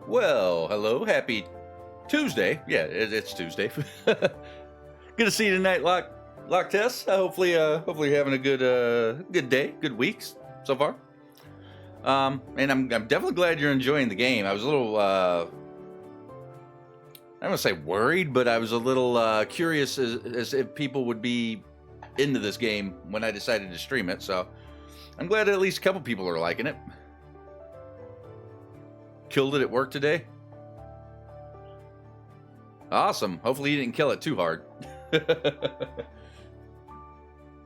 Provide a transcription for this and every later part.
Well, hello, happy Tuesday. Yeah, it's Tuesday. Good to see you tonight, Lock Tess. Hopefully you're having a good day, good weeks so far. And I'm definitely glad you're enjoying the game. I was a little I don't want to say worried, but I was a little curious as if people would be into this game when I decided to stream it. So I'm glad at least a couple people are liking it. Killed it at work today. Awesome. Hopefully you didn't kill it too hard.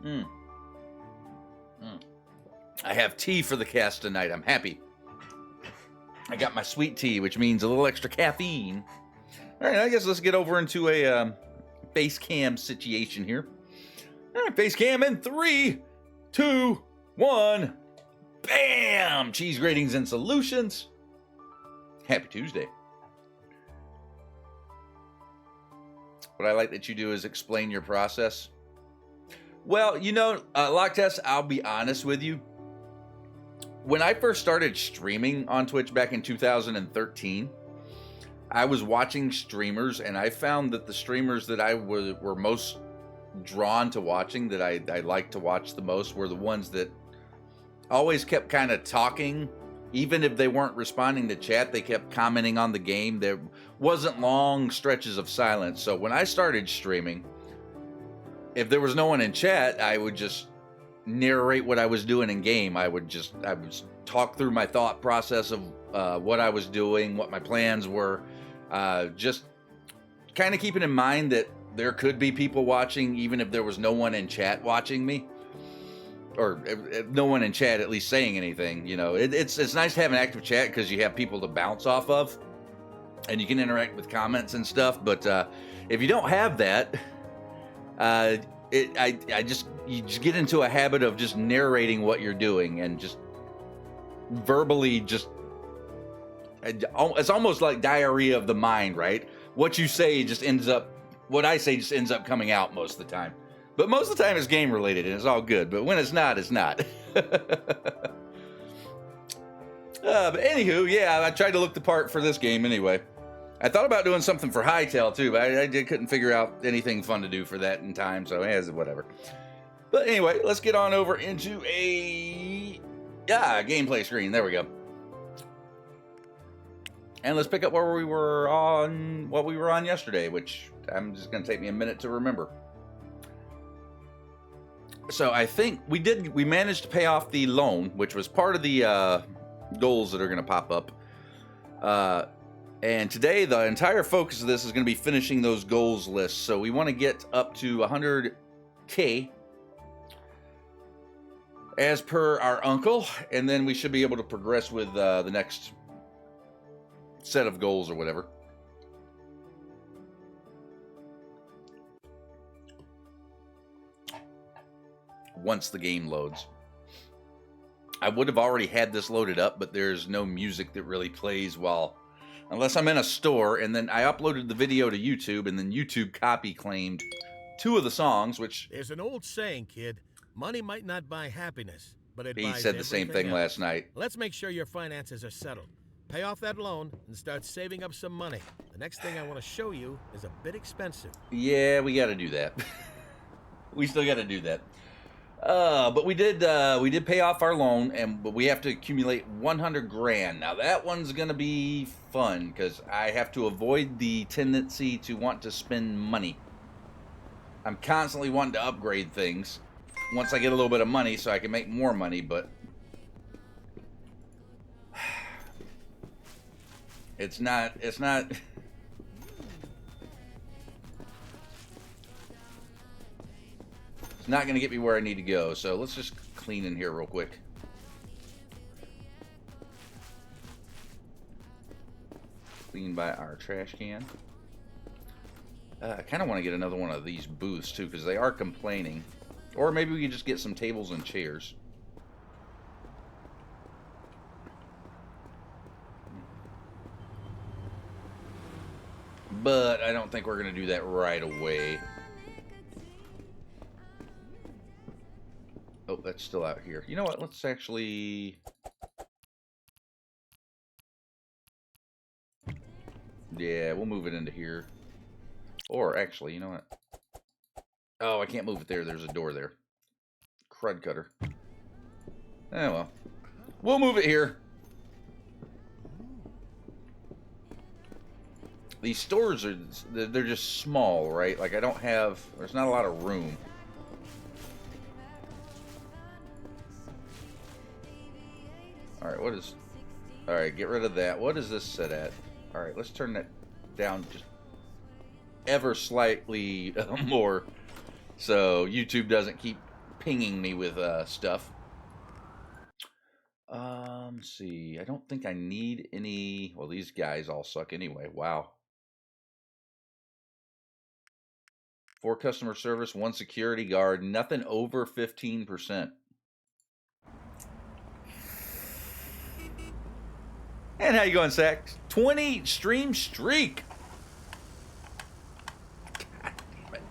Mm. I have tea for the cast tonight. I'm happy. I got my sweet tea, which means a little extra caffeine. All right, I guess let's get over into a face cam situation here. All right, face cam in 3, 2, 1. Bam! Cheese gratings and solutions. Happy Tuesday. What I like that you do is explain your process. Well, Lock Test, I'll be honest with you. When I first started streaming on Twitch back in 2013, I was watching streamers, and I found that the streamers that I were most drawn to watching, that I liked to watch the most, were the ones that always kept kind of talking. Even if they weren't responding to chat, they kept commenting on the game. There wasn't long stretches of silence. So when I started streaming, if there was no one in chat, I would just narrate what I was doing in game. I would talk through my thought process of what I was doing, what my plans were, just kind of keeping in mind that there could be people watching, even if there was no one in chat watching me. Or no one in chat at least saying anything. It's nice to have an active chat because you have people to bounce off of, and you can interact with comments and stuff. But if you don't have that, you just get into a habit of just narrating what you're doing and just verbally it's almost like diarrhea of the mind, right? What I say just ends up coming out most of the time. But most of the time it's game related and it's all good. But when it's not, it's not. But anywho, yeah, I tried to look the part for this game anyway. I thought about doing something for Hytale too, but I couldn't figure out anything fun to do for that in time, so whatever. But anyway, let's get on over into a gameplay screen. There we go. And let's pick up what we were on yesterday, which I'm just going to take me a minute to remember. So I think we managed to pay off the loan, which was part of the goals that are going to pop up. And today, the entire focus of this is going to be finishing those goals lists. So we want to get up to 100K as per our uncle, and then we should be able to progress with the next set of goals or whatever. Once the game loads. I would have already had this loaded up, but there's no music that really plays unless I'm in a store, and then I uploaded the video to YouTube, and then YouTube copy claimed 2 of the songs, which... There's an old saying, kid. Money might not buy happiness, but it buys He said the same thing else. last night. Let's make sure your finances are settled. Pay off that loan and start saving up some money. The next thing I want to show you is a bit expensive. Yeah, we got to do that. We still got to do that. But we did pay off our loan, but we have to accumulate 100 grand. Now that one's gonna be fun because I have to avoid the tendency to want to spend money. I'm constantly wanting to upgrade things once I get a little bit of money so I can make more money, but it's not not going to get me where I need to go. So let's just clean in here real quick. Clean by our trash can. I kind of want to get another one of these booths too, because they are complaining. Or maybe we can just get some tables and chairs. But I don't think we're going to do that right away. Oh, that's still out here. You know what? Let's actually... Yeah, we'll move it into here. Or actually, you know what? Oh, I can't move it there. There's a door there. Crud cutter. Eh, well. We'll move it here. These stores are, they're just small, right? Like I don't have, there's not a lot of room. Alright, what is, alright, get rid of that. What is this set at? Alright, let's turn that down just ever slightly more so YouTube doesn't keep pinging me with stuff. Let's see. I don't think I need any, well, these guys all suck anyway. Wow. 4 customer service, 1 security guard, nothing over 15%. And how you going, Sax? 20 stream streak. God damn it.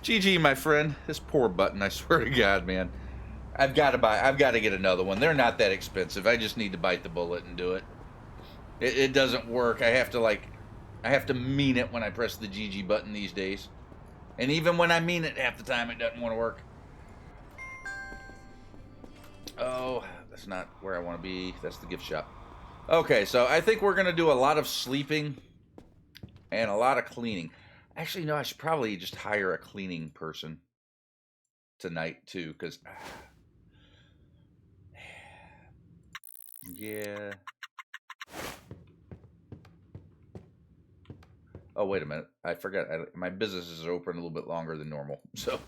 GG, my friend. This poor button, I swear to God, man. I've got to get another one. They're not that expensive. I just need to bite the bullet and do it. It doesn't work. I have to mean it when I press the GG button these days. And even when I mean it, half the time it doesn't want to work. Oh, that's not where I want to be. That's the gift shop. Okay, so I think we're going to do a lot of sleeping and a lot of cleaning. Actually, no, I should probably just hire a cleaning person tonight, too, because... yeah... Oh, wait a minute. I forgot. My business is open a little bit longer than normal. So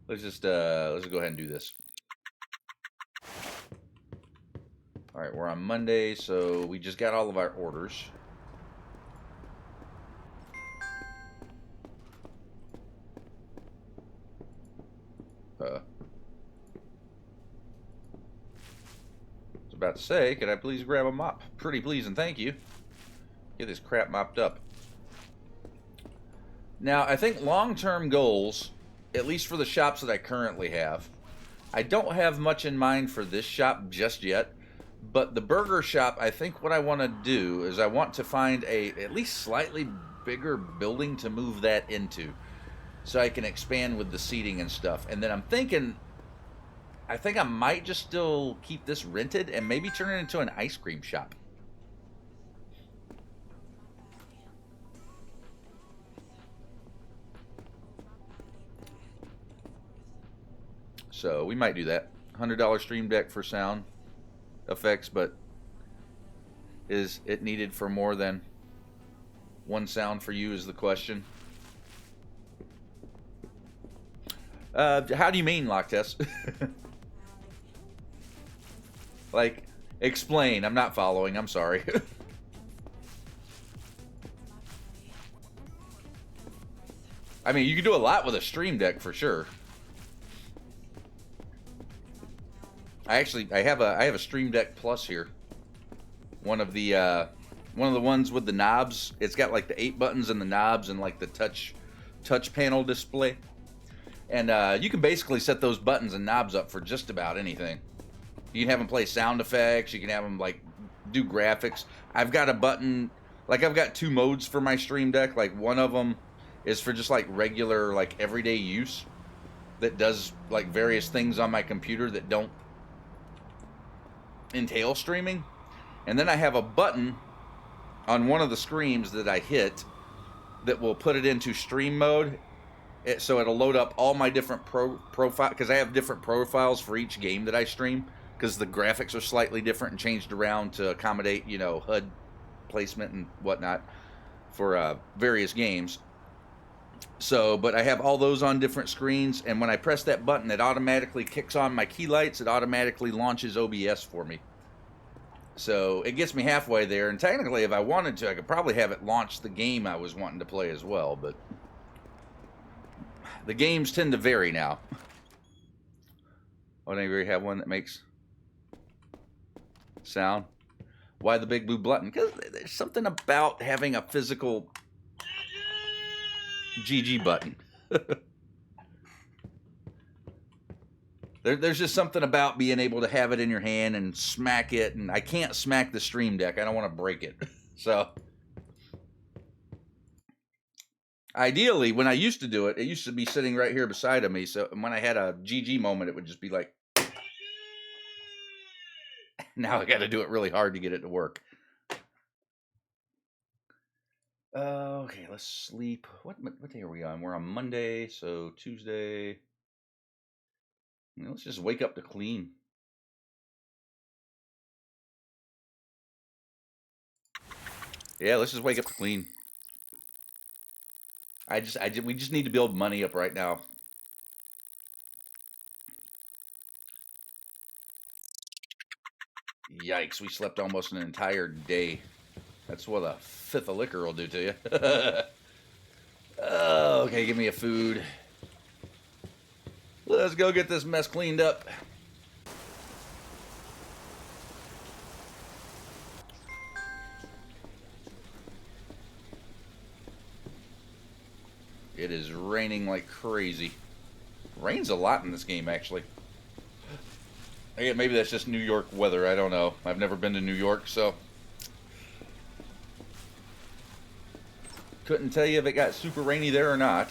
let's just go ahead and do this. All right, we're on Monday, so we just got all of our orders. I was about to say, could I please grab a mop? Pretty please and thank you. Get this crap mopped up. Now, I think long-term goals, at least for the shops that I currently have, I don't have much in mind for this shop just yet, but the burger shop, I think what I want to do is I want to find a at least slightly bigger building to move that into so I can expand with the seating and stuff. And then I'm thinking, I think I might just still keep this rented and maybe turn it into an ice cream shop. So we might do that. $100 stream deck for sound effects, but is it needed for more than one sound for you is the question. How do you mean, lock test? Like, explain. I'm not following. I'm sorry. I mean, you can do a lot with a stream deck for sure. I have a Stream Deck Plus here. One of the ones with the knobs. It's got like the 8 buttons and the knobs and like the touch panel display. And you can basically set those buttons and knobs up for just about anything. You can have them play sound effects. You can have them like do graphics. I've got a button, like I've got 2 modes for my Stream Deck. Like one of them is for just like regular, like everyday use that does like various things on my computer that don't entail streaming. And then I have a button on one of the screens that I hit that will put it into stream mode. So it'll load up all my different profile, because I have different profiles for each game that I stream, because the graphics are slightly different and changed around to accommodate, you know, HUD placement and whatnot for various games. So, but I have all those on different screens, and when I press that button, it automatically kicks on my key lights. It automatically launches OBS for me. So it gets me halfway there, and technically if I wanted to, I could probably have it launch the game I was wanting to play as well, but the games tend to vary now. Oh, anybody have one that makes sound? Why the big blue button? Because there's something about having a physical GG button. There's just something about being able to have it in your hand and smack it, and I can't smack the Stream Deck. I don't want to break it. So, ideally, when I used to do it, it used to be sitting right here beside of me. So when I had a GG moment, it would just be like, now I got to do it really hard to get it to work. Okay, let's sleep. What day are we on? We're on Monday, so Tuesday. Let's just wake up to clean. Yeah, let's just wake up to clean. We just need to build money up right now. Yikes, we slept almost an entire day. That's what a fifth of liquor will do to you. Okay, give me a food. Let's go get this mess cleaned up. It is raining like crazy. Rains a lot in this game, actually. Maybe that's just New York weather. I don't know. I've never been to New York, so couldn't tell you if it got super rainy there or not.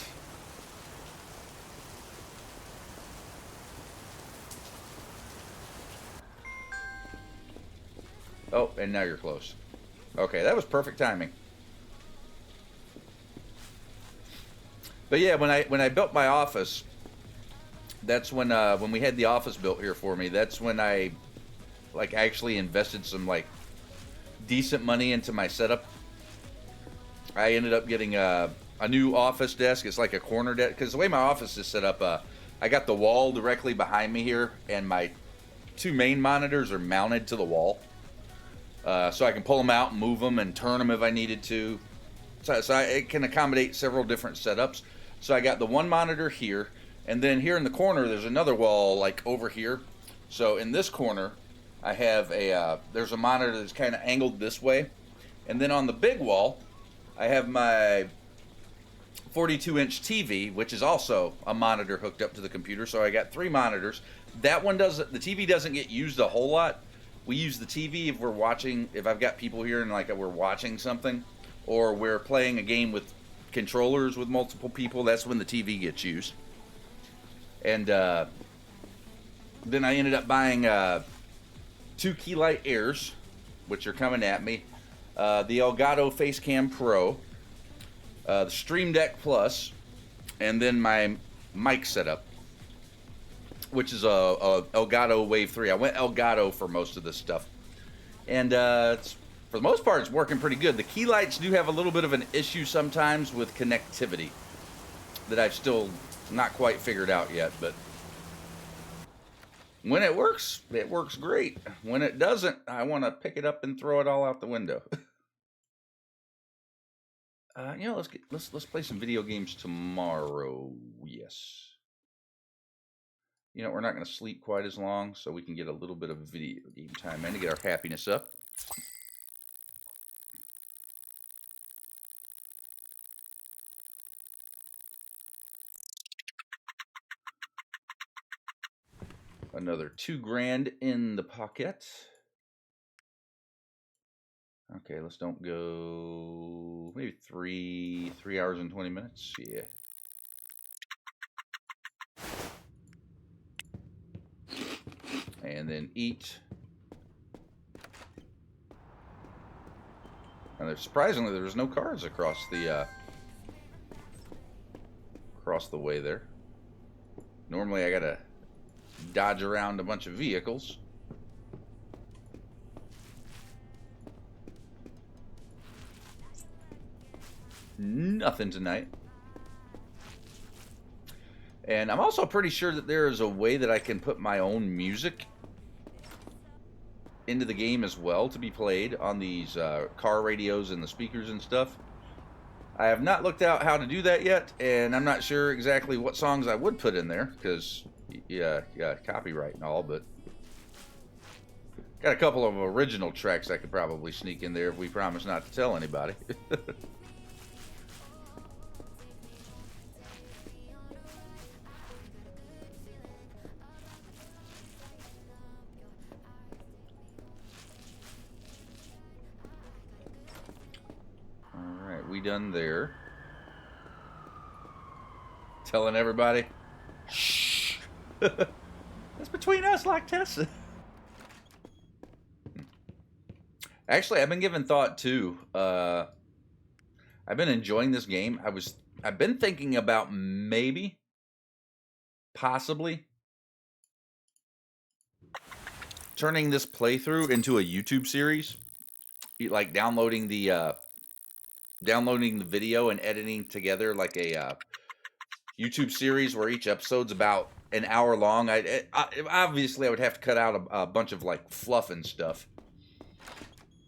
Oh, and now you're close. Okay, that was perfect timing. But yeah, when I built my office, that's when we had the office built here for me. That's when I actually invested some decent money into my setup. I ended up getting a new office desk. It's like a corner desk because the way my office is set up, I got the wall directly behind me here, and my two main monitors are mounted to the wall, so I can pull them out and move them and turn them if I needed to. So it can accommodate several different setups. So I got the one monitor here, and then here in the corner there's another wall like over here. So in this corner I have there's a monitor that's kind of angled this way, and then on the big wall I have my 42-inch TV, which is also a monitor hooked up to the computer. So I got 3 monitors. That one doesn't, the TV doesn't get used a whole lot. We use the TV if we're watching, if I've got people here and we're watching something, or we're playing a game with controllers with multiple people. That's when the TV gets used. And then I ended up buying 2 Keylight Airs, which are coming at me. The Elgato Facecam Pro, the Stream Deck Plus, and then my mic setup, which is a Elgato Wave 3. I went Elgato for most of this stuff, and for the most part, it's working pretty good. The Keylights do have a little bit of an issue sometimes with connectivity that I've still not quite figured out yet, but when it works great. When it doesn't, I want to pick it up and throw it all out the window. Let's play some video games tomorrow. Yes. We're not going to sleep quite as long, so we can get a little bit of video game time in to get our happiness up. Another $2,000 in the pocket. Okay, let's don't go maybe 3 hours and 20 minutes. Yeah. And then eat. And surprisingly, there's no cars across the way there. Normally, I gotta dodge around a bunch of vehicles. Nothing tonight. And I'm also pretty sure that there is a way that I can put my own music into the game as well to be played on these car radios and the speakers and stuff. I have not looked out how to do that yet, and I'm not sure exactly what songs I would put in there because yeah, copyright and all, but got a couple of original tracks I could probably sneak in there if we promise not to tell anybody. done there. Telling everybody, shh. That's between us, like Tessa. Actually, I've been giving thought too. I've been enjoying this game. I've been thinking about maybe, possibly, turning this playthrough into a YouTube series. Like downloading the video and editing together like a YouTube series where each episode's about an hour long. Obviously I would have to cut out a bunch of like fluff and stuff,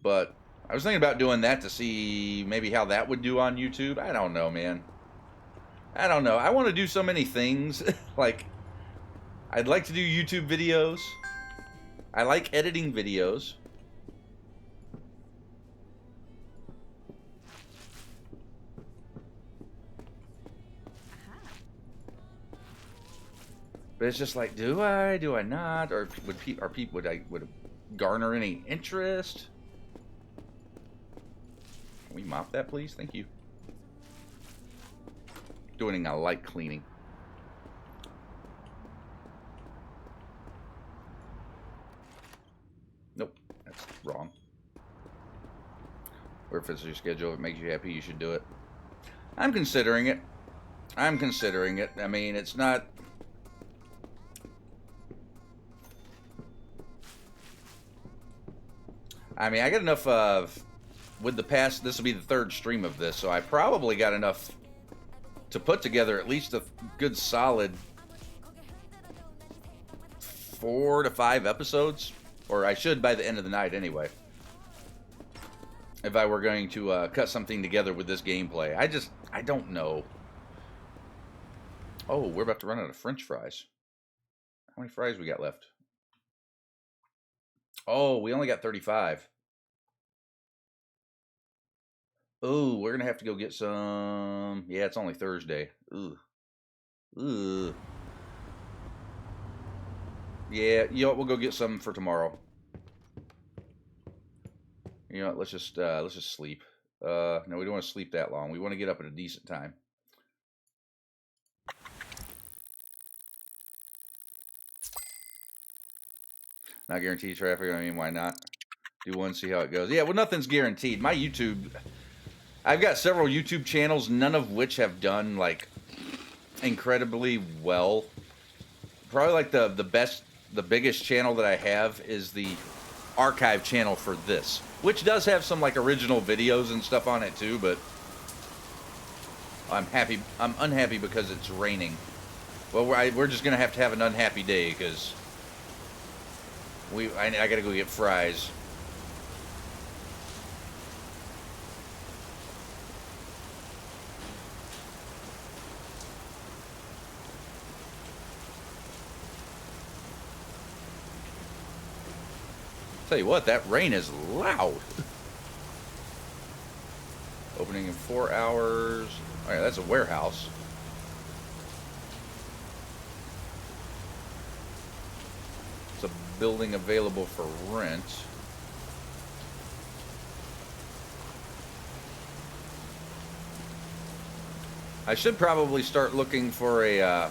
but I was thinking about doing that to see maybe how that would do on YouTube. I don't know, man. I don't know. I want to do so many things. Like, I'd like to do YouTube videos. I like editing videos. But it's just like, do I not? Or would it garner any interest? Can we mop that, please? Thank you. Doing a light cleaning. Nope, that's wrong. Or if it's your schedule, if it makes you happy, you should do it. I'm considering it. I mean, it's not... I mean, I got enough with the past. This will be the third stream of this, so I probably got enough to put together at least a good solid 4 to 5 episodes, or I should by the end of the night anyway, if I were going to cut something together with this gameplay. I don't know. Oh, we're about to run out of French fries. How many fries we got left? Oh, we only got 35. Oh, we're gonna have to go get some. Yeah, it's only Thursday. Ugh. Ugh. Yeah, you know what? We'll go get some for tomorrow. You know what? Let's just sleep. No, we don't want to sleep that long. We want to get up at a decent time. Not guaranteed traffic. I mean, why not? Do one, see how it goes. Yeah, well, nothing's guaranteed. My YouTube, I've got several YouTube channels, none of which have done like incredibly well. Probably like the biggest channel that I have is the archive channel for this, which does have some like original videos and stuff on it too. But I'm unhappy because it's raining. Well, we're just gonna have to have an unhappy day because I gotta go get fries. Tell you what, that rain is loud. Opening in 4 hours. Oh yeah, that's a warehouse. It's a building available for rent. I should probably start looking for a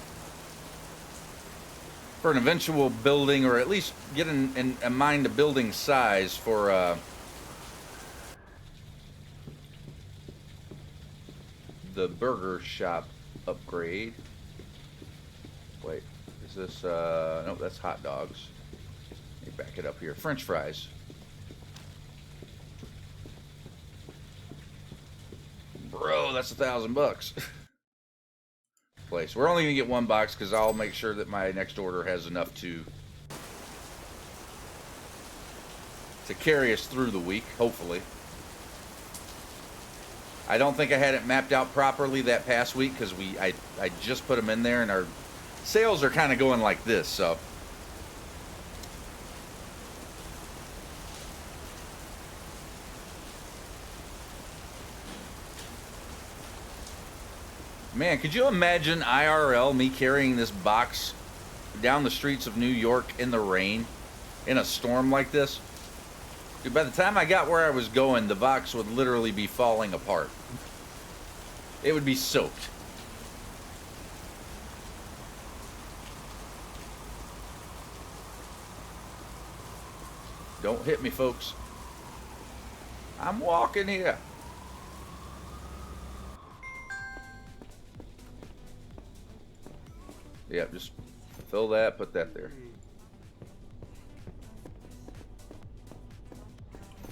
for an eventual building, or at least get in mind a building size for the burger shop upgrade. Wait, is this nope, that's hot dogs. Let me back it up here. French fries. Bro, that's $1,000. Place. We're only gonna get one box because I'll make sure that my next order has enough to carry us through the week, hopefully. I don't think I had it mapped out properly that past week because I just put them in there and our sales are kind of going like this, so. Man, could you imagine IRL me carrying this box down the streets of New York in the rain, in a storm like this? Dude, by the time I got where I was going, the box would literally be falling apart. It would be soaked. Don't hit me, folks. I'm walking here. Yep, just fill that, put that there.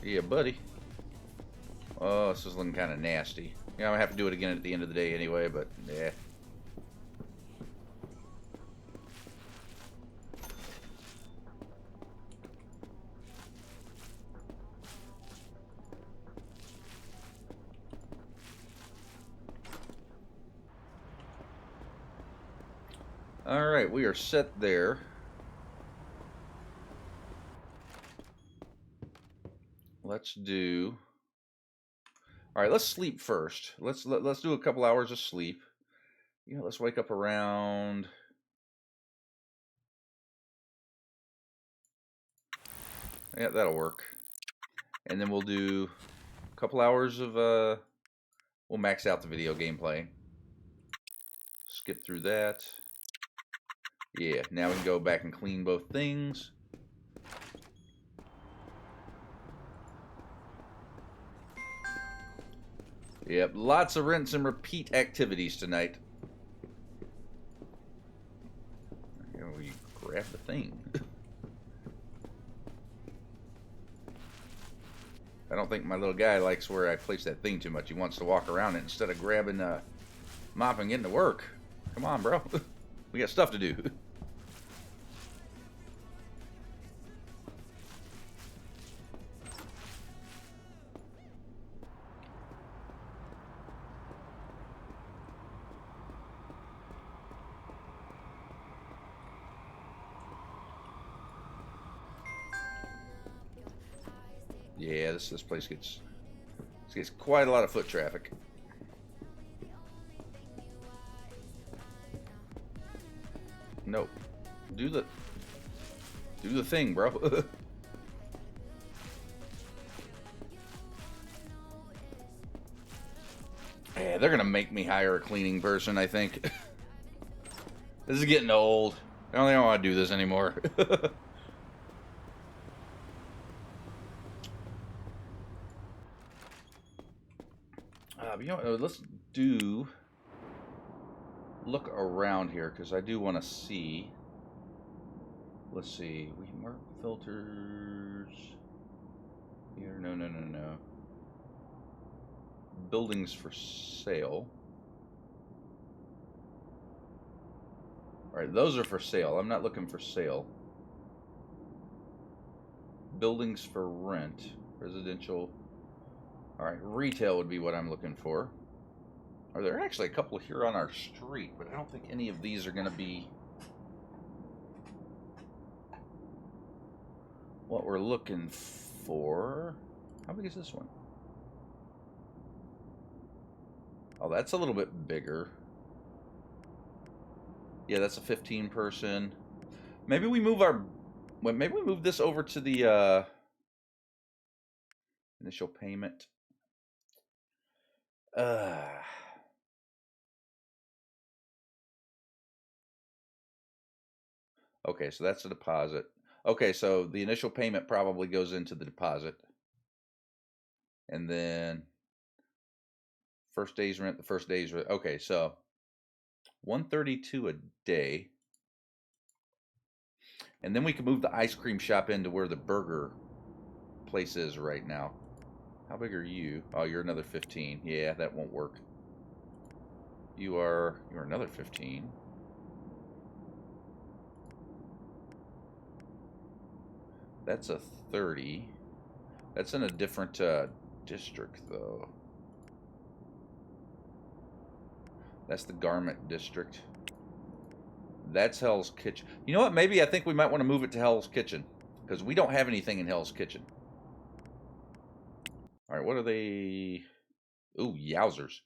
Yeah, buddy. Oh, this is looking kind of nasty. Yeah, I'm gonna have to do it again at the end of the day anyway, but yeah. Alright, we are set there. Let's do... Alright, let's sleep first. Let's do a couple hours of sleep. Yeah, let's wake up around... Yeah, that'll work. And then we'll do a couple hours of... We'll max out the video gameplay. Skip through that. Yeah, now we can go back and clean both things. Yep, lots of rinse and repeat activities tonight. Here we grab the thing. I don't think my little guy likes where I place that thing too much. He wants to walk around it instead of grabbing a mop and getting to work. Come on, bro. We got stuff to do. Yeah, this place gets quite a lot of foot traffic. Nope. Do the thing, bro. Yeah, they're gonna make me hire a cleaning person, I think. This is getting old. I don't think I want to do this anymore. You know what, let's look around here, because I do want to see. Let's see. We mark filters here. No. Buildings for sale. Alright, those are for sale. I'm not looking for sale. Buildings for rent. Residential. Alright, retail would be what I'm looking for. Are there actually a couple here on our street, but I don't think any of these are going to be what we're looking for. How big is this one? Oh, that's a little bit bigger. Yeah, that's a 15 person. Maybe we move this over to the initial payment. Okay, so that's a deposit. Okay, so the initial payment probably goes into the deposit. And then first day's rent, the first day's rent. Okay, so $132 a day. And then we can move the ice cream shop into where the burger place is right now. How big are you? Oh, you're another 15. Yeah, that won't work. You're another 15. That's a 30. That's in a different district, though. That's the garment district. That's Hell's Kitchen. You know what? Maybe I think we might want to move it to Hell's Kitchen, because we don't have anything in Hell's Kitchen. All right, what are they? Ooh, yowzers.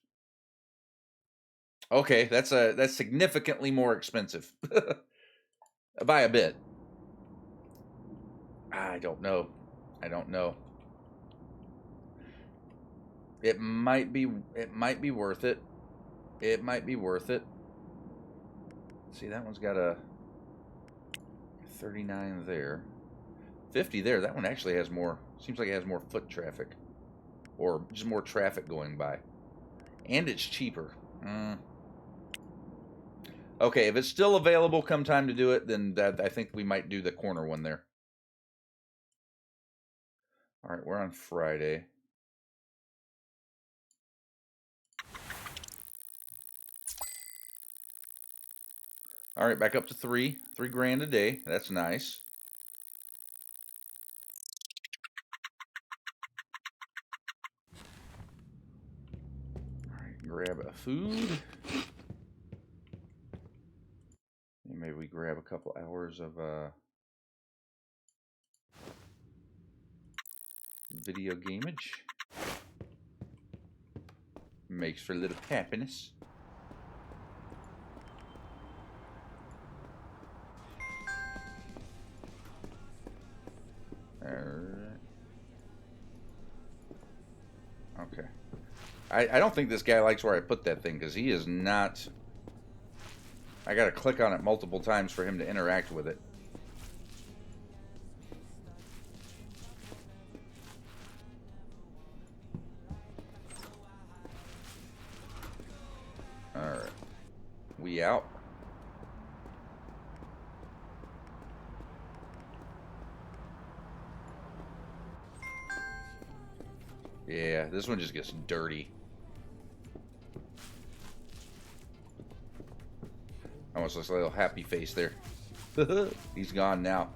Okay, that's significantly more expensive. By a bit. I don't know. It might be worth it. It might be worth it. See, that one's got a 39 there. 50 there. That one actually has more, seems like it has more foot traffic. Or just more traffic going by. And it's cheaper. Okay, if it's still available come time to do it, then I think we might do the corner one there. All right, we're on Friday. All right, back up to 3 grand a day. That's nice. All right, grab a food. And maybe we grab a couple hours of video gameage. Makes for a little happiness. Okay. I don't think this guy likes where I put that thing, because he is not... I gotta click on it multiple times for him to interact with it. Alright. We out. Yeah, this one just gets dirty. Almost looks like a little happy face there. He's gone now.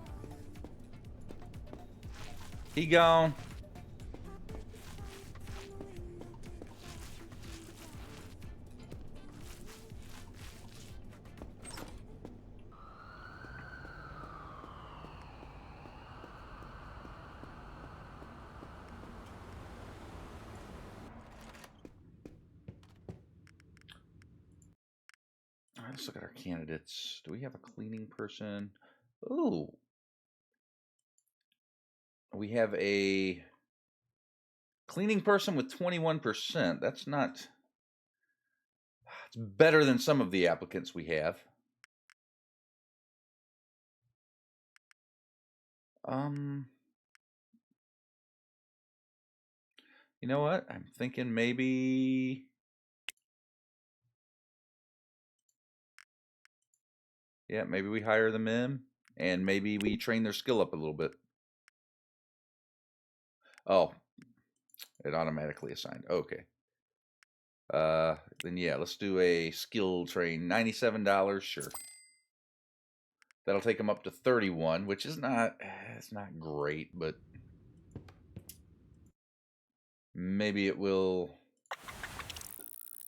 He gone. Let's look at our candidates. Do we have a cleaning person? Ooh. We have a cleaning person with 21%. That's not... It's better than some of the applicants we have. You know what? I'm thinking maybe... Yeah, maybe we hire them in, and maybe we train their skill up a little bit. Oh, it automatically assigned. Okay. Then yeah, let's do a skill train. $97, sure. That'll take them up to 31, which is not, it's not great, but maybe it will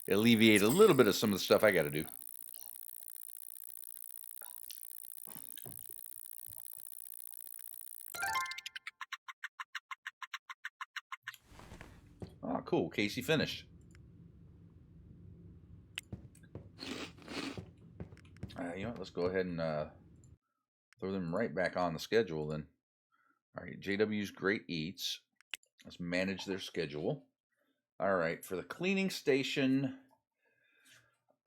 alleviate a little bit of some of the stuff I got to do. Oh, cool. Casey finished. You know what? Let's go ahead and throw them right back on the schedule then. All right, JW's Great Eats. Let's manage their schedule. All right, for the cleaning station,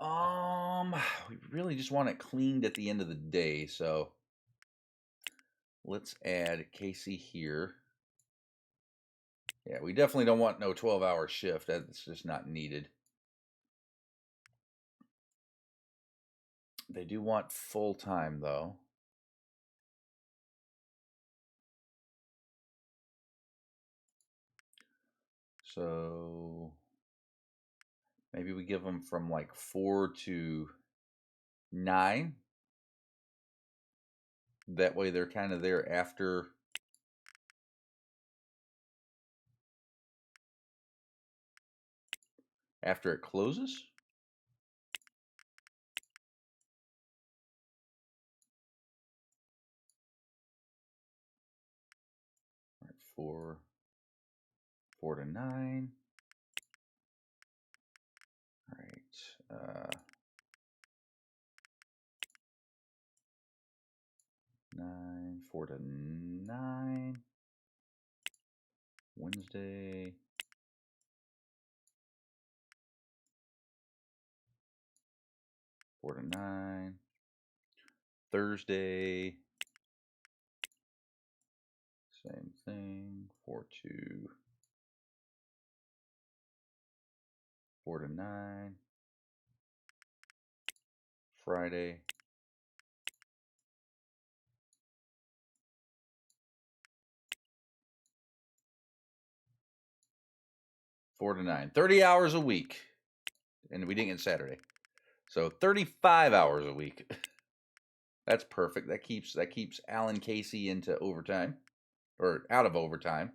we really just want it cleaned at the end of the day, so let's add Casey here. Yeah, we definitely don't want no 12-hour shift. That's just not needed. They do want full-time, though. So maybe we give them from like 4 to 9. That way they're kind of there after it closes. All right, 4 to 9. All right. 9, 4 to 9. Wednesday. 4 to 9. Thursday, same thing, 4 to 4 to 9. Friday, four to 9. 30 hours a week, and we didn't get Saturday, so 35 hours a week. That's perfect. That keeps Alan Casey into overtime, or out of overtime.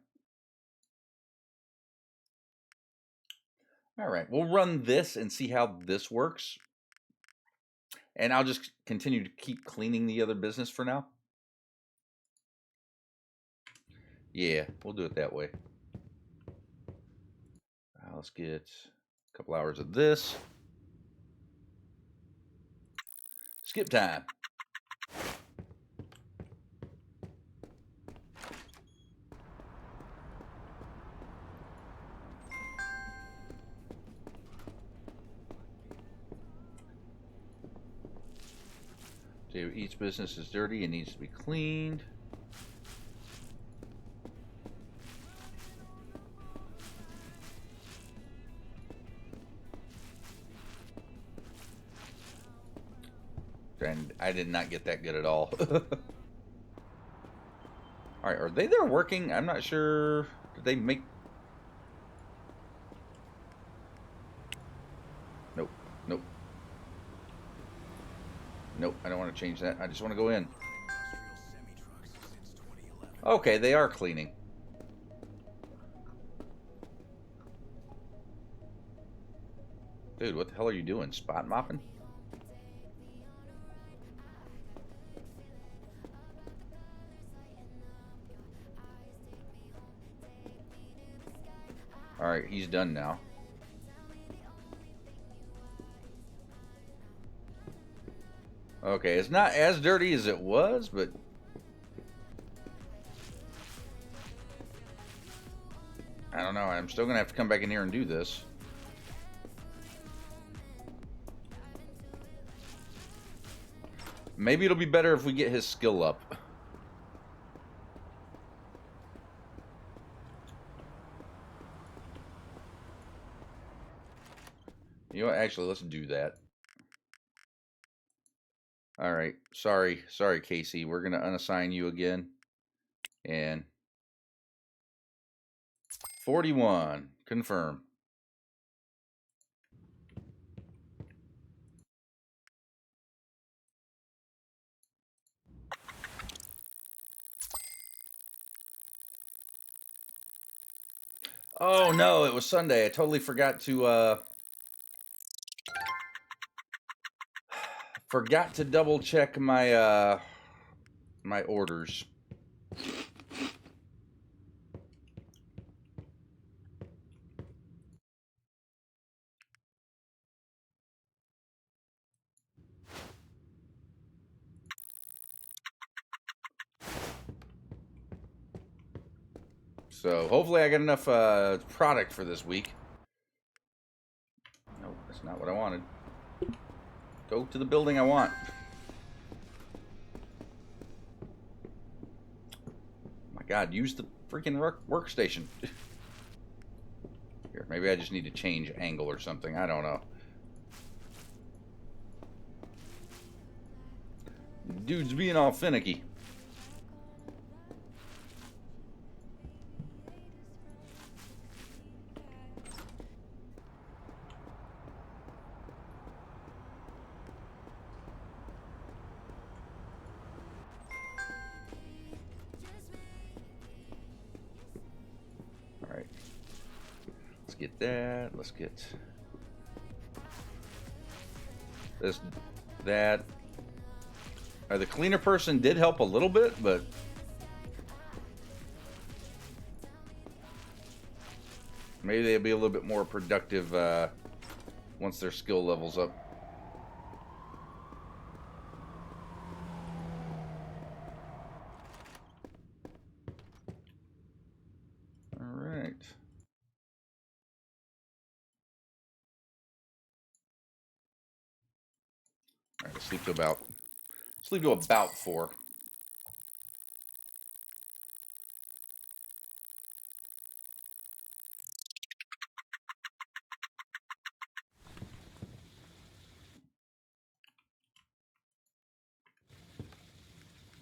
All right, we'll run this and see how this works. And I'll just continue to keep cleaning the other business for now. Yeah, we'll do it that way. Let's get a couple hours of this. Skip time. Each business is dirty and needs to be cleaned. And I did not get that good at all. All right, are they there working? I'm not sure. Did they make... Nope, nope. Nope, I don't want to change that. I just want to go in. Okay, they are cleaning. Dude, what the hell are you doing? Spot mopping? Alright, he's done now. Okay, it's not as dirty as it was, but... I don't know, I'm still gonna have to come back in here and do this. Maybe it'll be better if we get his skill up. You know what, actually, let's do that. Alright, sorry, Casey. We're gonna unassign you again. And 41, confirm. Oh no, it was Sunday. I totally forgot to double check my my orders. So hopefully I got enough product for this week. Nope, that's not what I wanted. Go to the building I want. My God, use the freaking workstation. Here, maybe I just need to change angle or something. I don't know. Dude's being all finicky. Alright. Let's get that. Let's get this, that. The cleaner person did help a little bit, but maybe they'll be a little bit more productive once their skill levels up. All right. All right, sleep to about 4.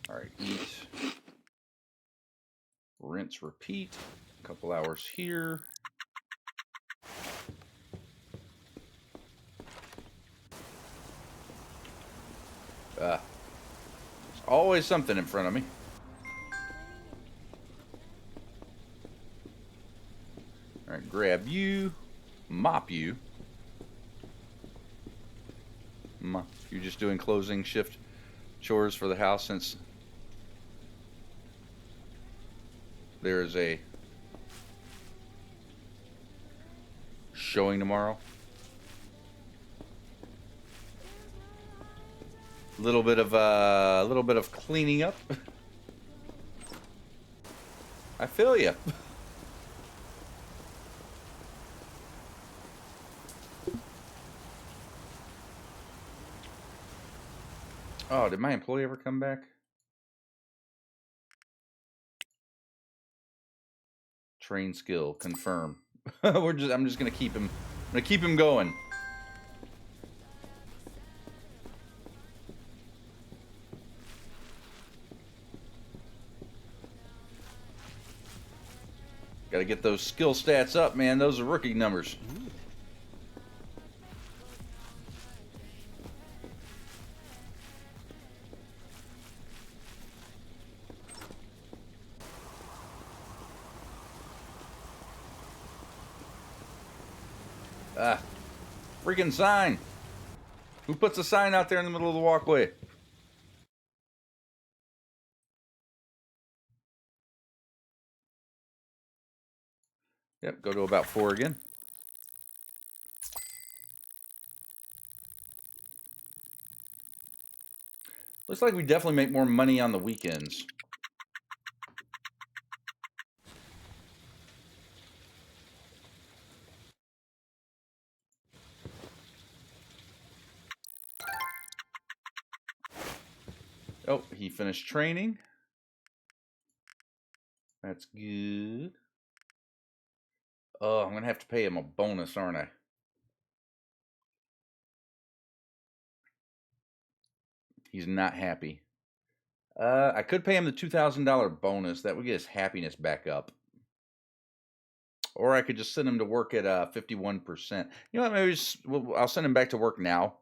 All right, eat, rinse, repeat. A couple hours here. There's always something in front of me. All right, grab you, mop you. You're just doing closing shift chores for the house since there is a showing tomorrow. A little bit of cleaning up. I feel you. Oh, did my employee ever come back? Train skill, confirm. I'm just gonna keep him. I'm gonna keep him going. Gotta get those skill stats up, man. Those are rookie numbers. Ah, freaking sign. Who puts a sign out there in the middle of the walkway? Yep, go to about 4 again. Looks like we definitely make more money on the weekends. Oh, he finished training. That's good. Oh, I'm going to have to pay him a bonus, aren't I? He's not happy. I could pay him the $2,000 bonus. That would get his happiness back up. Or I could just send him to work at 51%. You know what? Maybe I'll send him back to work now.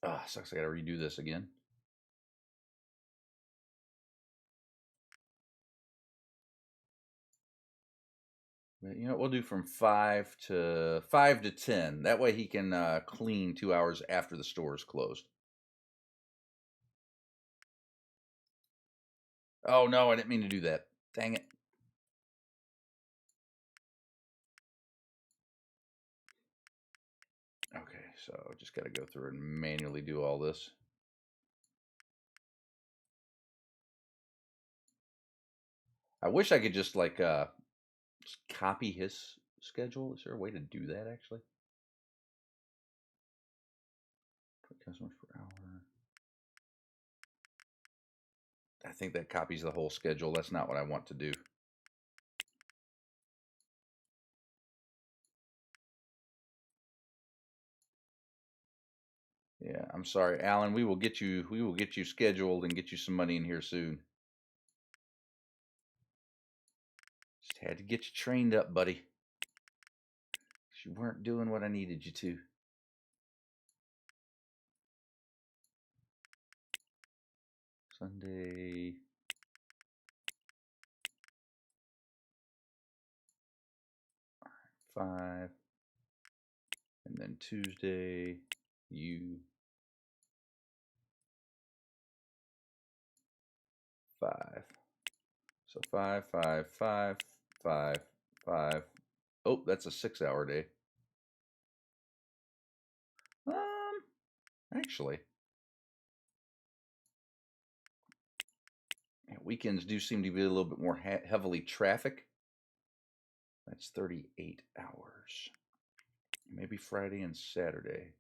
Oh, sucks. I got to redo this again. But you know what? We'll do from 5 to 10. That way he can clean 2 hours after the store is closed. Oh no, I didn't mean to do that. Dang it. Okay, so just got to go through and manually do all this. I wish I could just just copy his schedule. Is there a way to do that actually? Customers per hour. I think that copies the whole schedule. That's not what I want to do. Yeah, I'm sorry, Alan. We will get you scheduled and get you some money in here soon. Just had to get you trained up, buddy. You weren't doing what I needed you to. Sunday. All right, 5. And then Tuesday, you 5. So 5, 5, 5, 5, 5. Oh, that's a 6-hour day. Actually, yeah, weekends do seem to be a little bit more heavily traffic. That's 38 hours. Maybe Friday and Saturday.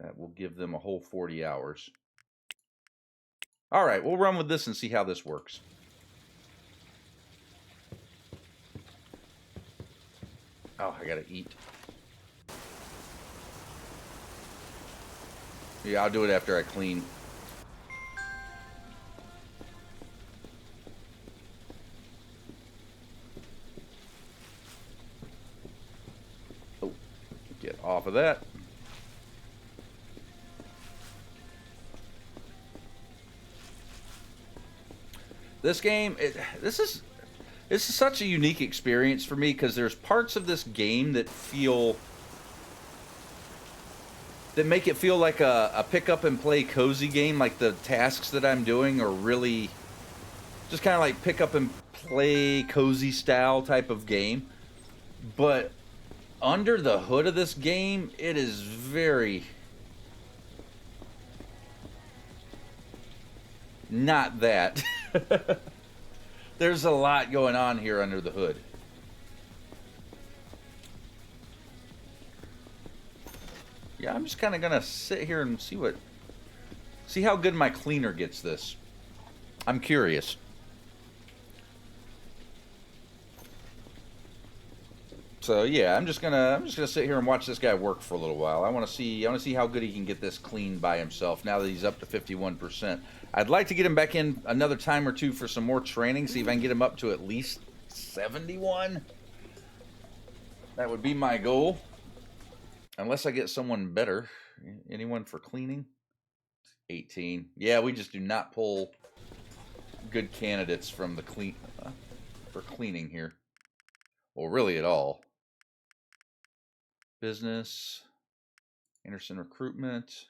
That will give them a whole 40 hours. All right, we'll run with this and see how this works. Oh, I gotta eat. Yeah, I'll do it after I clean. Oh, get off of that. This game, this is such a unique experience for me because there's parts of this game that make it feel like a pick up and play cozy game. Like the tasks that I'm doing are really just kind of like pick up and play cozy style type of game. But under the hood of this game, it is very not that. There's a lot going on here under the hood. Yeah, I'm just kind of gonna sit here and see how good my cleaner gets this. I'm curious. So yeah, I'm just gonna sit here and watch this guy work for a little while. I want to see how good he can get this clean by himself now that he's up to 51%. I'd like to get him back in another time or two for some more training, see if I can get him up to at least 71. That would be my goal. Unless I get someone better. Anyone for cleaning? 18. Yeah, we just do not pull good candidates from the for cleaning here. Well, really at all. Business. Anderson recruitment.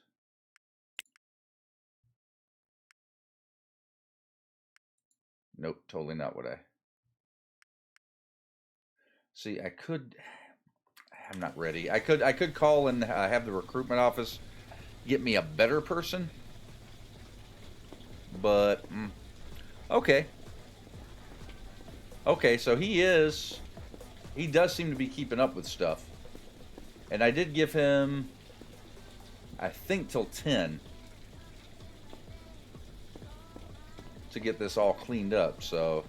Nope, totally not what I... See, I'm not ready. I could call and have the recruitment office get me a better person. But, okay. Okay, so he does seem to be keeping up with stuff. And I did give him, I think, till 10 to get this all cleaned up, so...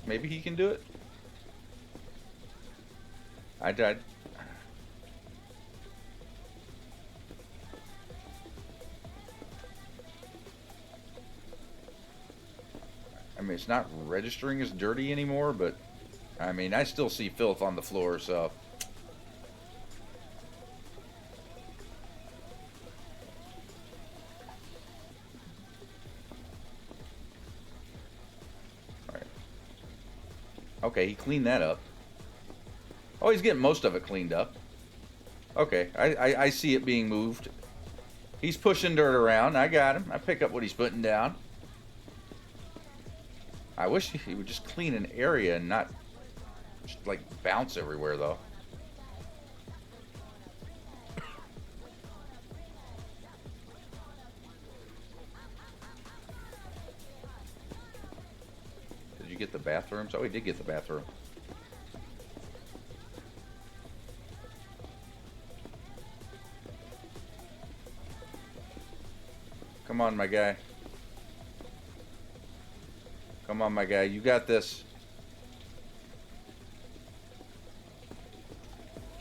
Maybe he can do it. I died. I mean, it's not registering as dirty anymore, but I mean, I still see filth on the floor, so. Alright. Okay, he cleaned that up. Oh, he's getting most of it cleaned up. Okay, I see it being moved. He's pushing dirt around. I got him. I pick up what he's putting down. I wish he would just clean an area and not just, like, bounce everywhere, though. Did you get the bathrooms? Oh, he did get the bathroom. Come on, my guy. Come on, my guy. You got this.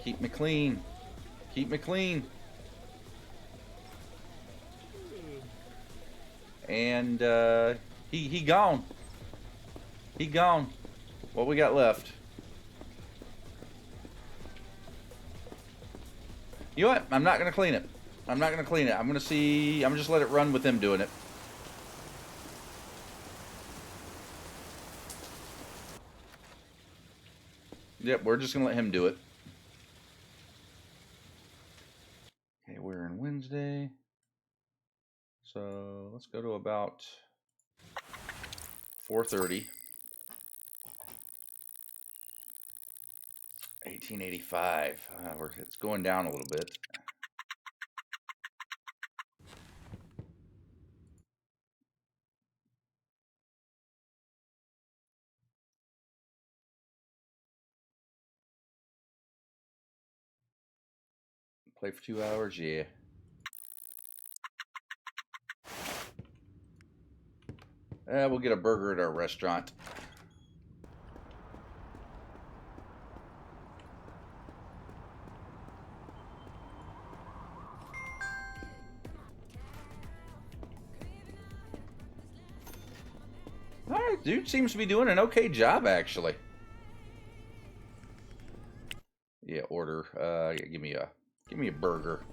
Keep me clean. Keep me clean. And he gone. He gone. What we got left? You know what? I'm not gonna clean it. I'm not gonna clean it. I'm gonna just let it run with him doing it. Yep, we're just gonna let him do it. Okay, we're in Wednesday. So let's go to about 4:30. 1885. It's going down a little bit. Play for 2 hours? Yeah. We'll get a burger at our restaurant. Alright, dude seems to be doing an okay job, actually. Yeah, order. Yeah, give me a burger.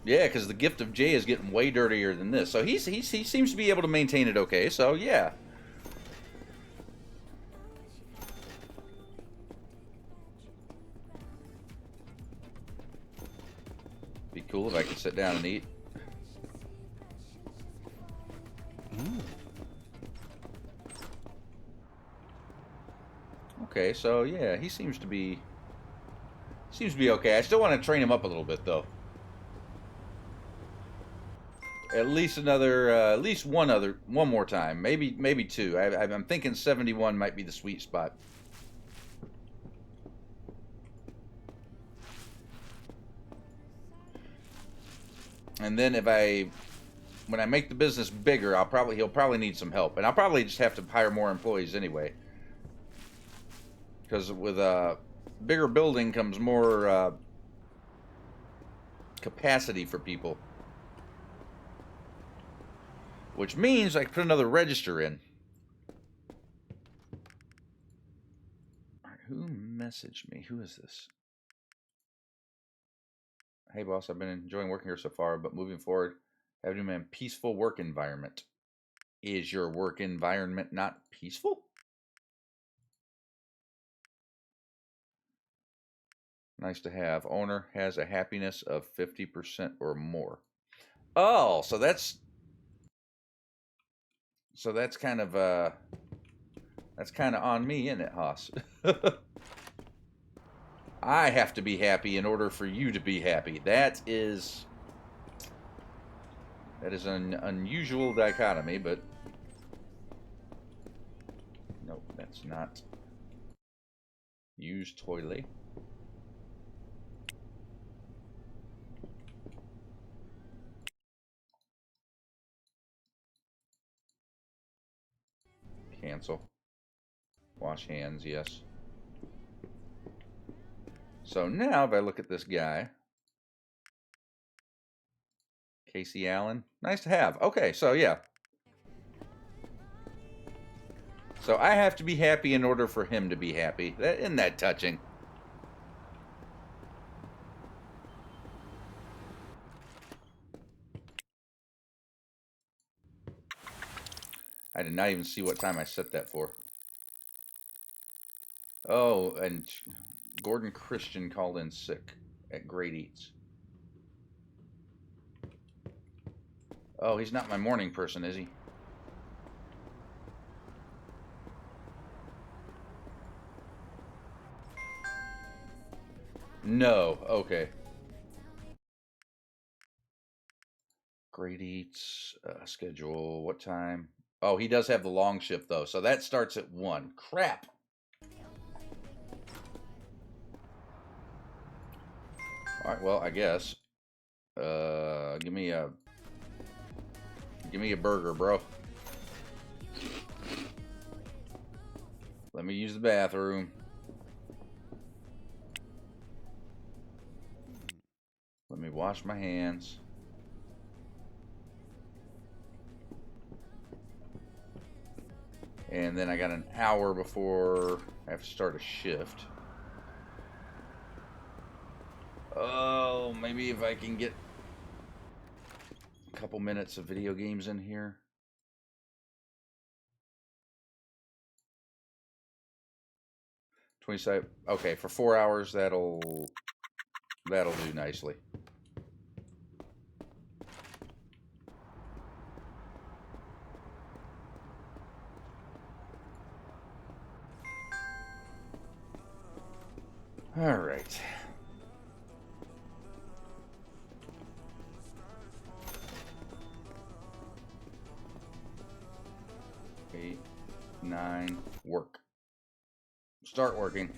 Yeah, because the gift of Jay is getting way dirtier than this. So he seems to be able to maintain it okay. So yeah. Be cool if I could sit down and eat. Okay, so yeah, he seems to be okay. I still want to train him up a little bit though. At least one more time, maybe two. I'm thinking 71 might be the sweet spot. And then when I make the business bigger, he'll probably need some help, and I'll probably just have to hire more employees anyway. Because with a bigger building comes more capacity for people. Which means I can put another register in. Alright, who messaged me? Who is this? Hey boss, I've been enjoying working here so far, but moving forward, having a peaceful work environment. Is your work environment not peaceful? Nice to have. Owner has a happiness of 50% or more. Oh, so that's kind of on me, isn't it, Haas? I have to be happy in order for you to be happy. That is an unusual dichotomy, but nope, that's not. Use toilet. Cancel. Wash hands, yes. So now if I look at this guy, Casey Allen, nice to have. Okay, so yeah. So I have to be happy in order for him to be happy. Isn't that touching? I did not even see what time I set that for. Oh, and Gordon Christian called in sick at Great Eats. Oh, he's not my morning person, is he? No. Okay. Great Eats schedule. What time? Oh, he does have the long shift though, so that starts at 1. Crap. All right. Well, I guess. Give me a burger, bro. Let me use the bathroom. Let me wash my hands. And then I got an hour before I have to start a shift. Oh, maybe if I can get a couple minutes of video games in here. Okay, for 4 hours, that'll do nicely. All right. Eight, 9, work. Start working.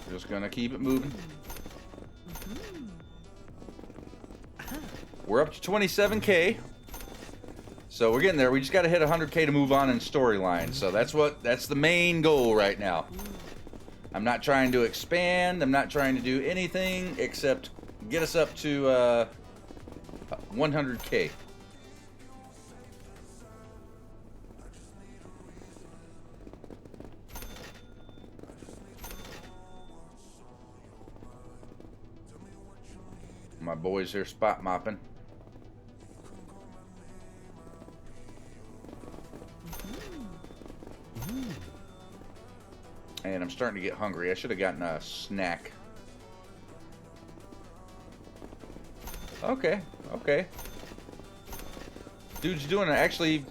Just gonna keep it moving. We're up to 27K. So we're getting there. We just got to hit 100K to move on in storyline. So that's the main goal right now. I'm not trying to expand. I'm not trying to do anything except get us up to 100K. My boys here spot mopping. And I'm starting to get hungry. I should have gotten a snack. Okay, okay. Dude's doing an actually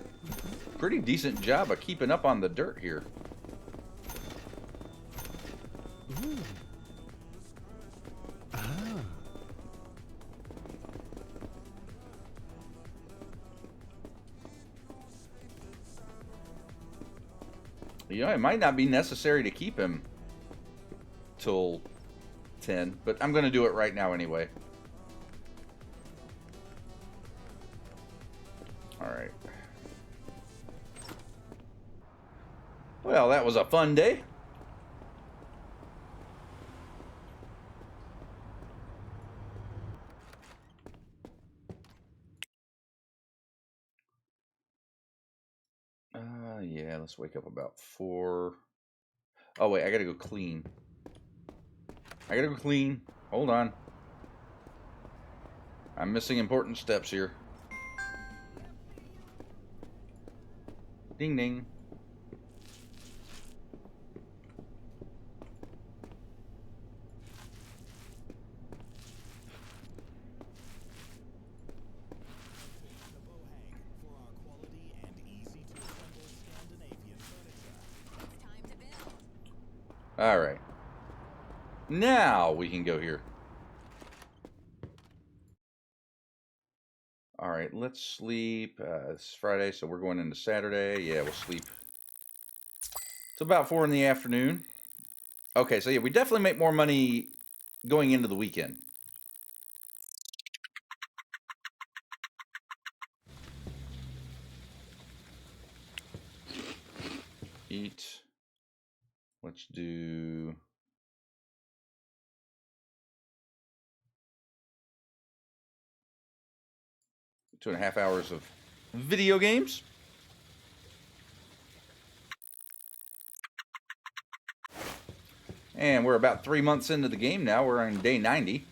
pretty decent job of keeping up on the dirt here. You know, it might not be necessary to keep him till 10, but I'm going to do it right now anyway. All right. Well, that was a fun day. Yeah, let's wake up about 4. Oh, wait, I gotta go clean. I gotta go clean. Hold on. I'm missing important steps here. Ding, ding. All right. Now we can go here. All right, let's sleep. It's Friday, so we're going into Saturday. Yeah, we'll sleep. It's about 4 in the afternoon. Okay, so yeah, we definitely make more money going into the weekend. Eat. Let's do... Two and a half hours of video games. And we're about 3 months into the game now. We're on day 90.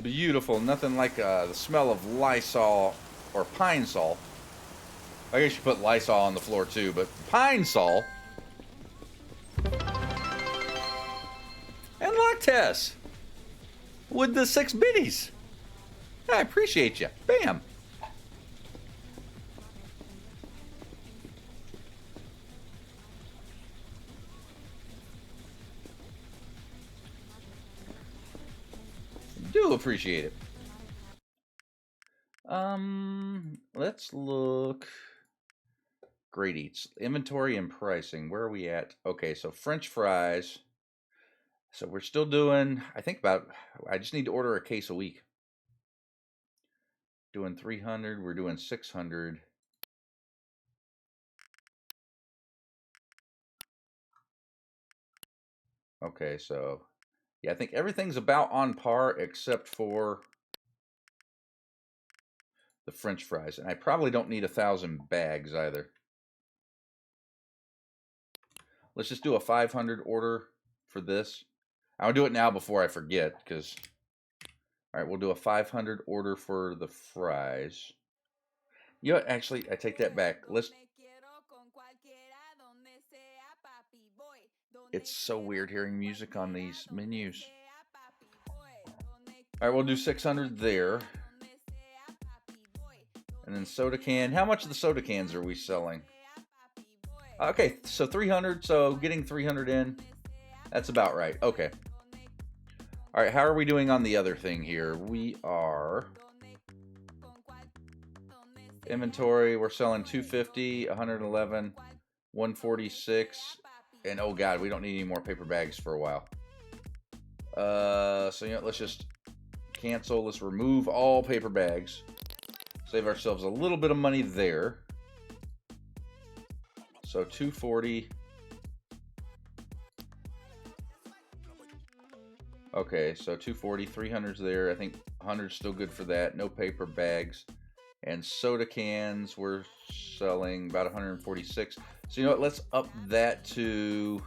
Beautiful. Nothing like the smell of Lysol or Pine Sol. I guess you put Lysol on the floor too, but Pine Sol. And Lactess with the 6 biddies. I appreciate you. Bam. Do appreciate it. Let's look. Great Eats. Inventory and pricing. Where are we at? Okay, so French fries. So we're still doing, I think about, I just need to order a case a week. Doing 300, we're doing 600. Okay, so yeah, I think everything's about on par except for the French fries. And I probably don't need 1,000 bags either. Let's just do a 500 order for this. I'll do it now before I forget, because... All right, we'll do a 500 order for the fries. You know what? Actually, I take that back. It's so weird hearing music on these menus. All right, we'll do 600 there. And then soda can. How much of the soda cans are we selling? Okay, so 300. So getting 300 in. That's about right. Okay. All right, how are we doing on the other thing here? We are... Inventory, we're selling 250, 111, 146, and oh god, we don't need any more paper bags for a while. So you know, let's just cancel. Let's remove all paper bags. Save ourselves a little bit of money there. So 240. Okay, so 240, 300's there. I think 100's still good for that. No paper bags. And soda cans, we're selling about 146. So you know what, let's up that to...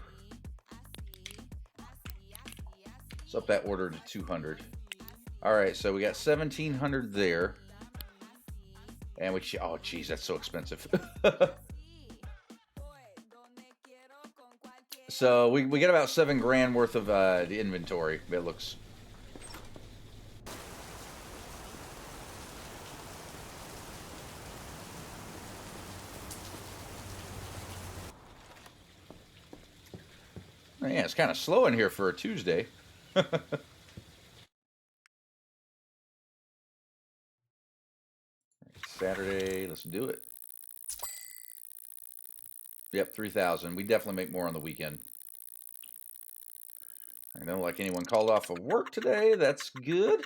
Let's up that order to 200. Alright, so we got 1,700 there. And we... Oh, geez, that's so expensive. So we get about $7,000 worth of the inventory, it looks. Yeah, it's kind of slow in here for a Tuesday. Saturday, let's do it. Yep, 3,000. We definitely make more on the weekend. I don't like anyone called off of work today. That's good.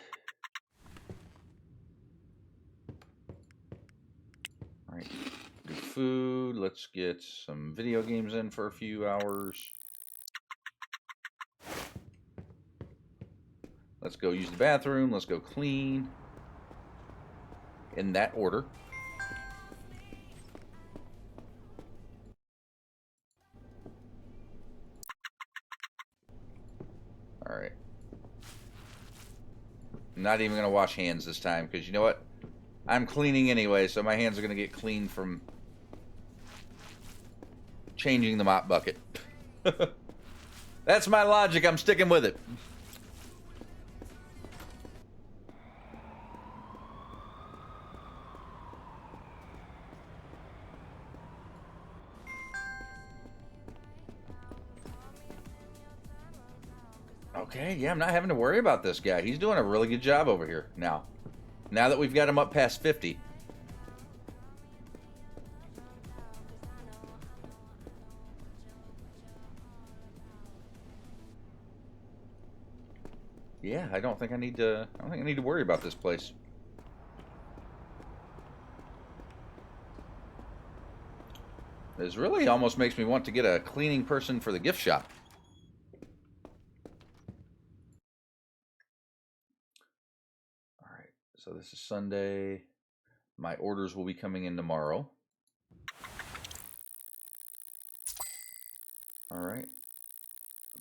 All right, good food. Let's get some video games in for a few hours. Let's go use the bathroom. Let's go clean. In that order. All right. I'm not even going to wash hands this time because you know what? I'm cleaning anyway, so my hands are going to get clean from changing the mop bucket. That's my logic. I'm sticking with it. Okay, yeah, I'm not having to worry about this guy. He's doing a really good job over here now. Now that we've got him up past 50. Yeah, I don't think I need to worry about this place. This really almost makes me want to get a cleaning person for the gift shop. So this is Sunday. My orders will be coming in tomorrow. All right.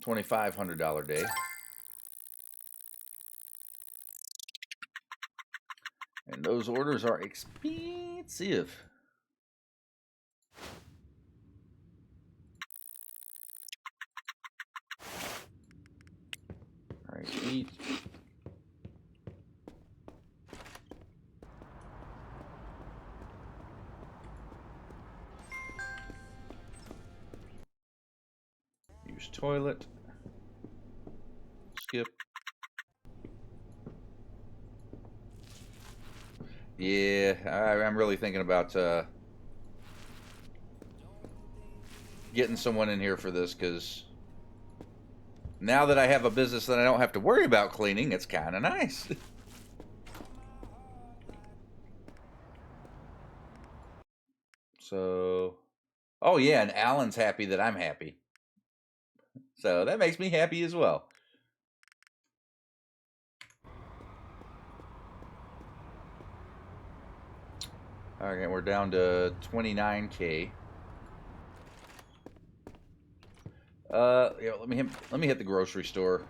$2,500 day. And those orders are expensive. All right, eat. Toilet. Skip. Yeah, I'm really thinking about getting someone in here for this because now that I have a business that I don't have to worry about cleaning, it's kind of nice. So, oh yeah, and Alan's happy that I'm happy. So that makes me happy as well. All right, we're down to 29K. Yeah, let me hit the grocery store.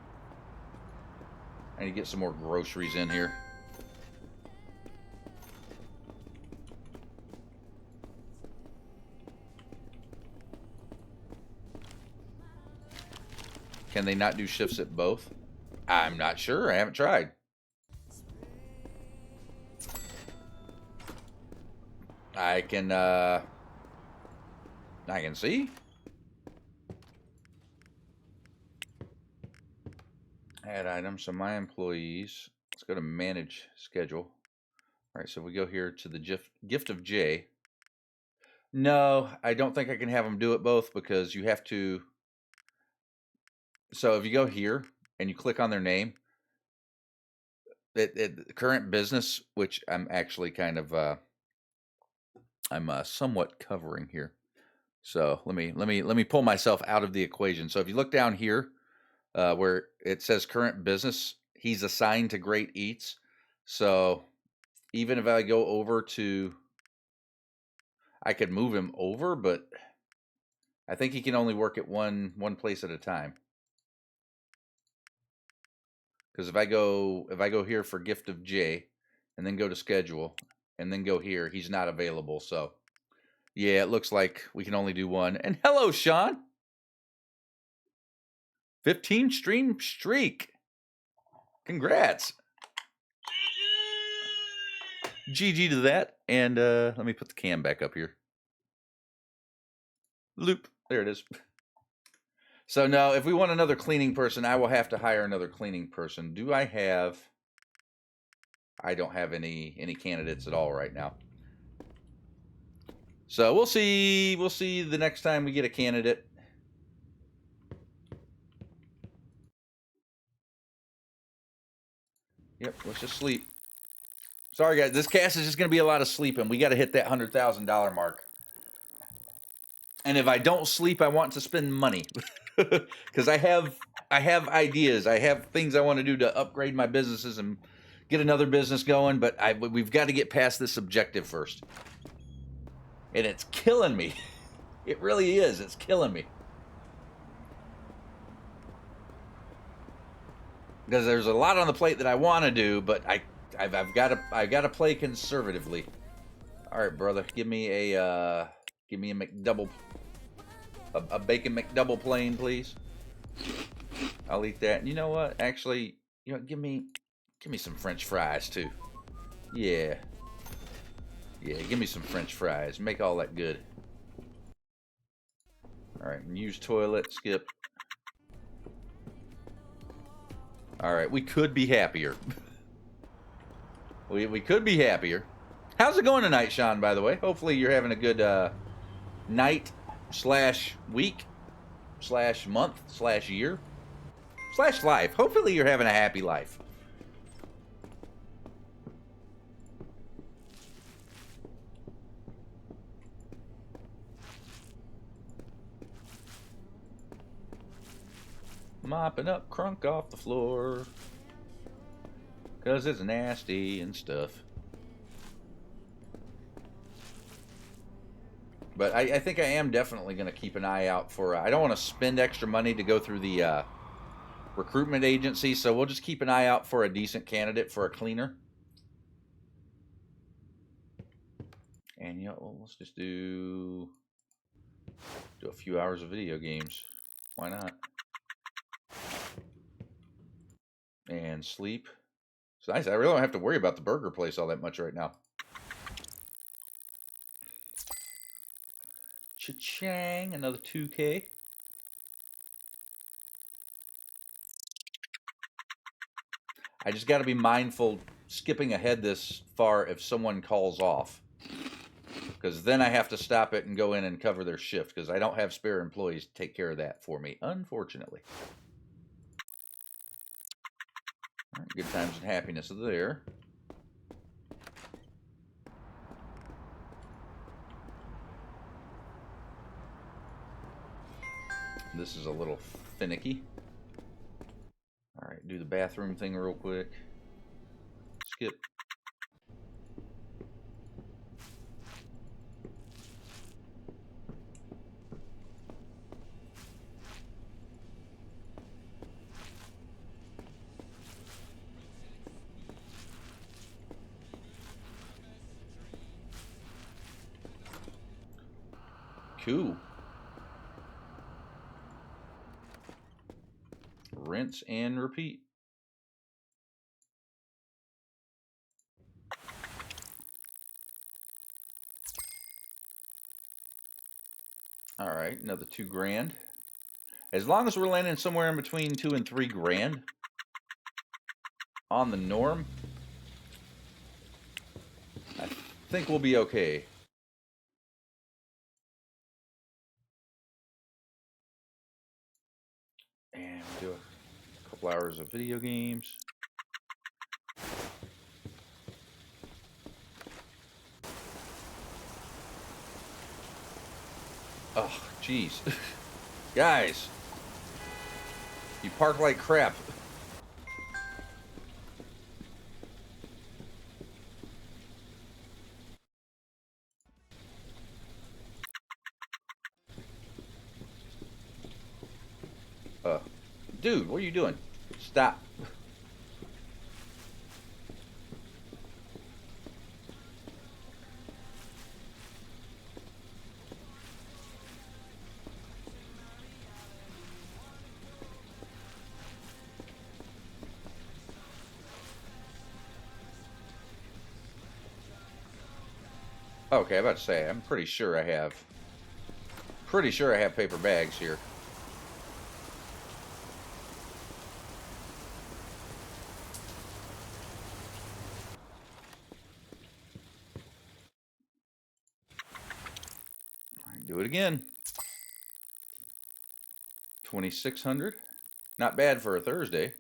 I need to get some more groceries in here. Can they not do shifts at both? I'm not sure. I haven't tried. I can see. Add items. So my employees. Let's go to manage schedule. All right, so we go here to the gift of J. No, I don't think I can have them do it both because you have to. So if you go here and you click on their name, current business, which I'm actually kind of I'm somewhat covering here. So let me pull myself out of the equation. So if you look down here where it says current business, he's assigned to Great Eats. So even if I go over to, I could move him over, but I think he can only work at one place at a time. Because if I go here for gift of J, and then go to schedule, and then go here, he's not available. So yeah, it looks like we can only do one. And hello, Sean. 15 stream streak. Congrats. GG to that. And let me put the cam back up here. Loop. There it is. So no, if we want another cleaning person, I will have to hire another cleaning person. Do I have? I don't have any candidates at all right now. So we'll see. We'll see the next time we get a candidate. Yep, let's just sleep. Sorry, guys. This cast is just going to be a lot of sleeping. We got to hit that $100,000 mark. And if I don't sleep, I want to spend money because I have ideas. I have things I want to do to upgrade my businesses and get another business going. But we've got to get past this objective first, and it's killing me. It really is. It's killing me because there's a lot on the plate that I want to do, but I've got to play conservatively. All right, brother, give me a McDouble, a bacon McDouble plain, please. I'll eat that. And you know what? Actually, you know, give me some French fries too. Yeah, give me some French fries. Make all that good. All right, and use toilet. Skip. All right, we could be happier. we could be happier. How's it going tonight, Sean, by the way? Hopefully you're having a good night / week / month / year / life. Hopefully you're having a happy life. Mopping up crunk off the floor 'cause it's nasty and stuff. But I think I am definitely going to keep an eye out for... I don't want to spend extra money to go through the recruitment agency, so we'll just keep an eye out for a decent candidate for a cleaner. And, you know, let's just do a few hours of video games. Why not? And sleep. It's nice. I really don't have to worry about the burger place all that much right now. Cha-chang, another 2K. I just got to be mindful skipping ahead this far if someone calls off. Because then I have to stop it and go in and cover their shift because I don't have spare employees to take care of that for me, unfortunately. All right, good times and happiness there. This is a little finicky. All right, do the bathroom thing real quick. Skip. 2. Rinse and repeat. All right, another 2 grand. As long as we're landing somewhere in between 2 and 3 grand on the norm, I think we'll be okay. And we'll do a couple hours of video games. Oh, jeez. Guys, you park like crap. Dude, what are you doing? Stop. Okay, I'm about to say, I'm pretty sure I have paper bags here. All right, do it again. 2,600. Not bad for a Thursday.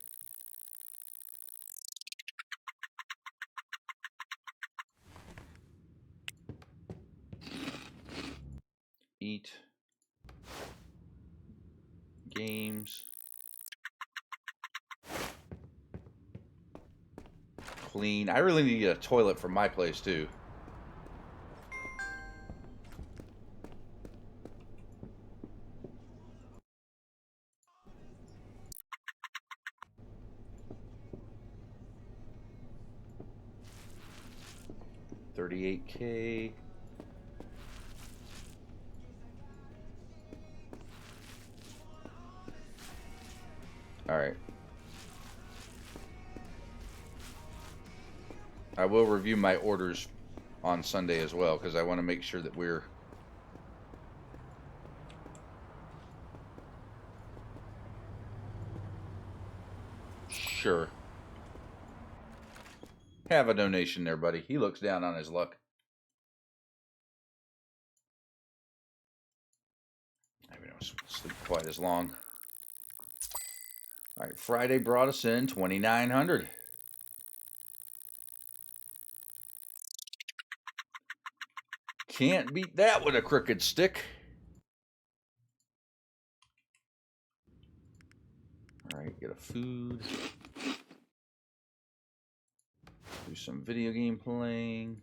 Eat. Games. Clean. I really need to get a toilet for my place too. $38K. All right. I will review my orders on Sunday as well because I want to make sure that we're sure. Have a donation there, buddy. He looks down on his luck. Maybe don't sleep quite as long. All right, Friday brought us in 2,900. Can't beat that with a crooked stick. All right, get a food. Do some video game playing.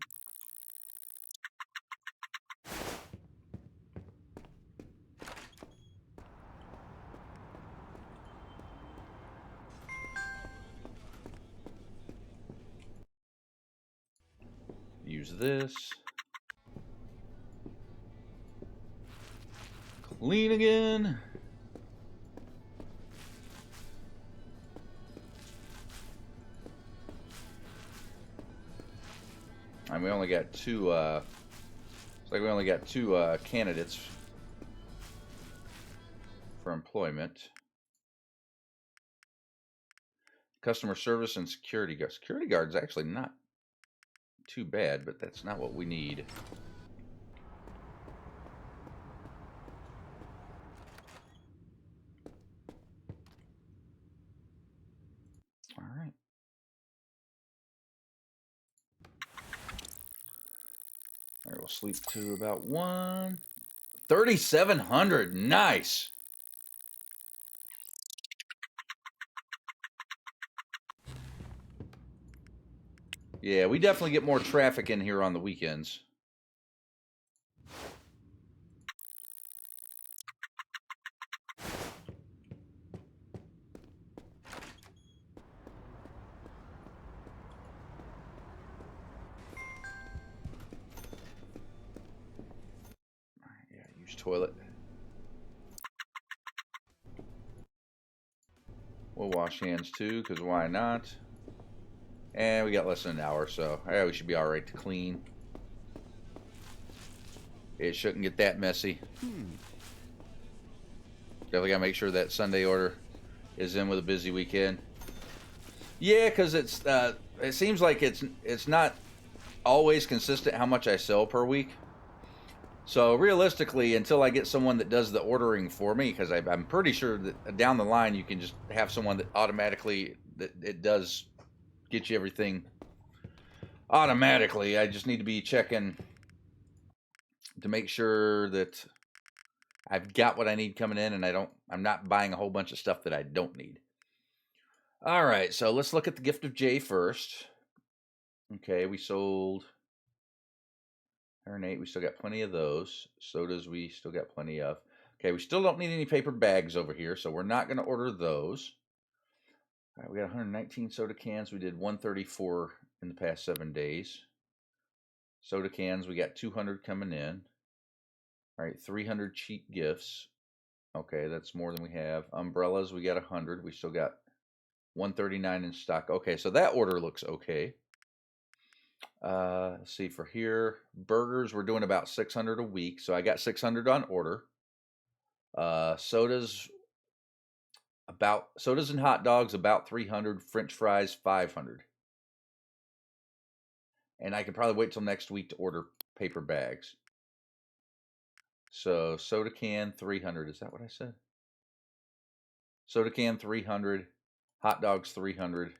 Use this. Clean again. And we only got two, it's like we only got two candidates for employment. Customer service and security guard. Security guard's actually not too bad, but that's not what we need. All right. All right, we'll sleep to about 3,700. Nice. Yeah, we definitely get more traffic in here on the weekends. toilet. We'll wash hands too, because why not? And we got less than an hour, so yeah, we should be alright to clean. It shouldn't get that messy. Definitely gotta make sure that Sunday order is in with a busy weekend. Yeah, because it seems like it's not always consistent how much I sell per week. So realistically, until I get someone that does the ordering for me, because I'm pretty sure that down the line you can just have someone that automatically that it does get you everything automatically. I just need to be checking to make sure that I've got what I need coming in, and I'm not buying a whole bunch of stuff that I don't need. All right, so let's look at the Gift of Jay first. Okay, we sold 108. We still got plenty of those. Sodas we still got plenty of. Okay, we still don't need any paper bags over here, so we're not going to order those. All right, we got 119 soda cans. We did 134 in the past 7 days. Soda cans, we got 200 coming in. All right, 300 cheap gifts. Okay, that's more than we have. Umbrellas, we got 100. We still got 139 in stock. Okay, so that order looks okay. Let's see, for here, burgers, we're doing about 600 a week. So I got 600 on order. Sodas and hot dogs, about 300. French fries, 500. And I could probably wait till next week to order paper bags. So soda can, 300. Is that what I said? Soda can, 300. Hot dogs, 300.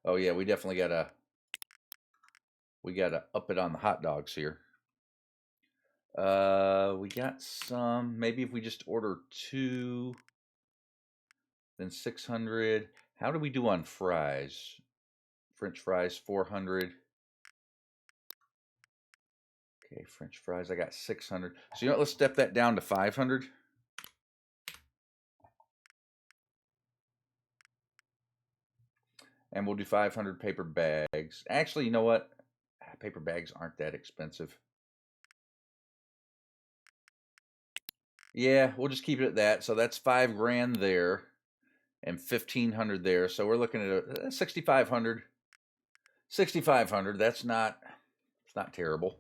Oh yeah, we definitely gotta up it on the hot dogs here. We got some. Maybe if we just order 2, then 600. How do we do on fries? French fries, 400. Okay, French fries, I got 600. So you know what, let's step that down to 500. And we'll do 500 paper bags. Actually, you know what? Paper bags aren't that expensive. Yeah, we'll just keep it at that. So that's $5 grand there and 1,500 there. So we're looking at 6,500. 6,500. It's not terrible.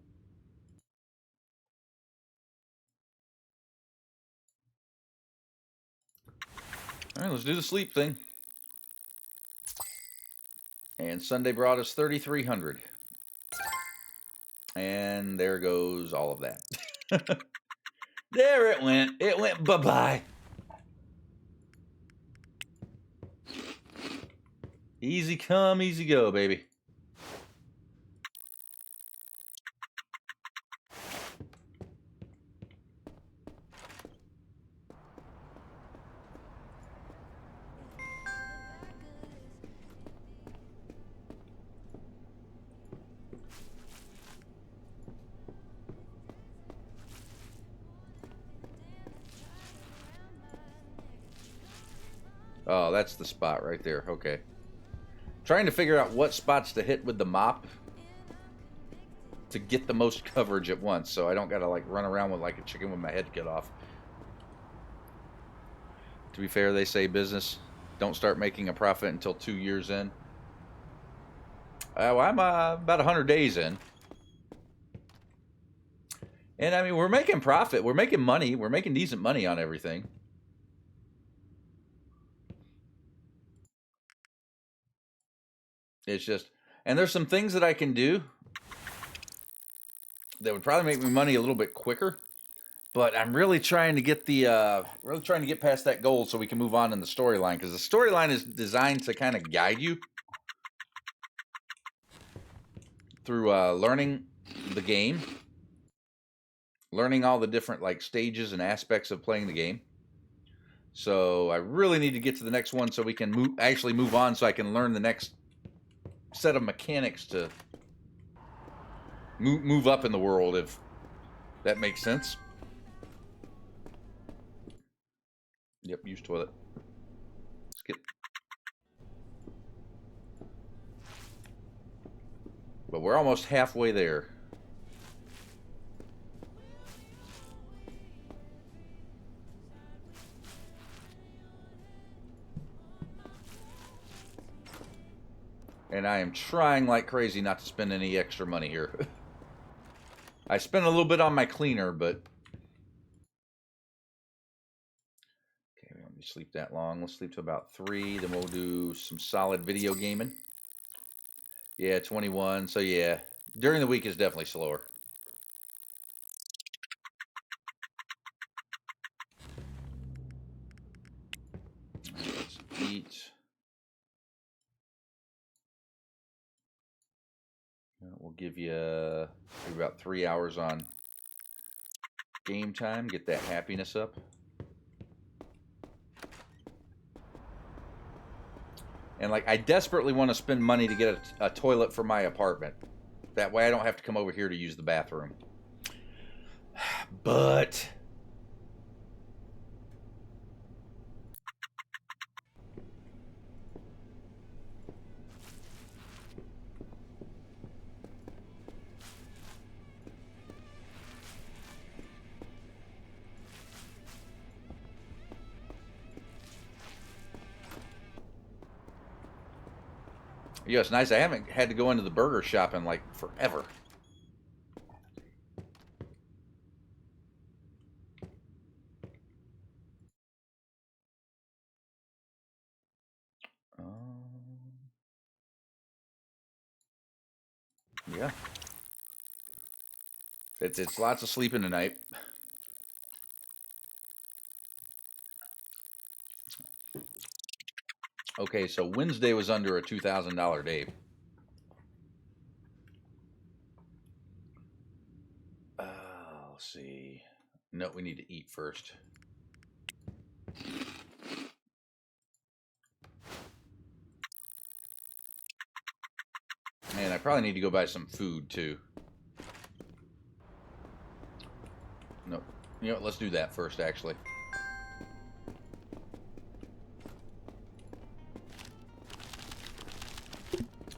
All right, let's do the sleep thing. And Sunday brought us 3,300. And there goes all of that. There it went. It went bye-bye. Easy come, easy go, baby. Oh, that's the spot right there. Okay. Trying to figure out what spots to hit with the mop to get the most coverage at once, so I don't gotta like run around with like a chicken with my head cut off. To be fair, they say business don't start making a profit until 2 years in. Well, I'm about 100 days in. And I mean, we're making profit. We're making money. We're making decent money on everything. It's just, and there's some things that I can do that would probably make me money a little bit quicker. But I'm really trying to get past that goal so we can move on in the storyline, because the storyline is designed to kind of guide you through learning the game, learning all the different like stages and aspects of playing the game. So I really need to get to the next one so we can actually move on, so I can learn the next set of mechanics to move up in the world, if that makes sense. Yep, use toilet. Skip. But we're almost halfway there. And I am trying like crazy not to spend any extra money here. I spent a little bit on my cleaner, but... Okay, we don't need to sleep that long. Let's sleep to about 3. Then we'll do some solid video gaming. Yeah, 21. So yeah, during the week is definitely slower. Let's eat. We'll give you about 3 hours on game time. Get that happiness up. And like, I desperately want to spend money to get a toilet for my apartment. That way I don't have to come over here to use the bathroom. But... yeah, it's nice. I haven't had to go into the burger shop in like forever. Yeah. It's lots of sleeping tonight. Okay, so Wednesday was under a $2,000 day. Let's see. No, we need to eat first. And I probably need to go buy some food too. No, you know, let's do that first actually.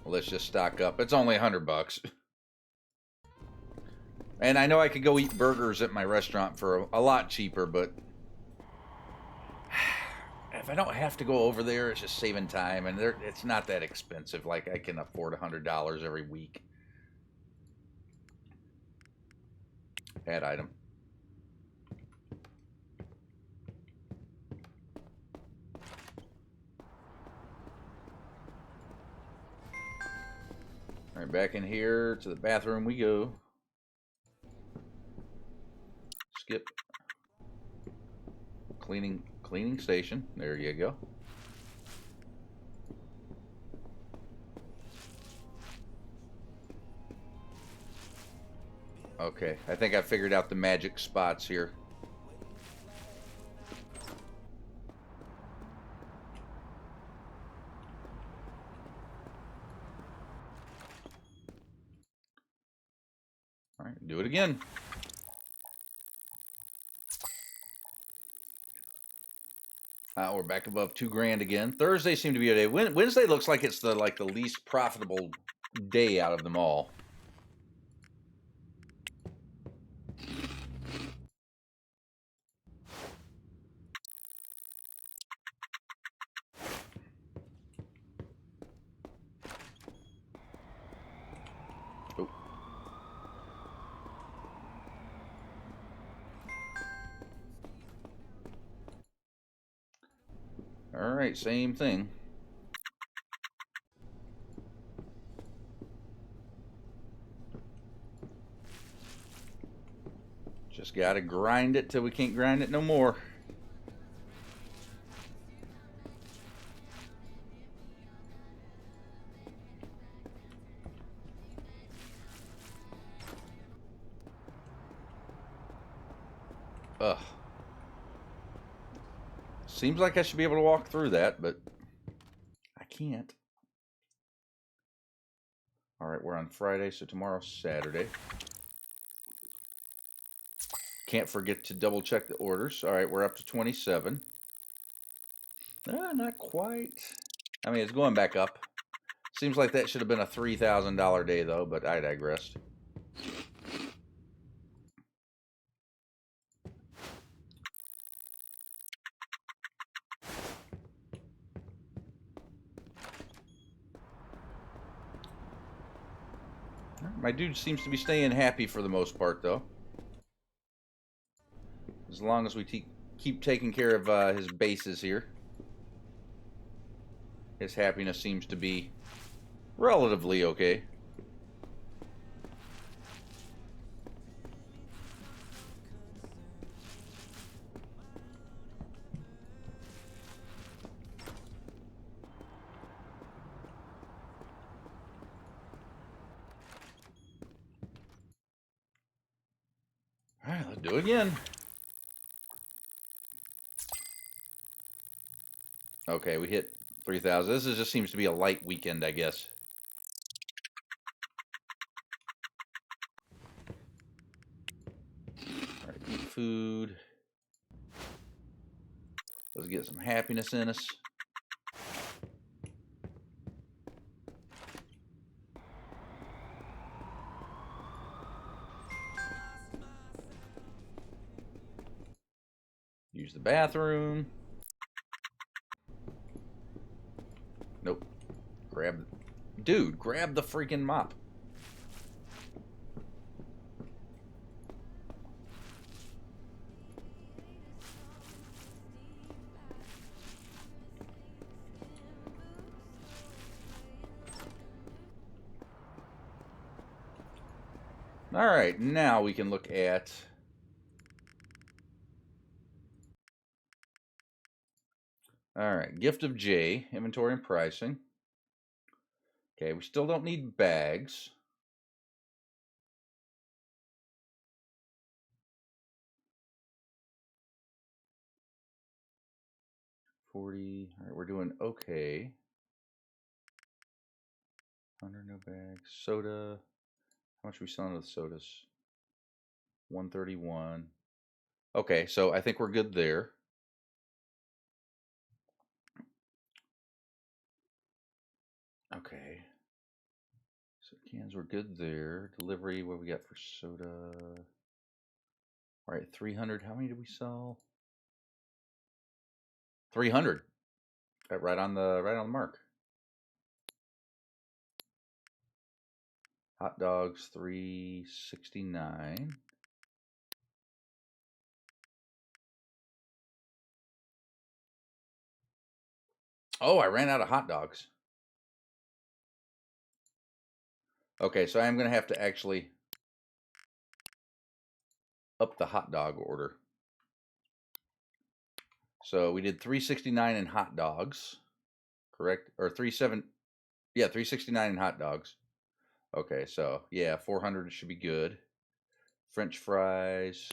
Let's just stock up. It's only $100. And I know I could go eat burgers at my restaurant for a lot cheaper, but if I don't have to go over there, it's just saving time, and it's not that expensive. Like, I can afford $100 every week. Add item. All right, back in here to the bathroom we go. Skip. Cleaning station. There you go. Okay, I think I figured out the magic spots here. All right, do it again. We're back above $2,000 again. Thursday seemed to be a day. Wednesday looks like it's the least profitable day out of them all. Oh. All right, same thing. Just gotta grind it till we can't grind it no more. Ugh. Seems like I should be able to walk through that, but I can't. All right, we're on Friday, so tomorrow's Saturday. Can't forget to double check the orders. All right, we're up to 27. Not quite. I mean, it's going back up. Seems like that should have been a $3,000 day, though, but I digressed. My dude seems to be staying happy for the most part, though. As long as we keep taking care of his bases here. His happiness seems to be relatively okay. Alright, let's do it again. Okay, we hit 3,000. This just seems to be a light weekend, I guess. Alright, eat food. Let's get some happiness in us. Use the bathroom. Nope. Dude, grab the freaking mop. All right, now we can look at all right, Gift of J, inventory and pricing. Okay, we still don't need bags. $40. All right, we're doing okay. 100 no bags. Soda. How much are we selling of the sodas? 131. Okay, so I think we're good there. Okay. So cans were good there. Delivery, what we got for soda? All right, 300. How many did we sell? 300. Right on the mark. Hot dogs, 369. Oh, I ran out of hot dogs. Okay, so I'm going to have to actually up the hot dog order. So we did 369 in hot dogs, correct? Or 369 in hot dogs. Okay, so yeah, 400 should be good. French fries.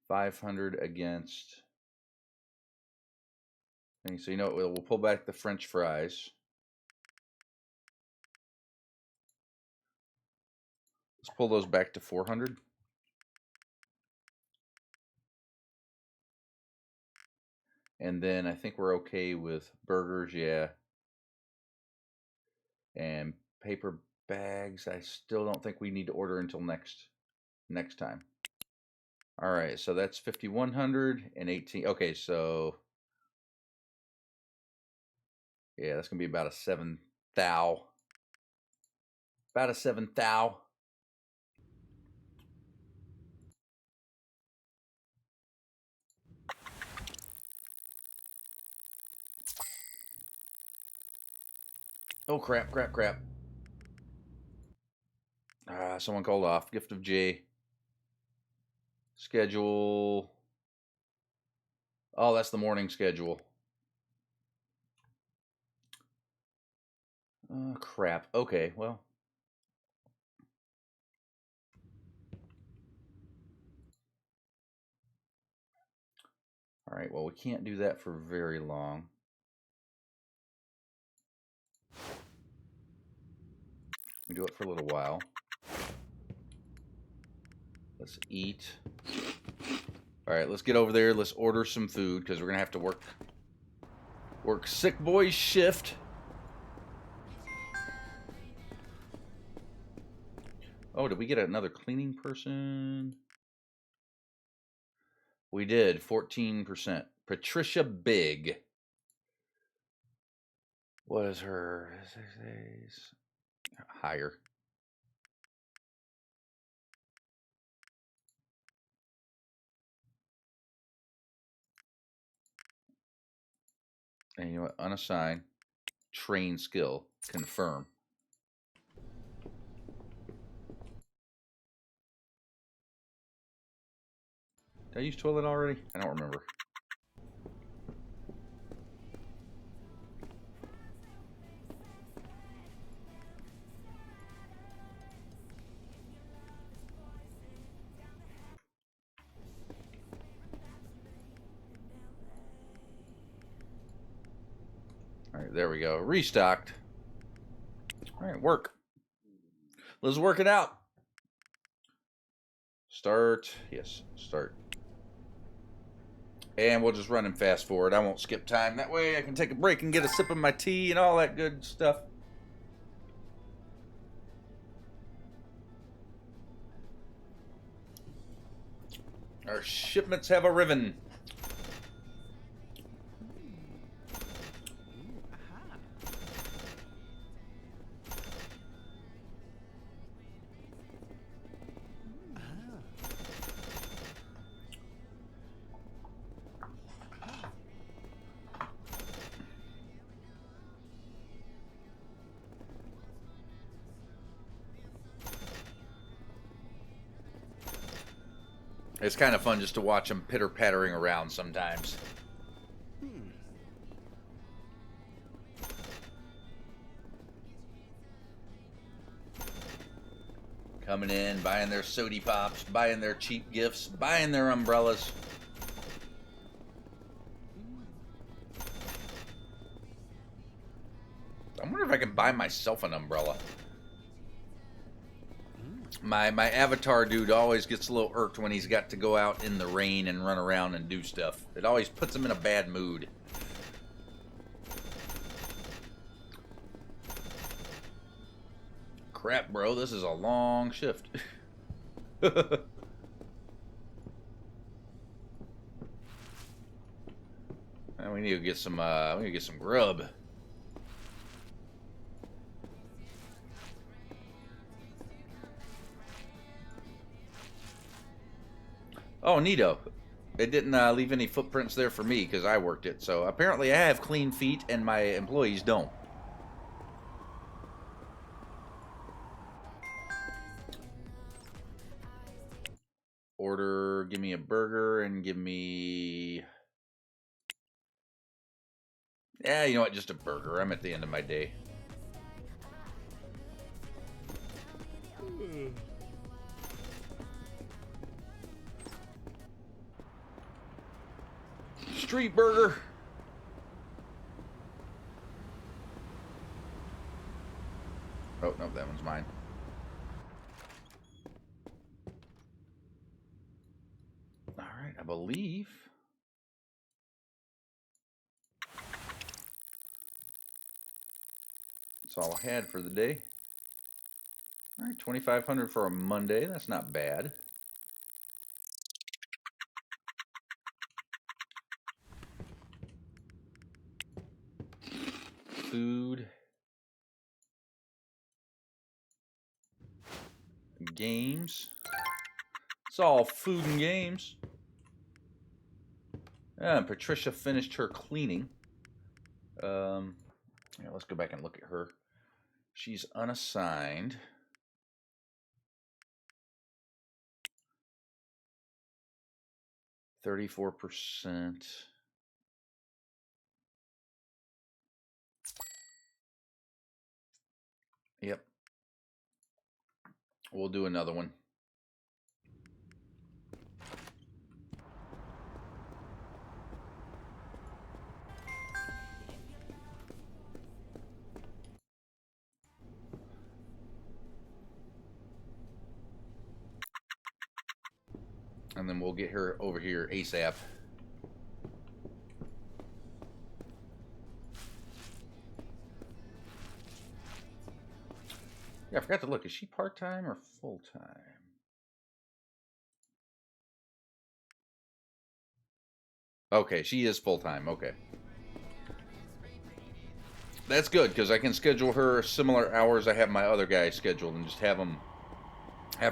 500 against. And so you know what, we'll pull back the French fries. Let's pull those back to 400. And then I think we're okay with burgers, yeah. And paper bags, I still don't think we need to order until next time. All right, so that's 5,118. Okay, so yeah, that's gonna be about a 7 thou. About a 7 thou. Oh crap! Someone called off. Gift of J. Schedule. Oh, that's the morning schedule. Crap. Okay, well. All right, well, we can't do that for very long. We do it for a little while. Let's eat. All right, let's get over there. Let's order some food because we're going to have to work Work sick boy shift. Oh, did we get another cleaning person? We did, 14%. Patricia Big. What is her? Higher. And you know what? Unassigned. Train skill. Confirm. Did I use toilet already? I don't remember. All right, there we go. Restocked. All right, work. Let's work it out. Start. Yes, start. And we'll just run and fast forward. I won't skip time. That way I can take a break and get a sip of my tea and all that good stuff. Our shipments have arriven. It's kind of fun just to watch them pitter-pattering around sometimes. Coming in, buying their sody pops, buying their cheap gifts, buying their umbrellas. I wonder if I can buy myself an umbrella. My avatar dude always gets a little irked when he's got to go out in the rain and run around and do stuff. It always puts him in a bad mood. Crap, bro, this is a long shift. And we need to get some grub. Oh, neato. It didn't leave any footprints there for me because I worked it. So apparently I have clean feet and my employees don't. Order, give me a burger and give me... Yeah, you know what? Just a burger. I'm at the end of my day. Street burger. Oh, no, that one's mine. All right, I believe. That's all I had for the day. All right, 2,500 for a Monday. That's not bad. Food. Games. It's all food and games. And Patricia finished her cleaning. Yeah, let's go back and look at her. She's unassigned. %. Yep. We'll do another one. And then we'll get her over here ASAP. forgot to look. Is she part-time or full-time? Okay, she is full-time. Okay. That's good, because I can schedule her similar hours I have my other guy scheduled and just have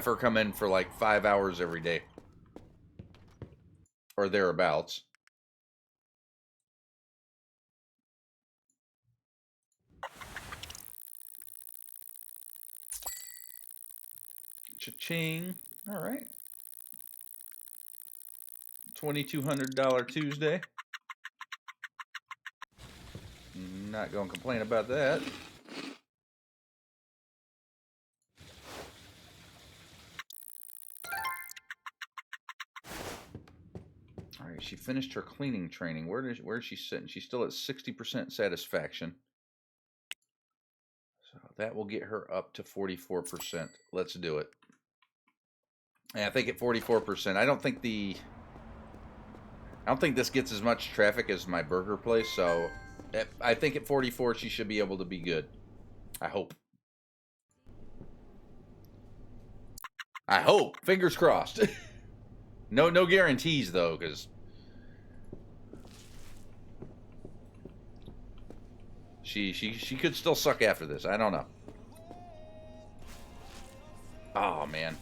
her come in for like 5 hours every day. Or thereabouts. Cha-ching. All right. $2,200 Tuesday. Not going to complain about that. All right, she finished her cleaning training. Where is she sitting? She's still at 60% satisfaction. So that will get her up to 44%. Let's do it. And I think at 44%, I don't think this gets as much traffic as my burger place, so I think at 44 she should be able to be good. I hope. I hope. Fingers crossed. No guarantees though, because she could still suck after this. I don't know. Oh man,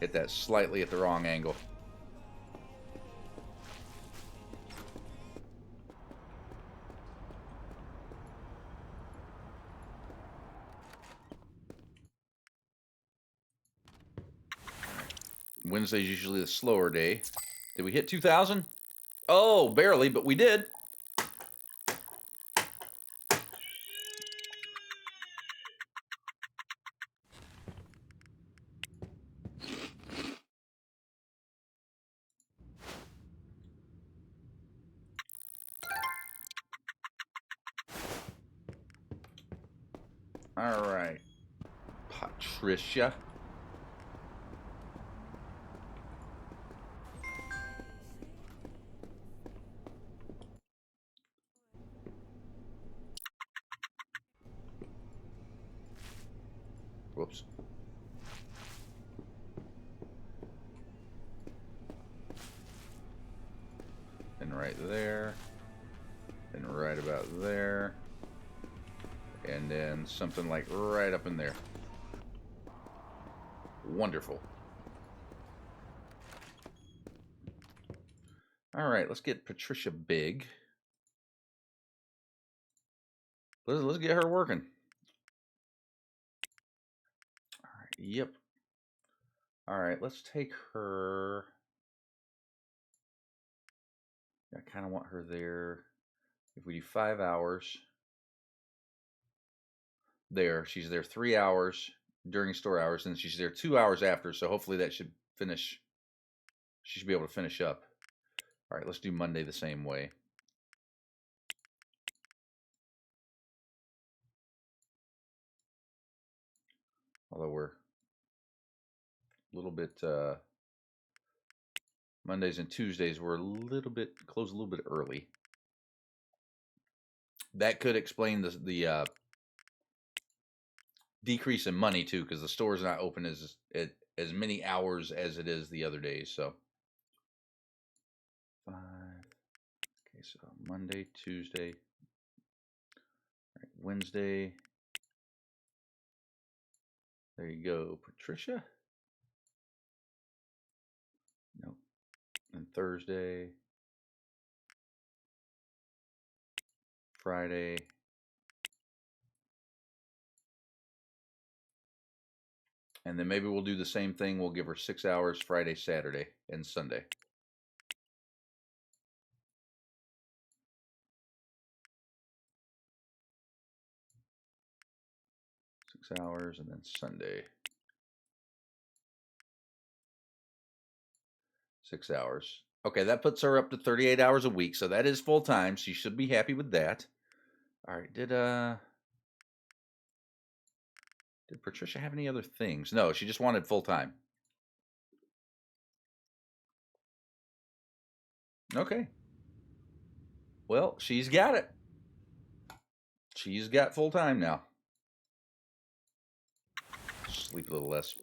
hit that slightly at the wrong angle. Wednesday's usually the slower day. Did we hit 2,000? Oh, barely, but we did. All right, Patricia. Whoops. And right there. And right about there. And then something like right up in there. Wonderful. All right, let's get Patricia big. Let's get her working. All right, yep. All right, let's take her. I kind of want her there. If we do 5 hours. There, she's there 3 hours during store hours, and she's there 2 hours after, so hopefully that should finish. She should be able to finish up. All right, let's do Monday the same way. Although we're a little bit Mondays and Tuesdays we're a little bit close a little bit early. That could explain the decrease in money too, because the store's not open as many hours as it is the other days. So 5. Okay, so Monday, Tuesday, all right, Wednesday. There you go, Patricia. Nope. And Thursday, Friday, and then maybe we'll do the same thing. We'll give her 6 hours Friday, Saturday, and Sunday. Hours, and then Sunday 6 hours. Okay, that puts her up to 38 hours a week, so that is full time. She should be happy with that. All right, did Patricia have any other things? No, she just wanted full time. Okay. Well, she's got it. She's got full time now. sleep a little less.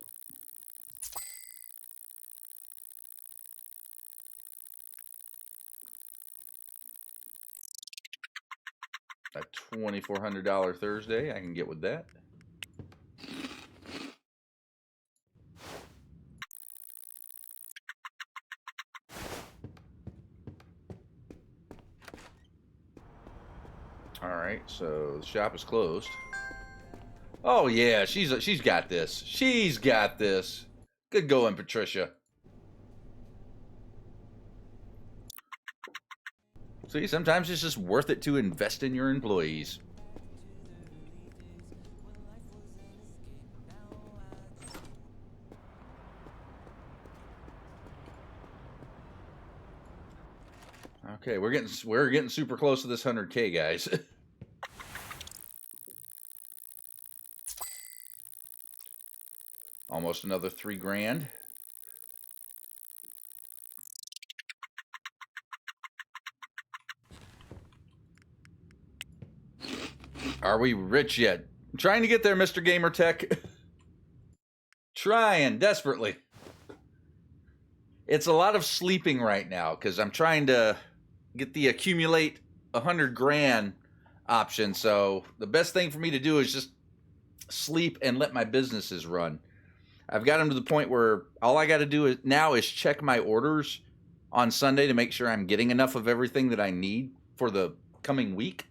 A $2,400 Thursday, I can get with that. All right, so the shop is closed. Oh yeah, she's got this. She's got this. Good going, Patricia. See, sometimes it's just worth it to invest in your employees. Okay, we're getting super close to this 100K, guys. Almost another 3 grand. Are we rich yet? I'm trying to get there, Mr. Gamer Tech. Trying desperately. It's a lot of sleeping right now because I'm trying to get the accumulate 100 grand option. So the best thing for me to do is just sleep and let my businesses run. I've got them to the point where all I got to do now is check my orders on Sunday to make sure I'm getting enough of everything that I need for the coming week.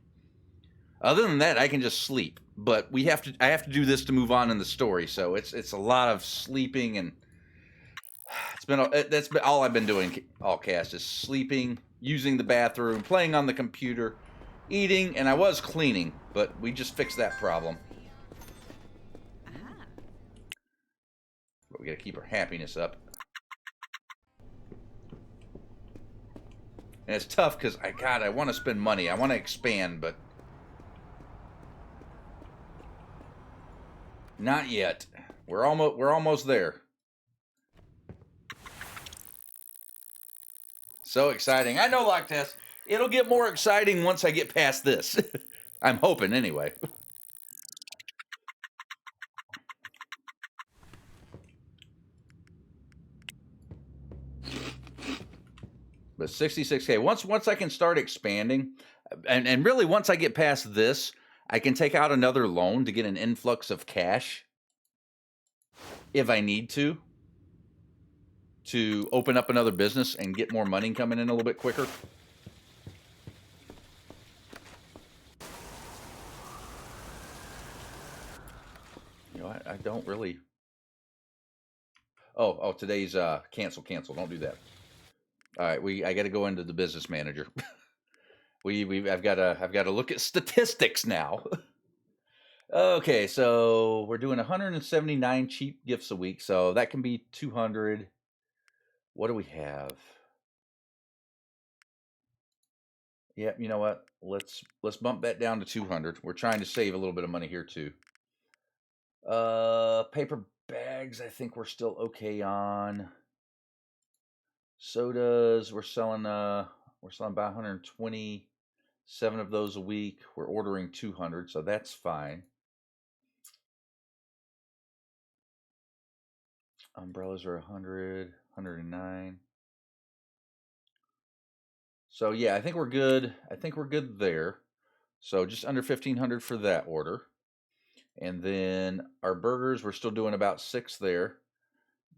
Other than that, I can just sleep. But I have to do this to move on in the story. So it's a lot of sleeping, and that's been all I've been doing all cast is sleeping, using the bathroom, playing on the computer, eating, and I was cleaning, but we just fixed that problem. But we got to keep our happiness up. And it's tough because I want to spend money. I want to expand, but not yet. We're almost there. So exciting. I know, Locktest. It'll get more exciting once I get past this. I'm hoping anyway. But 66K. Once I can start expanding, and really once I get past this, I can take out another loan to get an influx of cash if I need to open up another business and get more money coming in a little bit quicker. You know, I don't really. Oh, today's cancel. Don't do that. All right, I got to go into the business manager. I've got to look at statistics now. Okay, so we're doing 179 cheap gifts a week, so that can be 200. What do we have? Yeah, you know what? Let's bump that down to 200. We're trying to save a little bit of money here too. Paper bags, I think we're still okay on. Sodas, we're selling about 127 of those a week. We're ordering 200, so that's fine. Umbrellas are 100, 109. So yeah, I think we're good. I think we're good there. So just under 1,500 for that order. And then our burgers, we're still doing about 6 there.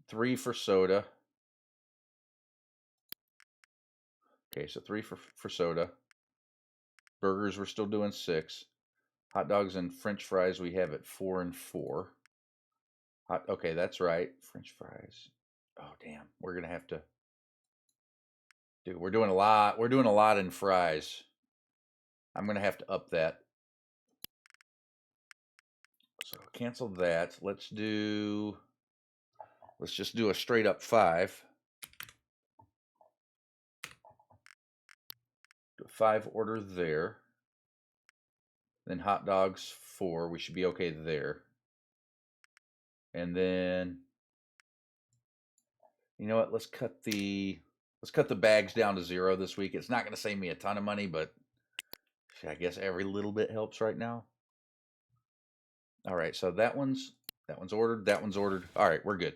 3 for soda. Okay, so 3 for soda. Burgers, we're still doing 6. Hot dogs and French fries, we have at 4 and 4. Okay, that's right. French fries. Oh damn, we're gonna have to. Dude, we're doing a lot. We're doing a lot in fries. I'm gonna have to up that. So cancel that. Let's just do a straight up 5. Do a 5 order there. Then hot dogs 4. We should be okay there. And then, you know what? Let's cut the bags down to 0 this week. It's not going to save me a ton of money, but I guess every little bit helps right now. All right, so that one's That one's ordered. That one's ordered. All right, we're good.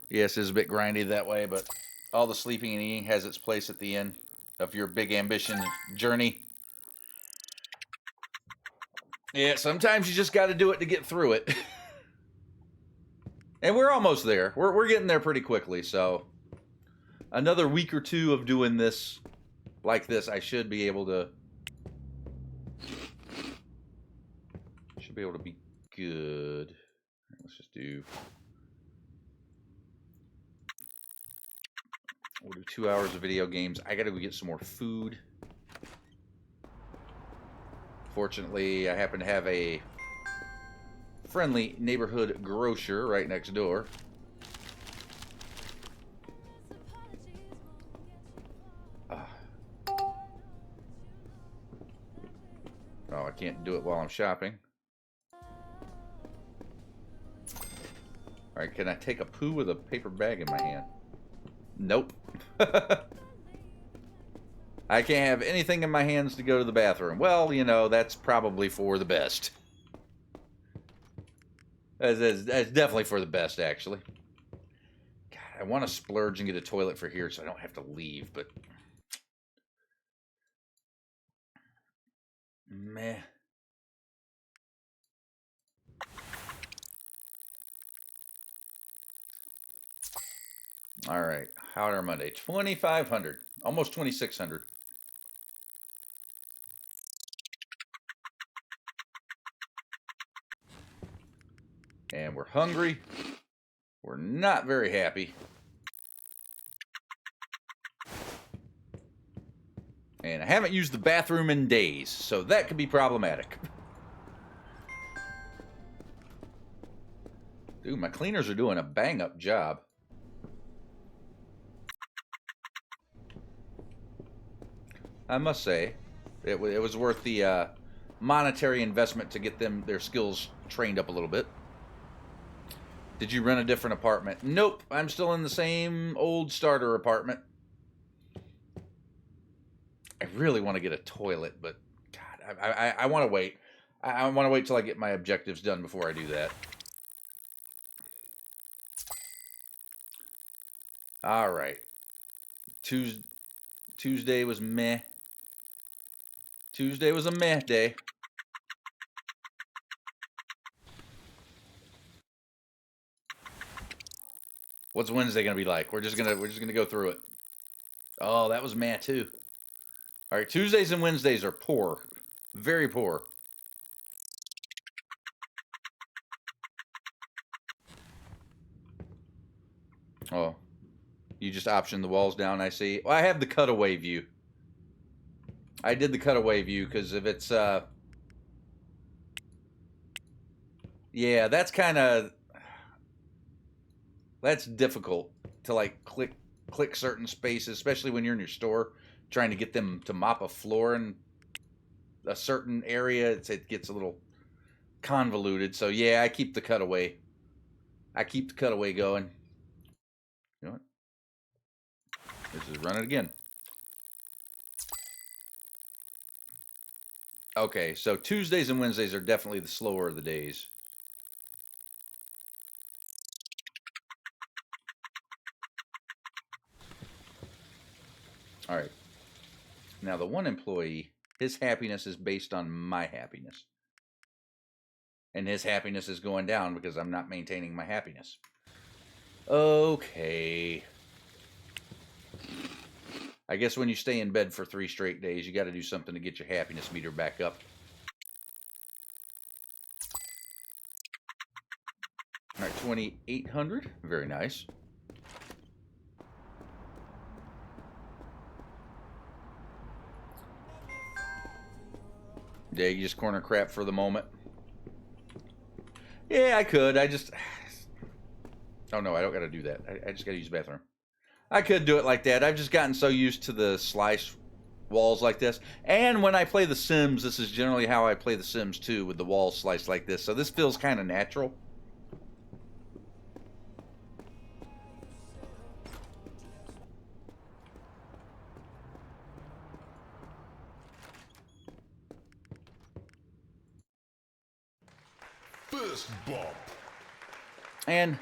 Yes, it's a bit grindy that way, but all the sleeping and eating has its place at the end of your big ambition journey. Yeah, sometimes you just got to do it to get through it. And we're almost there. We're getting there pretty quickly, so another week or two of doing this like this, I should be able to be good. Let's just do, we'll do 2 hours of video games. I gotta go get some more food. Fortunately, I happen to have a friendly neighborhood grocer right next door. Oh, I can't do it while I'm shopping. Alright, can I take a poo with a paper bag in my hand? Nope. I can't have anything in my hands to go to the bathroom. Well, you know, that's probably for the best. That's definitely for the best, actually. God, I want to splurge and get a toilet for here so I don't have to leave, but... meh. All right, how'd our Monday? 2,500, almost 2,600. And we're hungry. We're not very happy. And I haven't used the bathroom in days, so that could be problematic. Dude, my cleaners are doing a bang-up job. I must say, it was worth the monetary investment to get their skills trained up a little bit. Did you rent a different apartment? Nope, I'm still in the same old starter apartment. I really want to get a toilet, but God, I want to wait. I want to wait till I get my objectives done before I do that. All right. Tuesday was meh. Tuesday was a meh day. What's Wednesday gonna be like? We're just gonna go through it. Oh, that was meh too. All right, Tuesdays and Wednesdays are poor, very poor. Oh, you just optioned the walls down. I see. Well, I have the cutaway view. I did the cutaway view because if it's yeah, that's difficult to like click certain spaces, especially when you're in your store trying to get them to mop a floor in a certain area. It gets a little convoluted. So yeah, I keep the cutaway. I keep the cutaway going. You know what? This is run it again. Okay, so Tuesdays and Wednesdays are definitely the slower of the days. All right. Now, the one employee, his happiness is based on my happiness. And his happiness is going down because I'm not maintaining my happiness. Okay. I guess when you stay in bed for 3 straight days, you got to do something to get your happiness meter back up. All right, 2,800. Very nice. Yeah, you just corner crap for the moment. Yeah, I could. I just... Oh, no, I don't got to do that. I just got to use the bathroom. I could do it like that. I've just gotten so used to the slice walls like this. And when I play The Sims, this is generally how I play The Sims too, with the walls sliced like this. So this feels kind of natural. Fist bump. And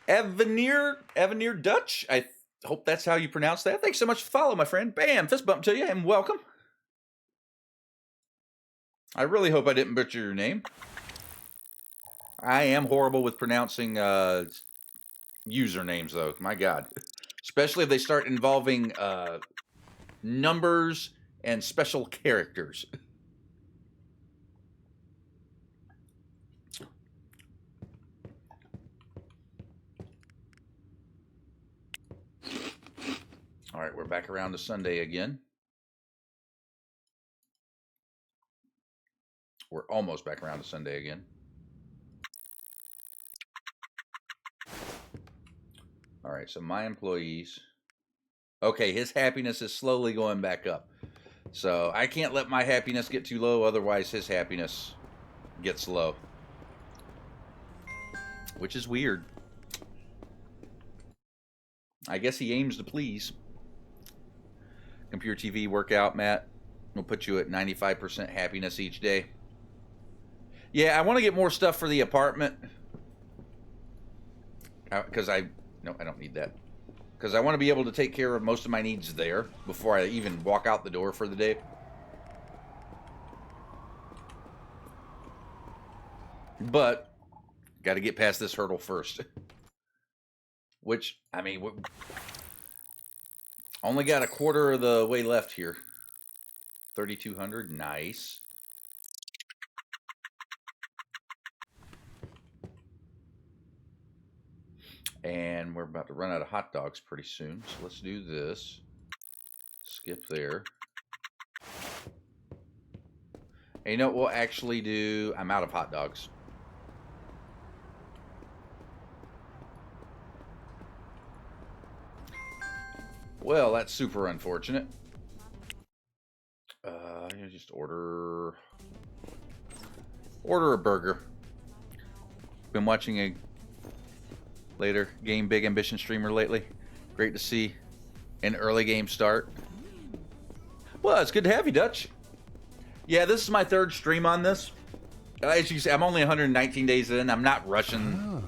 Avenir Dutch, I hope that's how you pronounce that. Thanks so much for the follow, my friend. Bam, fist bump to you and welcome. I really hope I didn't butcher your name. I am horrible with pronouncing usernames, though. My God. Especially if they start involving numbers and special characters. All right, we're back around to Sunday again. We're almost back around to Sunday again. All right, so my employees. Okay, his happiness is slowly going back up. So I can't let my happiness get too low, otherwise his happiness gets low. Which is weird. I guess he aims to please. Computer TV workout, Matt. We'll put you at 95% happiness each day. Yeah, I want to get more stuff for the apartment. Because no, I don't need that. Because I want to be able to take care of most of my needs there before I even walk out the door for the day. But, got to get past this hurdle first. Which, I mean, only got a quarter of the way left here. 3,200, nice. And we're about to run out of hot dogs pretty soon. So let's do this. Skip there. And you know what we'll actually do? I'm out of hot dogs. Well, that's super unfortunate. You just order a burger. Been watching a later game Big Ambition streamer lately. Great to see an early game start. Well, it's good to have you, Dutch. Yeah, this is my third stream on this. As you can see, I'm only 119 days in. I'm not rushing.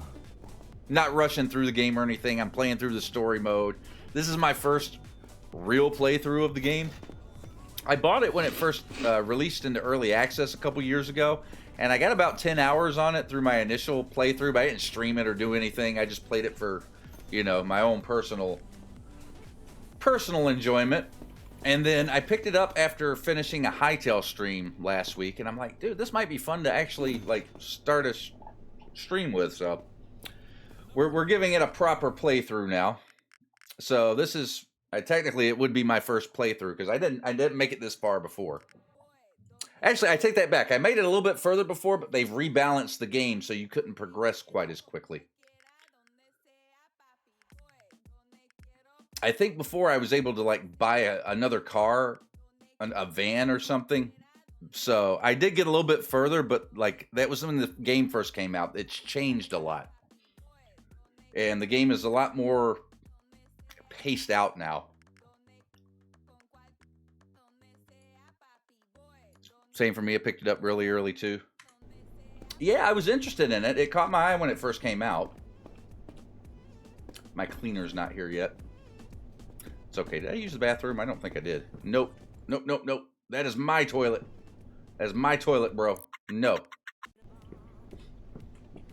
Not rushing through the game or anything. I'm playing through the story mode. This is my first real playthrough of the game. I bought it when it first released into early access a couple years ago, and I got about 10 hours on it through my initial playthrough, but I didn't stream it or do anything. I just played it for, you know, my own personal enjoyment. And then I picked it up after finishing a Hytale stream last week, and I'm like, dude, this might be fun to actually like start a stream with. So we're giving it a proper playthrough now. So this is technically it would be my first playthrough because I didn't make it this far before. Actually, I take that back. I made it a little bit further before, but they've rebalanced the game so you couldn't progress quite as quickly. I think before I was able to like buy another car, a van or something. So I did get a little bit further, but like that was when the game first came out. It's changed a lot. And the game is a lot more paced out now. Same for me. I picked it up really early too. Yeah, I was interested in it. It caught my eye when it first came out. My cleaner's not here yet. It's okay. Did I use the bathroom? I don't think I did. Nope. Nope, nope, nope. That is my toilet. That is my toilet, bro. No.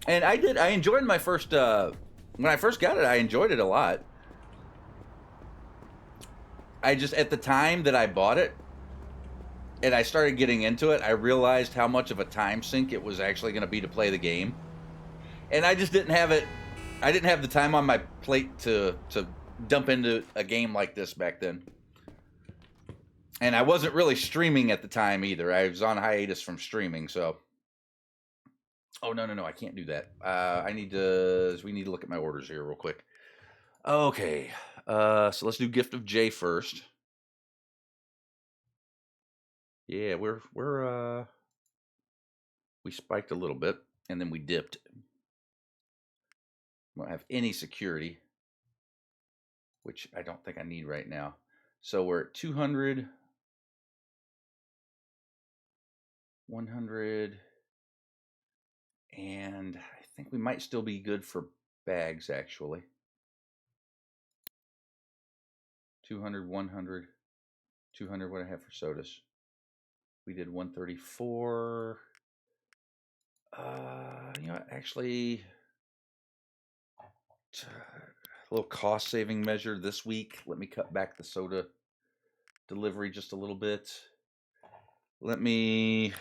And I enjoyed my first, when I first got it, I enjoyed it a lot. I just, at the time that I bought it, and I started getting into it, I realized how much of a time sink it was actually going to be to play the game. And I just didn't have it, I didn't have the time on my plate to dump into a game like this back then. And I wasn't really streaming at the time either. I was on hiatus from streaming, so. Oh, no, I can't do that. we need to look at my orders here real quick. Okay, so let's do Gift of Jay first. Yeah, we spiked a little bit, and then we dipped. We don't have any security, which I don't think I need right now. So we're at 200, 100, And I think we might still be good for bags, actually. 200, 100, 200. What do I have for sodas? We did 134. You know, actually, a little cost saving measure this week. Let me cut back the soda delivery just a little bit. Let me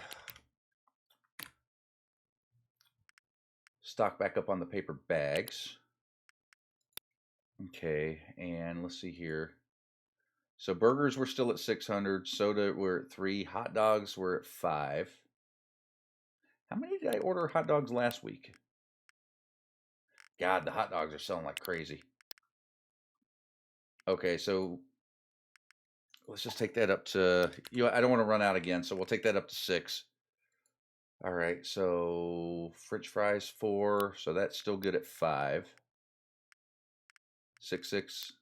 stock back up on the paper bags. Okay, and let's see here. So burgers were still at 600, soda were at 3, hot dogs were at 5. How many did I order hot dogs last week? God, the hot dogs are selling like crazy. Okay, so let's just take that up to, you know, I don't want to run out again, so we'll take that up to 6. All right, so French fries 4, so that's still good at 5. 6, 6,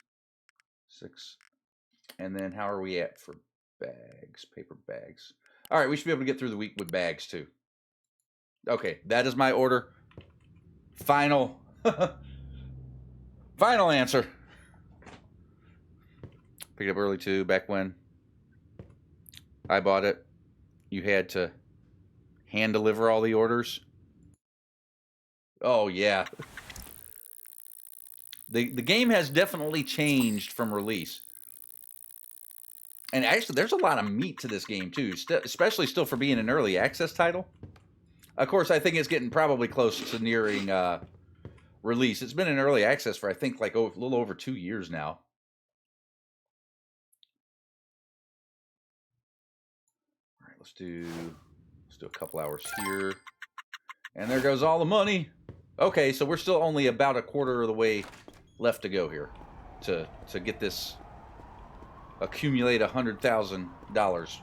6. And then how are we at for bags, paper bags? All right, we should be able to get through the week with bags too. Okay, that is my order. Final, final answer. Picked up early too, back when I bought it. You had to hand deliver all the orders. Oh yeah. The game has definitely changed from release. And actually, there's a lot of meat to this game too, especially still for being an early access title. Of course, I think it's getting probably close to nearing release. It's been in early access for, I think, like a little over 2 years now. All right, let's do a couple hours here. And there goes all the money. Okay, so we're still only about a quarter of the way left to go here to get this, accumulate $100,000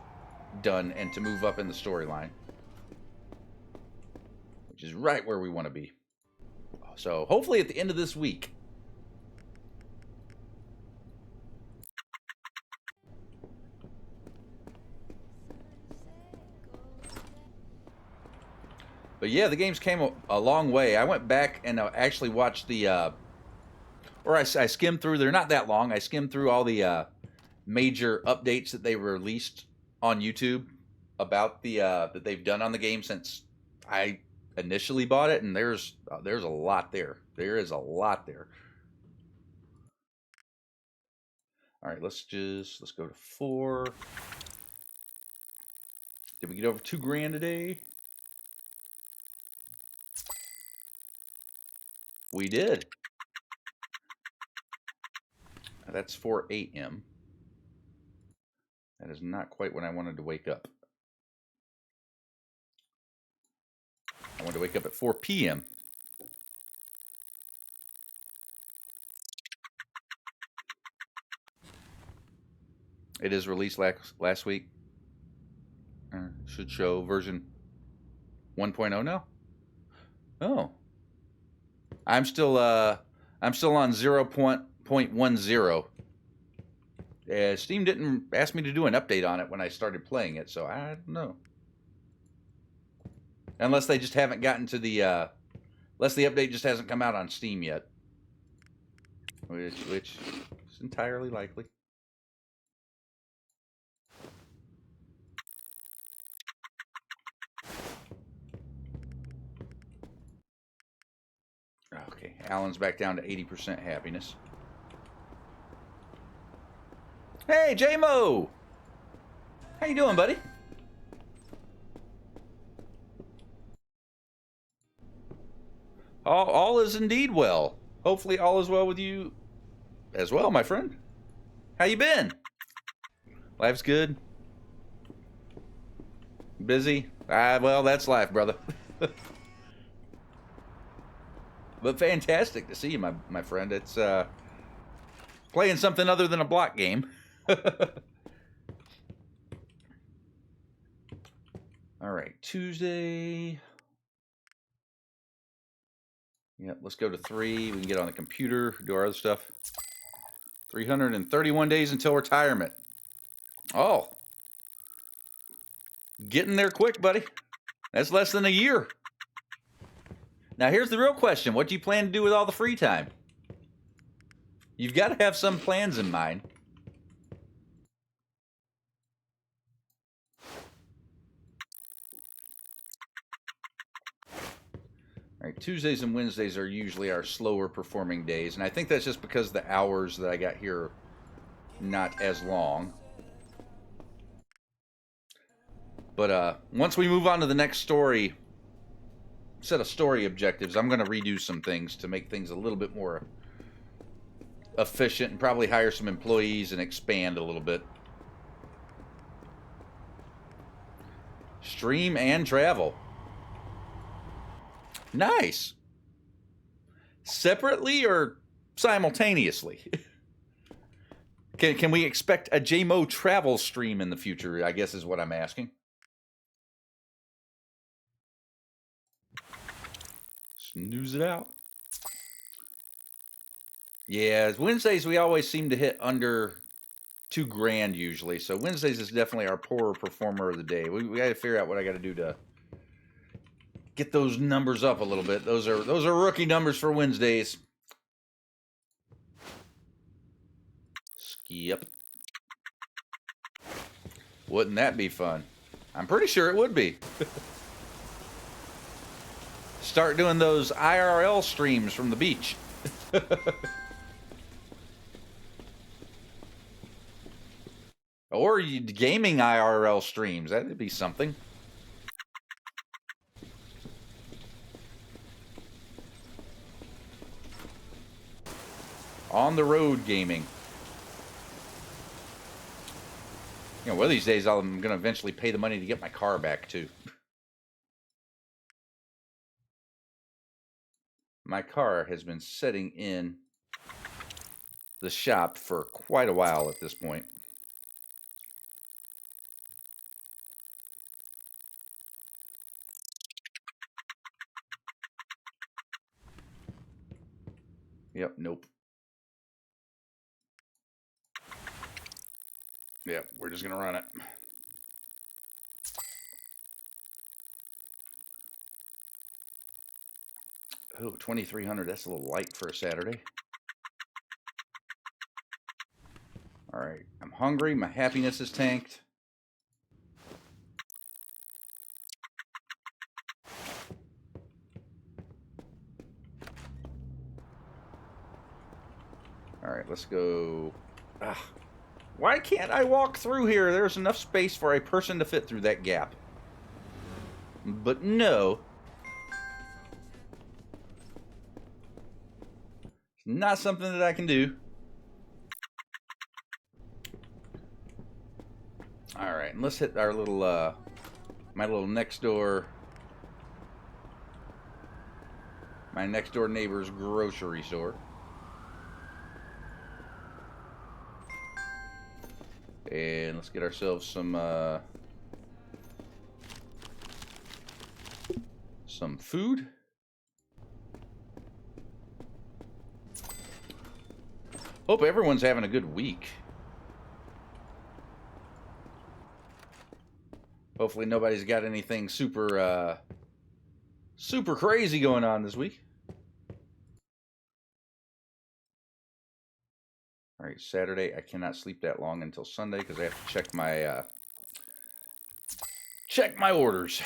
done and to move up in the storyline, which is right where we want to be. So hopefully at the end of this week. But yeah, the games came a long way. I went back and actually watched the, or I skimmed through. They're not that long. I skimmed through all the major updates that they released on YouTube about the that they've done on the game since I initially bought it, and there's a lot there. There is a lot there. All right, let's go to 4. Did we get over $2,000 today? We did. That's 4 a.m. That is not quite when I wanted to wake up. I wanted to wake up at 4 p.m. It is released last week. Should show version 1.0 now. Oh, I'm still on 0.10. Steam didn't ask me to do an update on it when I started playing it, so I don't know. Unless they just haven't gotten to the, unless the update just hasn't come out on Steam yet, which is entirely likely. Okay, Alan's back down to 80% happiness. Hey, J-Mo! How you doing, buddy? All is indeed well. Hopefully all is well with you as well, my friend. How you been? Life's good? Busy? Well, that's life, brother. But fantastic to see you, my friend. It's playing something other than a block game. All right, Tuesday. Yep, let's go to 3. We can get on the computer, do our other stuff. 331 days until retirement. Oh. Getting there quick, buddy. That's less than a year. Now, here's the real question. What do you plan to do with all the free time? You've got to have some plans in mind. All right, Tuesdays and Wednesdays are usually our slower performing days, and I think that's just because the hours that I got here are not as long. But once we move on to the next story, set of story objectives, I'm going to redo some things to make things a little bit more efficient and probably hire some employees and expand a little bit. Stream and travel. Nice. Separately or simultaneously? Can we expect a JMO travel stream in the future, I guess is what I'm asking. Snooze it out. Yeah, Wednesdays we always seem to hit under $2,000 usually. So Wednesdays is definitely our poorer performer of the day. We got to figure out what I got to do to get those numbers up a little bit. Those are rookie numbers for Wednesdays. Skip. Wouldn't that be fun? I'm pretty sure it would be. Start doing those IRL streams from the beach. Or gaming IRL streams. That'd be something. On the road gaming. You know, one of these days I'm going to eventually pay the money to get my car back, too. My car has been sitting in the shop for quite a while at this point. Yep, nope. Yep, we're just going to run it. Oh, 2,300. That's a little light for a Saturday. All right, I'm hungry. My happiness is tanked. All right, let's go. Why can't I walk through here? There's enough space for a person to fit through that gap. But no. It's not something that I can do. All right, and let's hit our little, my little next door neighbor's grocery store. And let's get ourselves some food. Hope everyone's having a good week. Hopefully nobody's got anything super crazy going on this week. All right, Saturday, I cannot sleep that long until Sunday because I have to check my orders.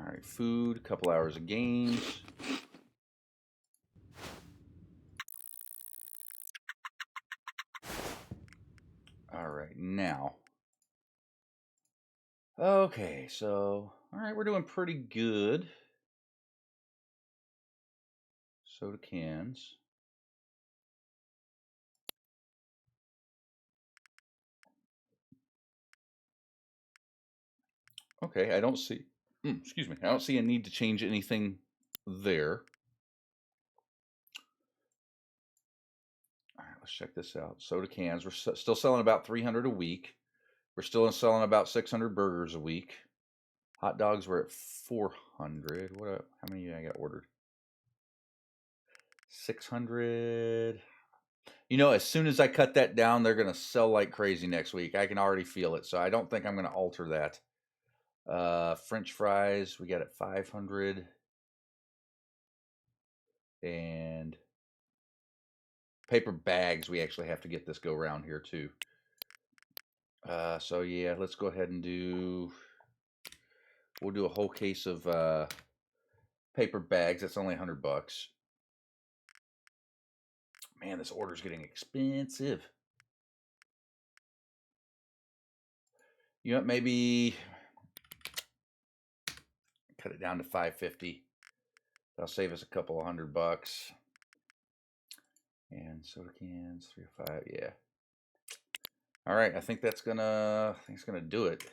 All right, food, a couple hours of games. All right, now. Okay, so, all right, we're doing pretty good. Soda cans. Okay, I don't see, excuse me, I don't see a need to change anything there. All right, let's check this out. Soda cans, we're still selling about 300 a week. We're still selling about 600 burgers a week. Hot dogs were at 400. How many I got ordered? 600. You know, as soon as I cut that down, they're going to sell like crazy next week. I can already feel it. So I don't think I'm going to alter that. French fries, we got at 500. And paper bags, we actually have to get this go round here too. So yeah, let's go ahead and we'll do a whole case of paper bags. That's only $100. Man, this order's getting expensive. You know what, maybe cut it down to 550. That'll save us a couple of $100. And soda cans, 3 or 5, yeah. All right, I think it's gonna do it.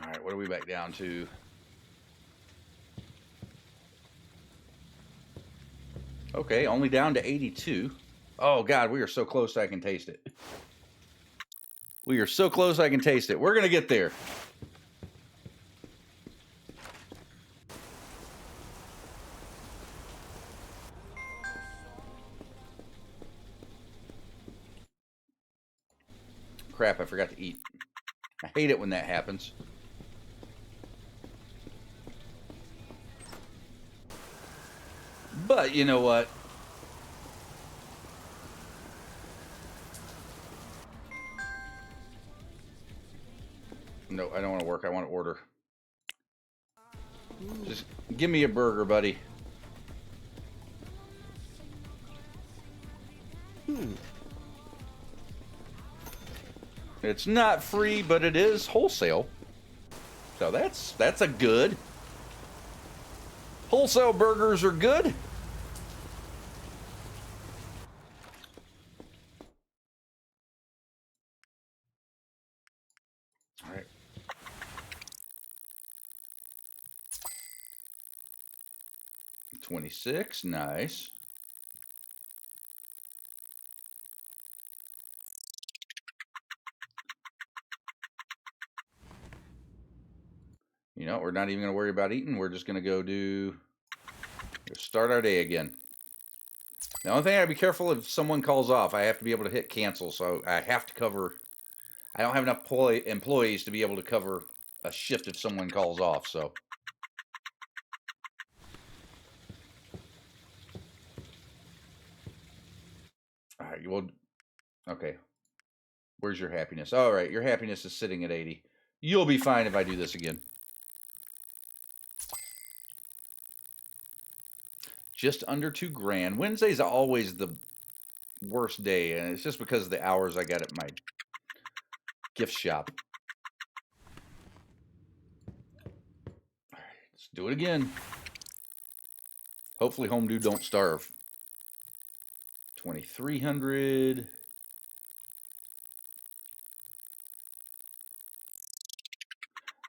All right, what are we back down to? Okay, only down to 82. Oh God, we are so close I can taste it. We are so close I can taste it. We're gonna get there. Crap, I forgot to eat. I hate it when that happens. But you know what? No, I don't want to work. I want to order. Just give me a burger, buddy. It's not free, but it is wholesale. So that's a good. Wholesale burgers are good. All right. $26, nice. You know, we're not even going to worry about eating. We're just going to go start our day again. The only thing I gotta be careful if someone calls off, I have to be able to hit cancel. So I have to cover. I don't have enough employees to be able to cover a shift if someone calls off. So. All right, well, okay. Where's your happiness? All right, your happiness is sitting at 80. You'll be fine if I do this again. Just under $2,000. Wednesday's always the worst day, and it's just because of the hours I got at my gift shop. All right, let's do it again. Hopefully, Home Dude don't starve. 2,300.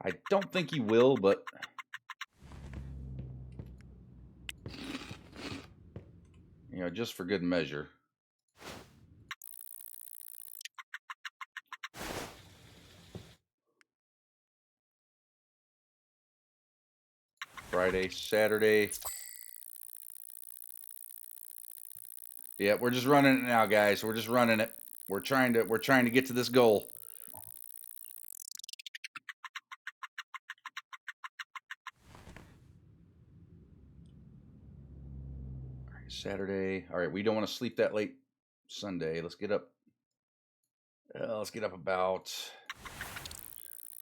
I don't think he will, but you know, just for good measure. Friday, Saturday. Yeah, we're just running it now, guys. We're just running it. We're trying to get to this goal. All right, Saturday. All right, we don't want to sleep that late Sunday. Let's get up. Let's get up about,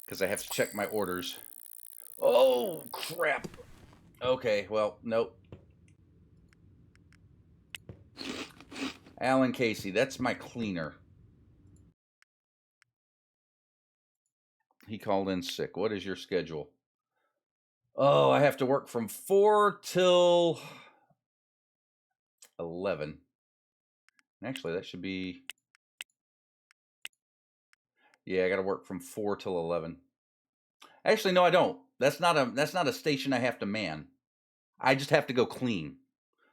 because I have to check my orders. Oh, crap. Okay, well, nope. Alan Casey, that's my cleaner. He called in sick. What is your schedule? Oh, I have to work from 4 till 11. Actually, that should be... Yeah, I got to work from 4 till 11. Actually, no, I don't. That's not a station I have to man. I just have to go clean.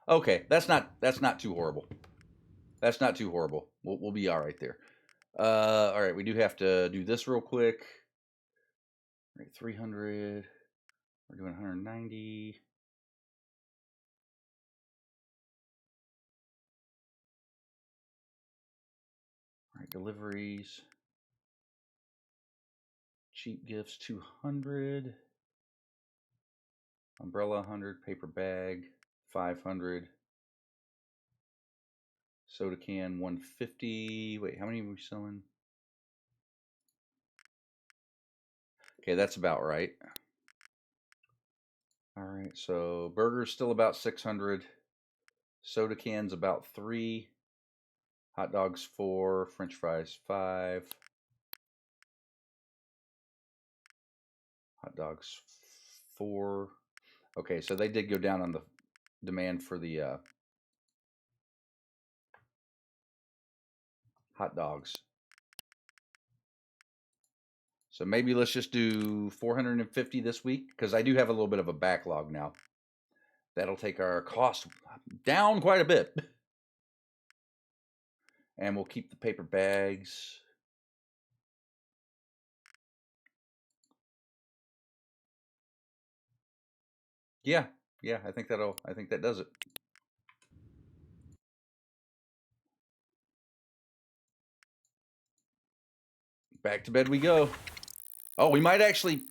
Okay, that's not too horrible. That's not too horrible. We'll be all right there. All right, we do have to do this real quick. All right, 300. We're doing 190. All right, deliveries. Cheap gifts 200. Umbrella 100. Paper bag 500. Soda can 150. Wait, how many are we selling? Okay, that's about right. All right, so burgers still about 600. Soda cans about 3. Hot dogs 4. French fries 5. Hot dogs 4. Okay, so they did go down on the demand for the hot dogs. So maybe let's just do 450 this week because I do have a little bit of a backlog now. That'll take our cost down quite a bit. And we'll keep the paper bags. Yeah, I think that does it. Back to bed we go. Oh, we might actually.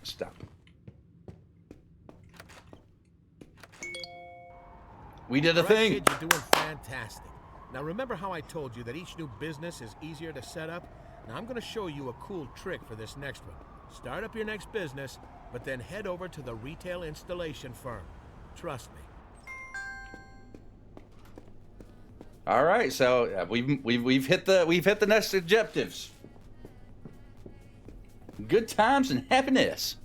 Stop. We did a All right, thing. kid, you're doing fantastic. Now remember how I told you that each new business is easier to set up? Now I'm going to show you a cool trick for this next one. Start up your next business, but then head over to the retail installation firm. Trust me. All right, so we've hit the next objectives. Good times and happiness.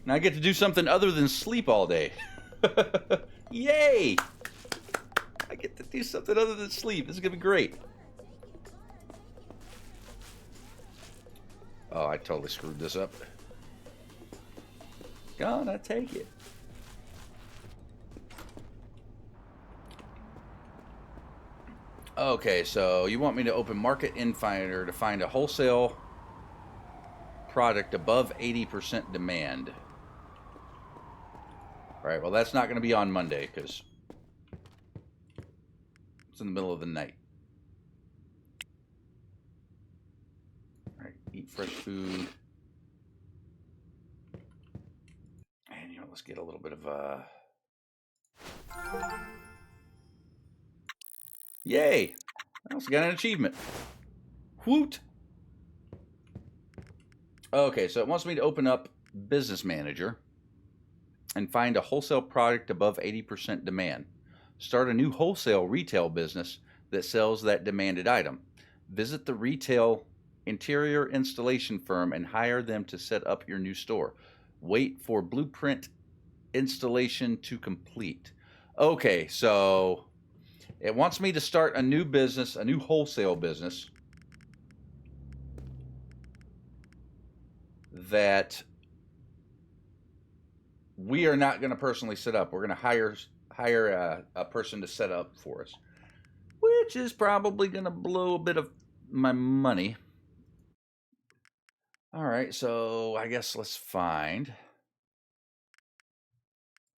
Now I get to do something other than sleep all day. Yay! I get to do something other than sleep. This is gonna be great. Oh, I totally screwed this up. Gonna take it. Okay, so you want me to open Market Infinder to find a wholesale product above 80% demand. All right, well, that's not going to be on Monday because it's in the middle of the night. All right, eat fresh food. And, you know, let's get a little bit of Yay! I also got an achievement. Woot! Okay, so it wants me to open up Business Manager and find a wholesale product above 80% demand. Start a new wholesale retail business that sells that demanded item. Visit the retail interior installation firm and hire them to set up your new store. Wait for blueprint installation to complete. Okay, so it wants me to start a new business, a new wholesale business that we are not going to personally set up. We're going to hire a person to set up for us, which is probably going to blow a bit of my money. All right, so I guess let's find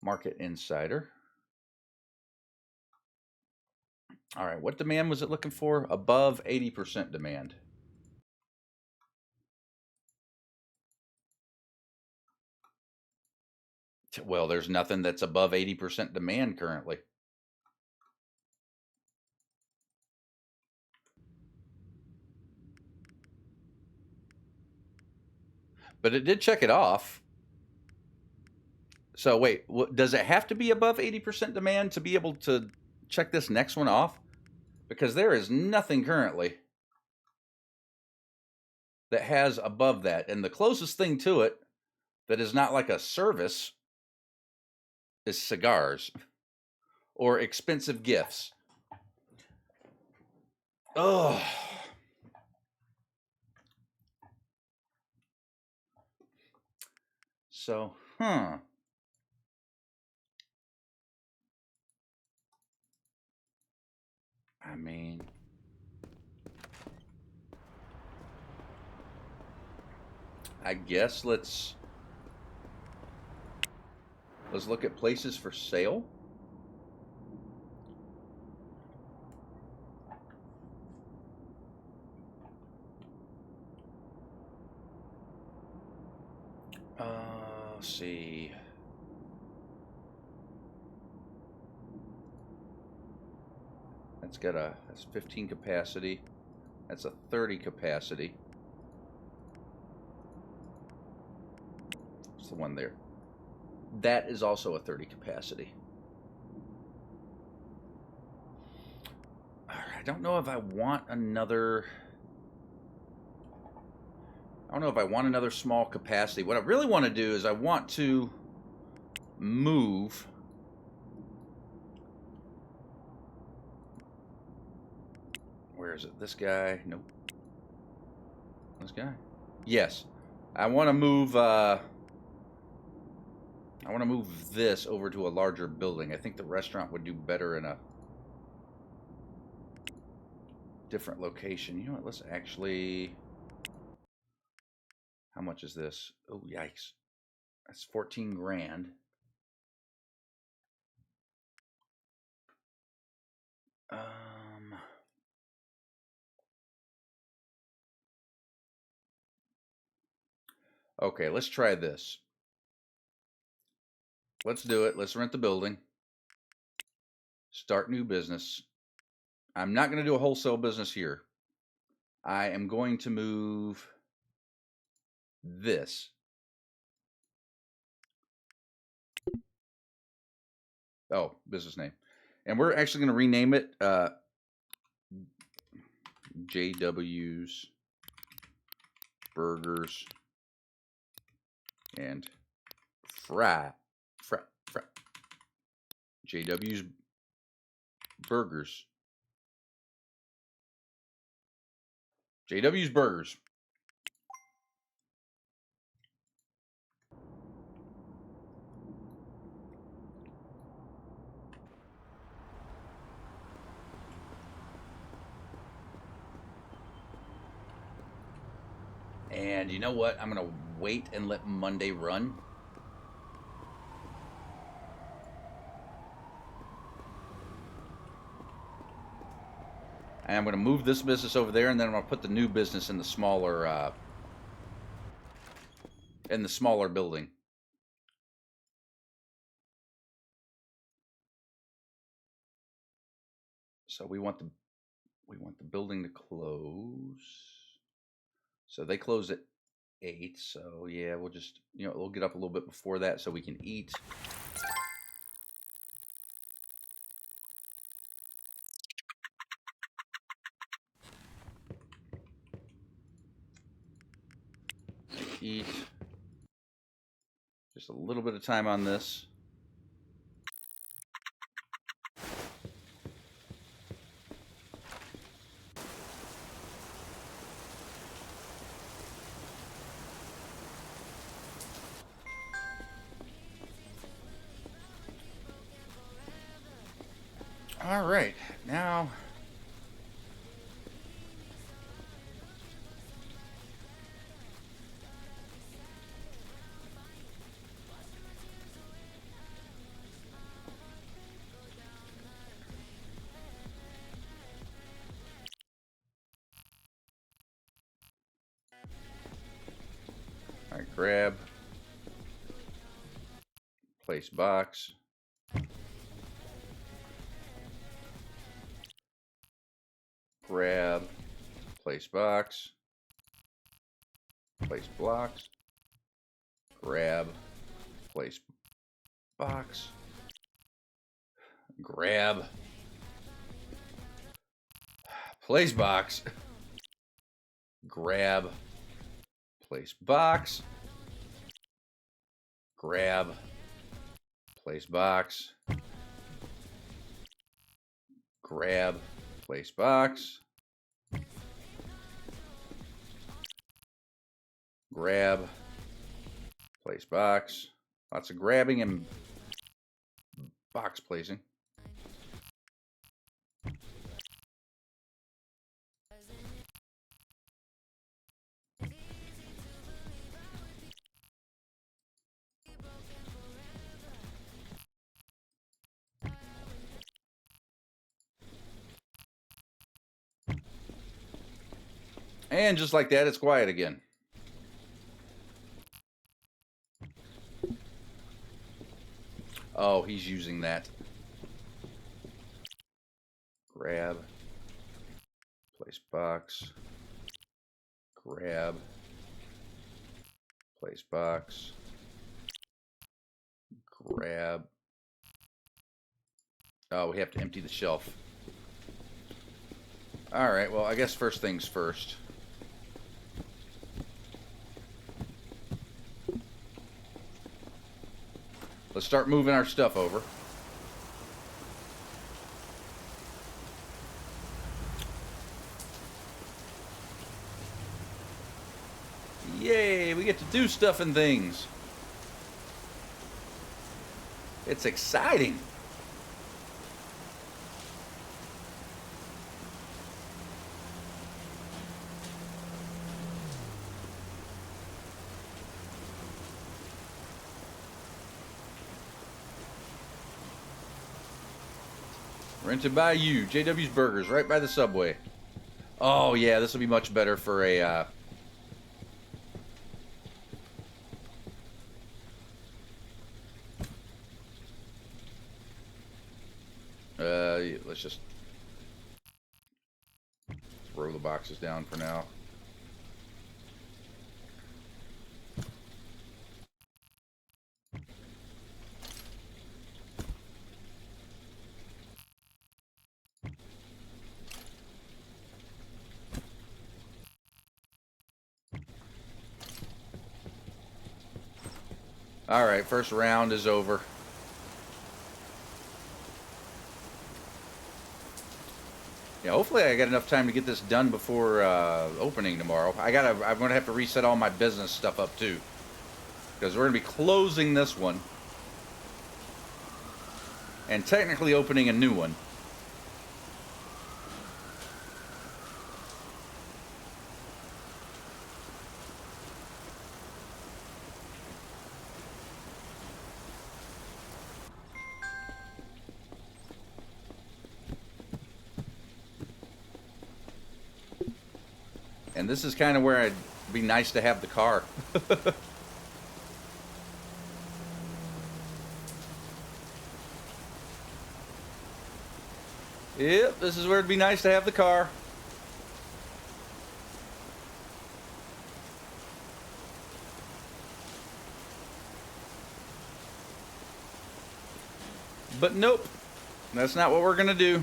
Market Insider. All right, what demand was it looking for? Above 80% demand. Well, there's nothing that's above 80% demand currently. But it did check it off. So wait, does it have to be above 80% demand to be able to check this next one off? Because there is nothing currently that has above that. And the closest thing to it that is not like a service is cigars or expensive gifts. Oh. So, huh. I mean, I guess let's look at places for sale. Let's see. That's 15 capacity. That's a 30 capacity. What's the one there? That is also a 30 capacity. All right, I don't know if I want another. I don't know if I want another small capacity. What I really want to do is I want to move. Where is it? This guy? Nope. This guy? Yes. I want to move. I want to move this over to a larger building. I think the restaurant would do better in a different location. You know what? Let's actually. How much is this? Oh, yikes. That's 14 grand. Okay, let's try this. Let's do it. Let's rent the building. Start new business. I'm not going to do a wholesale business here. I am going to move this. Oh, business name. And we're actually going to rename it JW's Burgers and JW's Burgers. JW's Burgers. And you know what? I'm going to wait and let Monday run. And I'm going to move this business over there, and then I'm going to put the new business in the smaller building. So we want the building to close. So they close at 8. So yeah, we'll just we'll get up a little bit before that so we can eat. Eat. Just a little bit of time on this. All right, now all right, grab, place box. Grab, place box, place blocks, grab, place box, grab, place box, grab, place box, grab, place box, grab, place box, grab, Place box. Lots of grabbing and box placing. And just like that, it's quiet again. Oh, he's using that. Grab. Place box. Grab. Place box. Grab. Oh, we have to empty the shelf. Alright, well, I guess first things first. Let's start moving our stuff over. Yay, we get to do stuff and things. It's exciting. Rented by you. JW's Burgers, right by the subway. Oh, yeah, this will be much better for a... let's just throw the boxes down for now. Alright, first round is over. Yeah, hopefully I got enough time to get this done before opening tomorrow. I'm gonna have to reset all my business stuff up too, because we're gonna be closing this one and technically opening a new one. And this is kind of where it'd be nice to have the car. Yep, this is where it'd be nice to have the car. But nope, that's not what we're gonna do.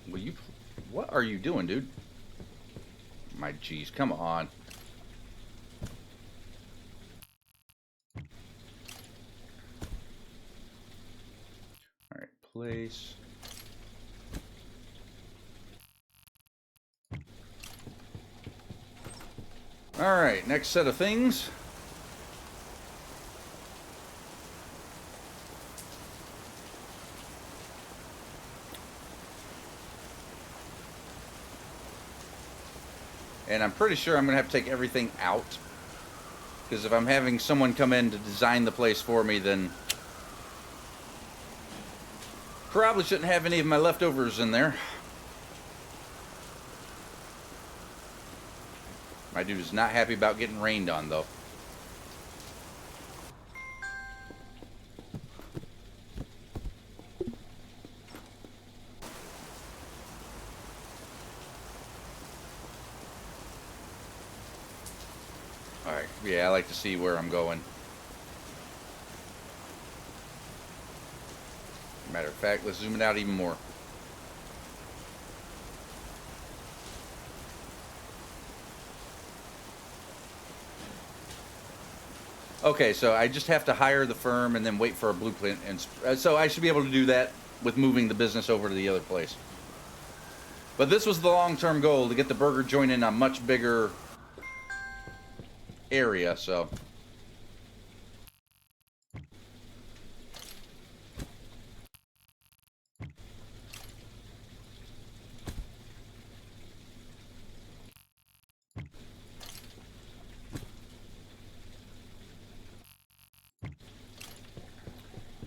Will you... What are you doing, dude? My geez, come on. Alright, place. Alright, next set of things. And I'm pretty sure I'm going to have to take everything out. Because if I'm having someone come in to design the place for me, then... probably shouldn't have any of my leftovers in there. My dude is not happy about getting rained on, though. Alright, yeah, I like to see where I'm going. Matter of fact, let's zoom it out even more. Okay, so I just have to hire the firm and then wait for a blueprint, and so I should be able to do that with moving the business over to the other place. But this was the long-term goal, to get the burger joint in a much bigger area, so.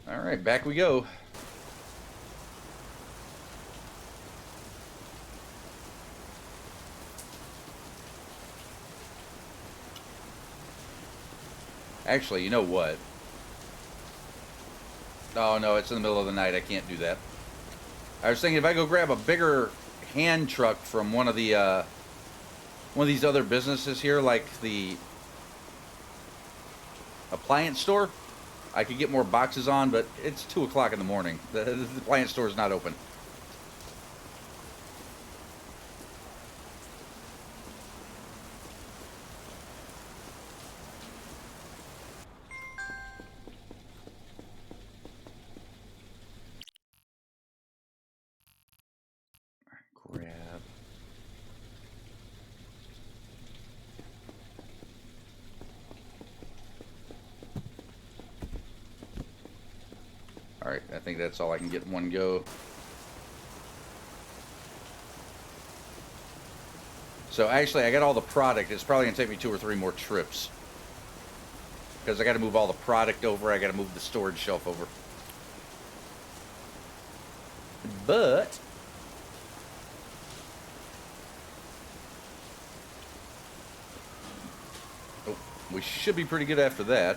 All right, back we go. Actually, you know what? Oh, no, it's in the middle of the night. I can't do that. I was thinking if I go grab a bigger hand truck from one of these other businesses here, like the appliance store, I could get more boxes on, but it's 2 o'clock in the morning. The appliance store is not open. Grab. All right, I think that's all I can get in one go. So actually, I got all the product. It's probably gonna take me 2 or 3 more trips, because I got to move all the product over. I got to move the storage shelf over. But oh, we should be pretty good after that.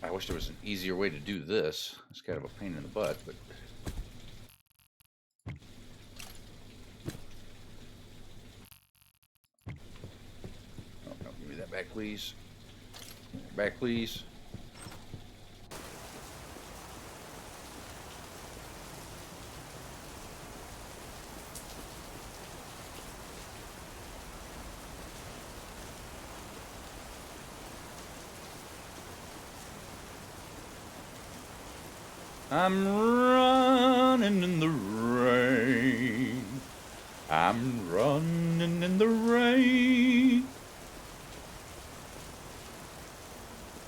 I wish there was an easier way to do this. It's kind of a pain in the butt, but. Oh, no, give me that back, please. Back, please. I'm running in the rain. I'm running in the rain.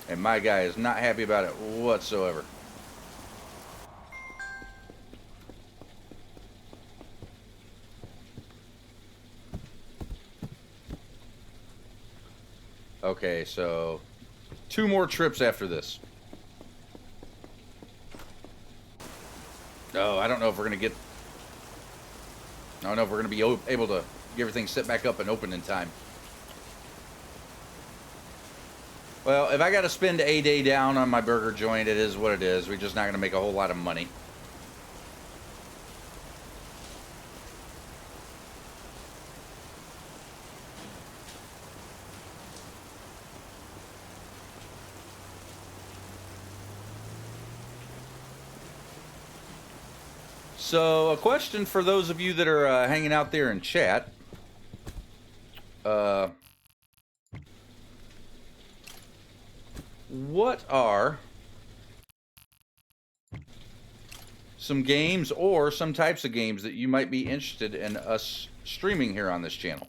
And my guy is not happy about it whatsoever. Okay, so 2 more trips after this. Oh, I don't know if we're going to get... I don't know if we're going to be able to get everything set back up and open in time. Well, if I got to spend a day down on my burger joint, it is what it is. We're just not going to make a whole lot of money. So, a question for those of you that are hanging out there in chat. What are some games or some types of games that you might be interested in us streaming here on this channel?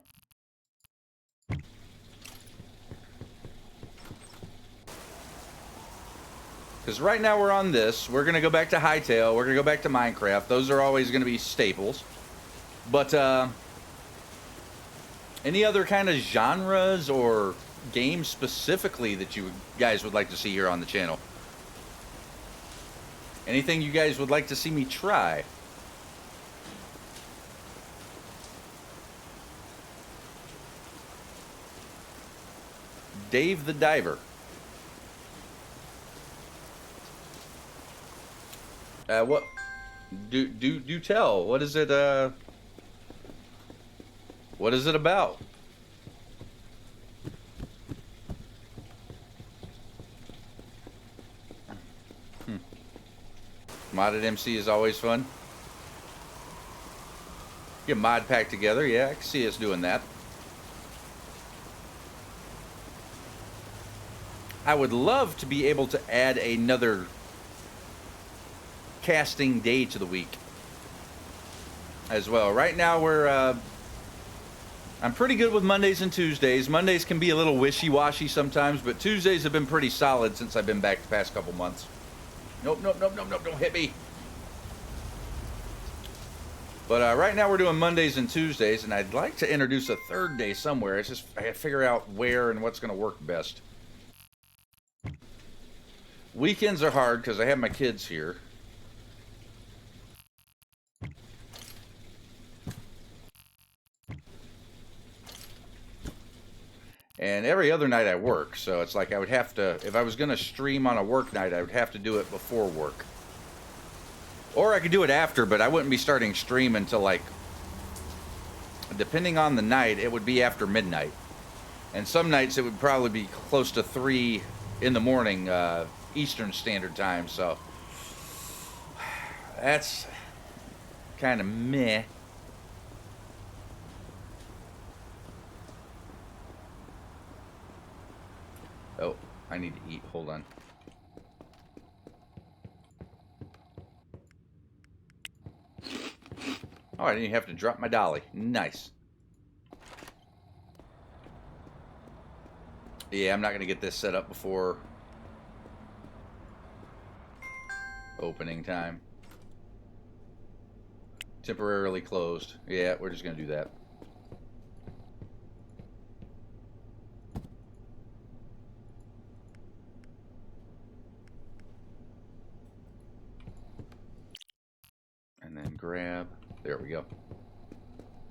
Because right now we're on this. We're going to go back to Hytale. We're going to go back to Minecraft. Those are always going to be staples. But any other kind of genres or games specifically that you guys would like to see here on the channel? Anything you guys would like to see me try? Dave the Diver. What? Do tell. What is it? What is it about? Modded MC is always fun. Get a mod pack together. Yeah, I can see us doing that. I would love to be able to add another casting day to the week as well. Right now we're I'm pretty good with Mondays and Tuesdays. Mondays can be a little wishy-washy sometimes, but Tuesdays have been pretty solid since I've been back the past couple months. Nope, don't hit me. But right now we're doing Mondays and Tuesdays, and I'd like to introduce a third day somewhere. It's just I gotta figure out where and what's going to work best. Weekends are hard because I have my kids here. And every other night I work, so it's like I would have to, if I was going to stream on a work night, I would have to do it before work. Or I could do it after, but I wouldn't be starting stream until like, depending on the night, it would be after midnight. And some nights it would probably be close to 3 in the morning, Eastern Standard Time, so that's kind of meh. Oh, I need to eat. Hold on. Oh, I didn't even have to drop my dolly. Nice. Yeah, I'm not going to get this set up before opening time. Temporarily closed. Yeah, we're just going to do that. And then grab. There we go.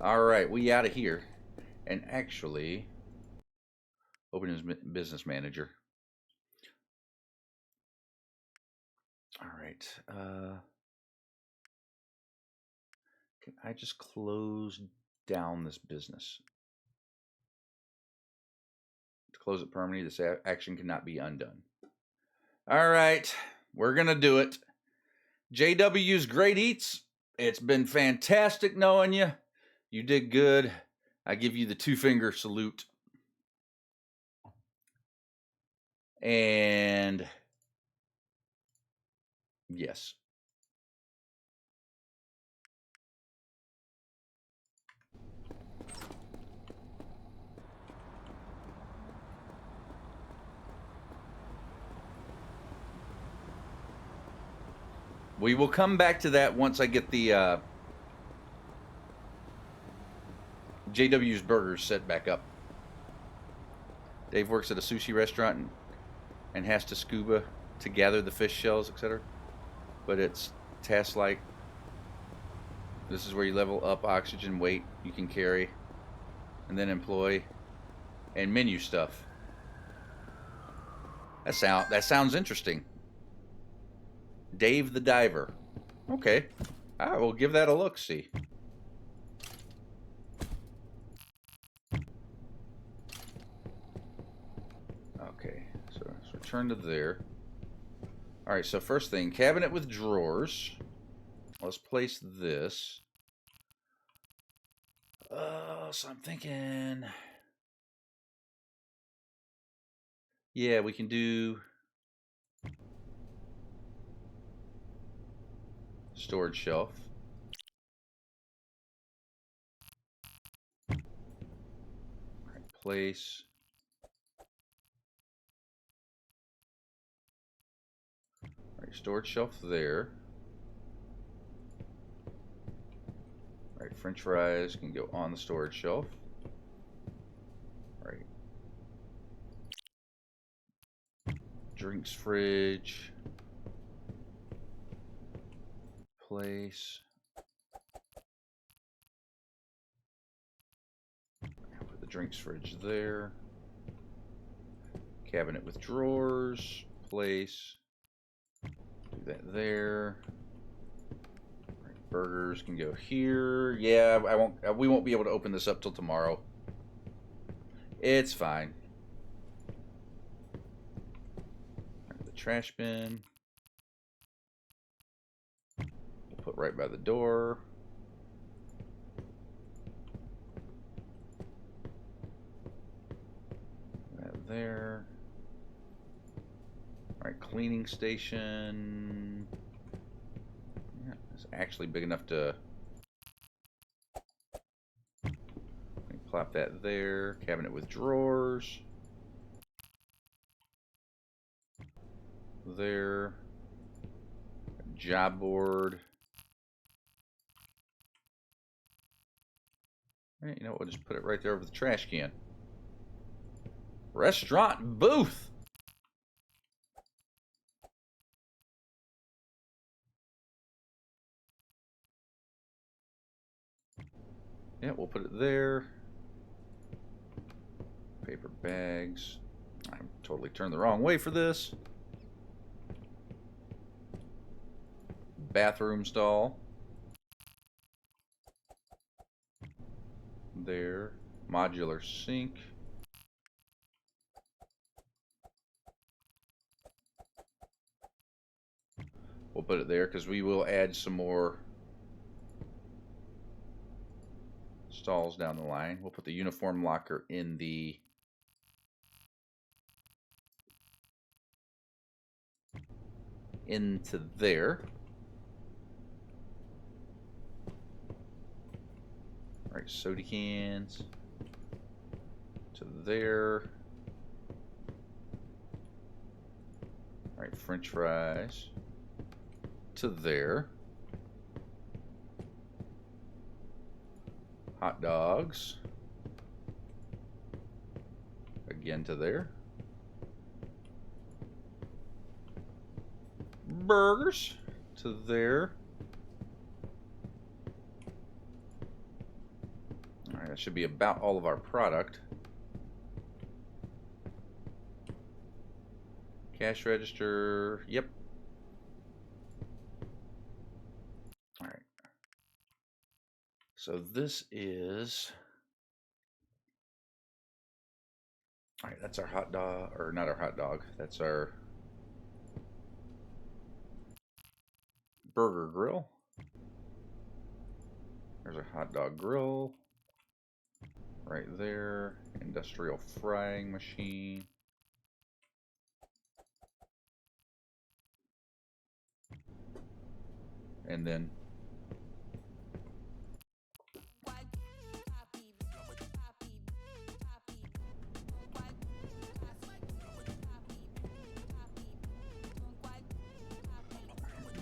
All right, we out of here. And actually, open his business manager. All right. Can I just close down this business? To close it permanently, this action cannot be undone. All right, we're going to do it. JW's Great Eats. It's been fantastic knowing you. You did good. I give you the 2-finger salute. And yes. We will come back to that once I get the JW's Burgers set back up. Dave works at a sushi restaurant and has to scuba to gather the fish shells, etc. But it's task-like. This is where you level up oxygen weight you can carry, and then employ, and menu stuff. That sounds interesting. Dave the Diver. Okay, I will give that a look. See. Okay, so let's return to there. All right, so first thing, cabinet with drawers. Let's place this. So I'm thinking, yeah, we can do storage shelf. All right, place. All right, storage shelf there. All right, French fries can go on the storage shelf. All right. Drinks fridge. Place. Put the drinks fridge there. Cabinet with drawers. Place. Do that there. Right, burgers can go here. Yeah, we won't be able to open this up till tomorrow. It's fine. Right, the trash bin. put right by the door. That there. All right, cleaning station. Yeah, it's actually big enough to plop that there. Cabinet with drawers. There. Job board. Right, you know what? We'll just put it right there over the trash can. Restaurant booth. Yeah, we'll put it there. Paper bags. I totally turned the wrong way for this. Bathroom stall. There. Modular sink. We'll put it there because we will add some more stalls down the line. We'll put the uniform locker in the into there. All right, soda cans to there. All right, French fries to there. Hot dogs again to there. Burgers to there. All right, that should be about all of our product. Cash register, yep. All right. So this is, all right, that's our hot dog, or not our hot dog, that's our burger grill. There's our hot dog grill right there. Industrial frying machine. And then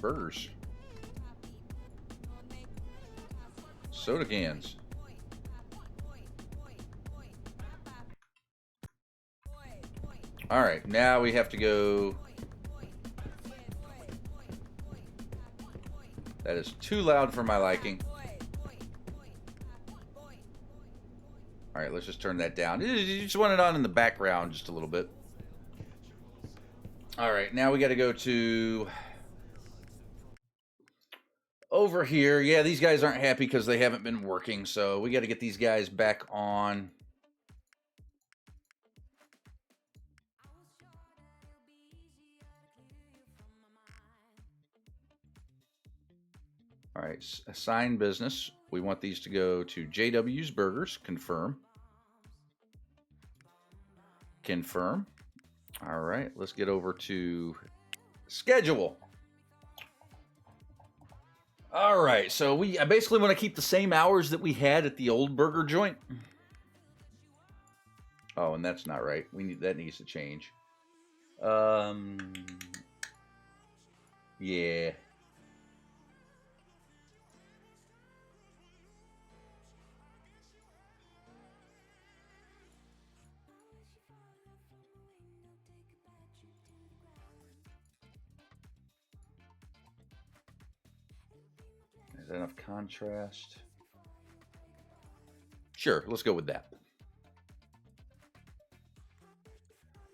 burgers. Soda cans. All right, now we have to go. That is too loud for my liking. All right, let's just turn that down. You just want it on in the background just a little bit. All right, now we got to go to over here. Yeah, these guys aren't happy because they haven't been working, so we got to get these guys back on. All right, assign business. We want these to go to JW's Burgers. Confirm. Confirm. All right, let's get over to schedule. All right, so I basically want to keep the same hours that we had at the old burger joint. Oh, and that's not right. That needs to change. Yeah. Is that enough contrast? Sure, let's go with that.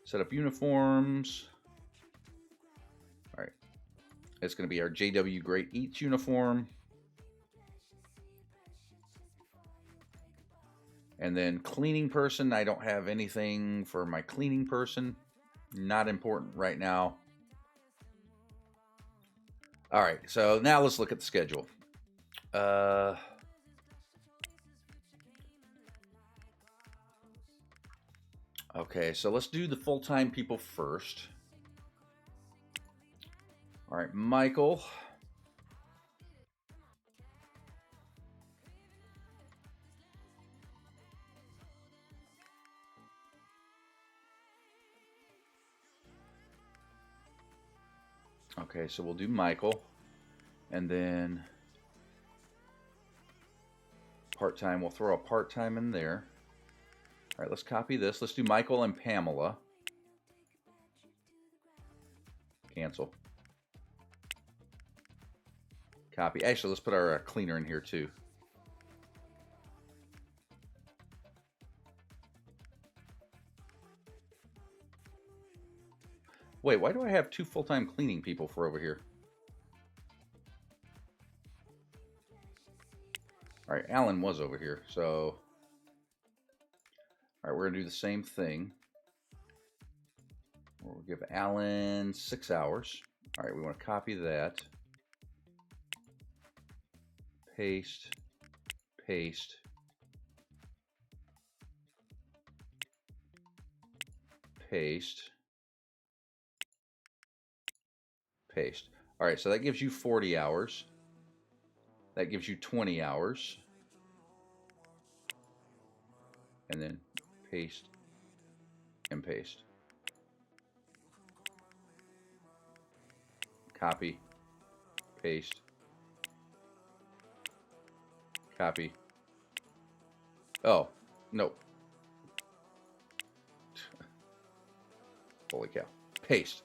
Set up uniforms. All right. It's going to be our JW Great Eats uniform. And then cleaning person. I don't have anything for my cleaning person. Not important right now. All right, so now let's look at the schedule. Okay, so let's do the full-time people first. All right, Michael. Okay, so we'll do Michael. And then part-time, we'll throw a part-time in there. All right, let's copy this. Let's do Michael and Pamela. Cancel. Copy. Actually, let's put our cleaner in here too. Wait, why do I have 2 full-time cleaning people for over here? All right, Alan was over here, so... All right, we're going to do the same thing. We'll give Alan 6 hours. All right, we want to copy that. Paste. Paste. Paste. Paste. All right, so that gives you 40 hours. That gives you 20 hours. And then paste and paste. Copy. Paste. Copy. Oh, no. Holy cow. Paste.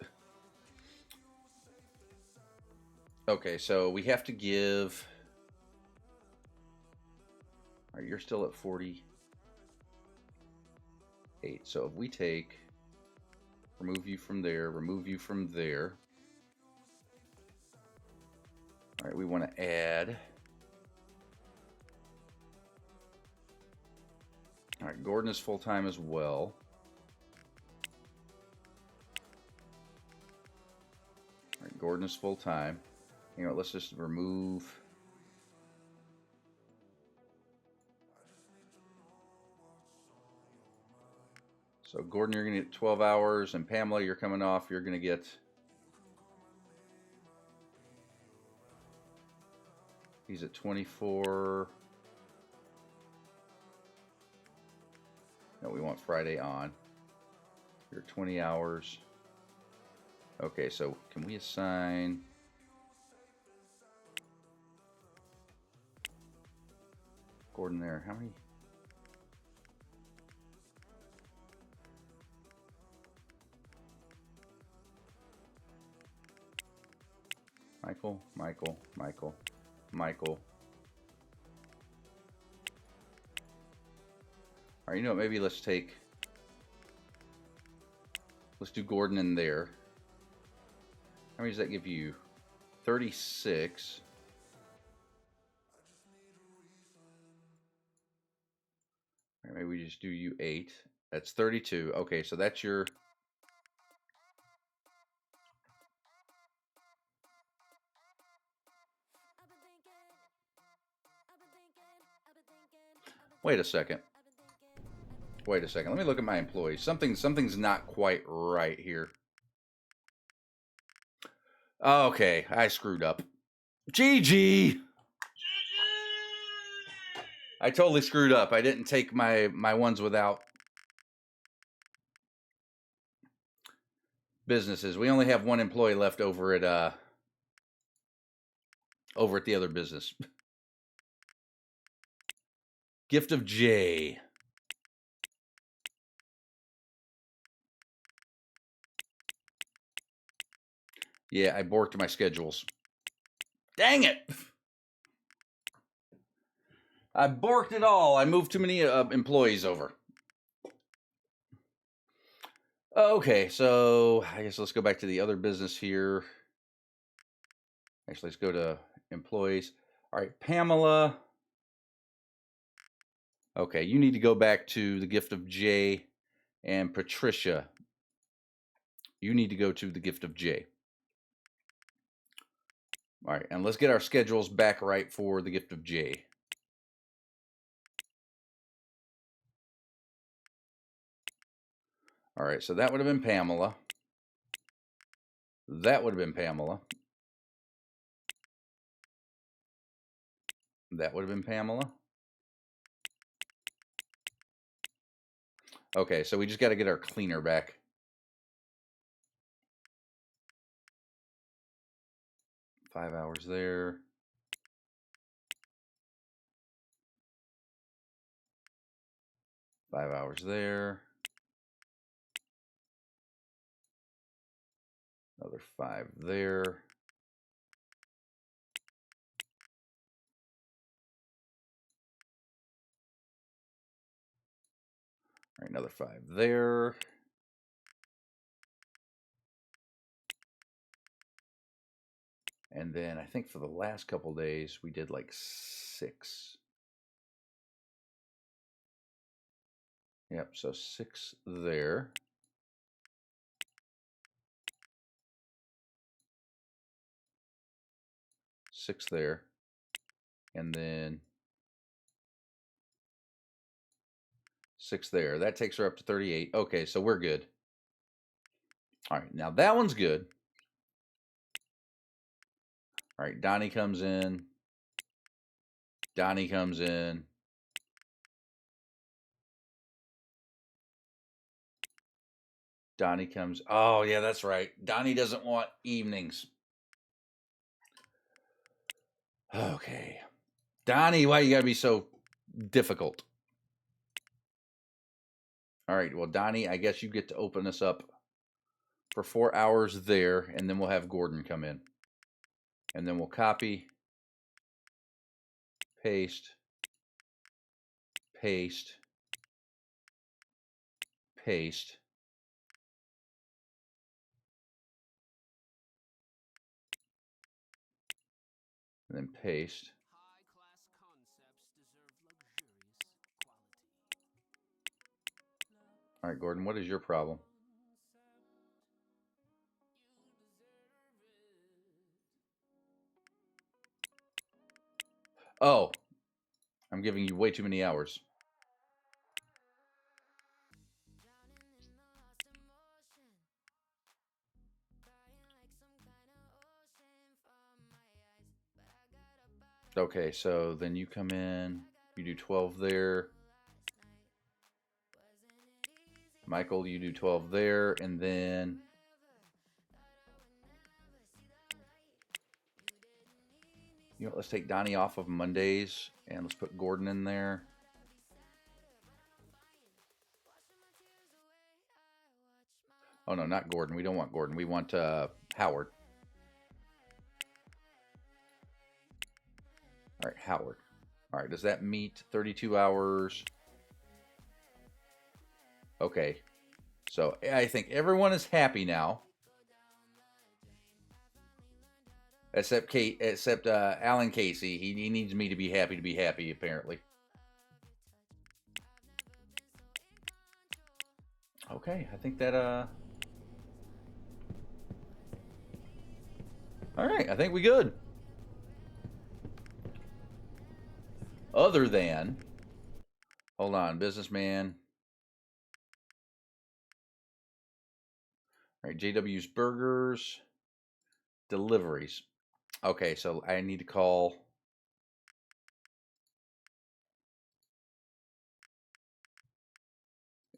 Okay, so we have to give... All right, you're still at 48. So if we take... Remove you from there, remove you from there. All right, we want to add... All right, Gordon is full-time as well. All right, Gordon is full-time. You know, let's just remove... So Gordon, you're going to get 12 hours, and Pamela, you're coming off. You're going to get... He's at 24... No, we want Friday on. You're 20 hours. Okay, so can we assign... Gordon there, how many? Michael, Michael, Michael, Michael. All right, you know what, maybe let's do Gordon in there. How many does that give you? 36. All right, maybe we just do you 8. That's 32. Okay, so that's your... Wait a second. Wait a second. Let me look at my employees. Something's not quite right here. Okay, I screwed up. GG! I totally screwed up. I didn't take my ones without businesses. We only have 1 employee left over at the other business. Gift of J. Yeah, I borked my schedules. Dang it! I borked it all. I moved too many employees over. Okay, so I guess let's go back to the other business here. Actually, let's go to employees. All right, Pamela. Okay, you need to go back to the Gift of J. And Patricia, you need to go to the Gift of J. All right, and let's get our schedules back right for the Gift of Jay. All right, so that would have been Pamela. That would have been Pamela. That would have been Pamela. Okay, so we just got to get our cleaner back. Five hours there. Five hours there. Another 5 there. All right, another 5 there. And then I think for the last couple days, we did like 6. Yep, so 6 there. Six there. And then 6 there. That takes her up to 38. Okay, so we're good. All right, now that one's good. All right, Donnie comes in. Donnie comes in. Donnie comes. Oh, yeah, that's right. Donnie doesn't want evenings. Okay. Donnie, why you got to be so difficult? All right, well, Donnie, I guess you get to open us up for 4 hours there, and then we'll have Gordon come in. And then we'll copy, paste, paste, paste. And then paste. All right, Gordon, what is your problem? Oh, I'm giving you way too many hours. Okay, so then you come in, you do 12 there. Michael, you do 12 there, and then you know, let's take Donnie off of Mondays and let's put Gordon in there. Oh no, not Gordon. We don't want Gordon. We want Howard. All right, Howard. All right, does that meet 32 hours? Okay. So I think everyone is happy now. Except Alan Casey. He needs me to be happy, apparently. Okay, I think that all right, I think we good. Other than, hold on, businessman. All right, JW's Burgers, deliveries. Okay, so I need to call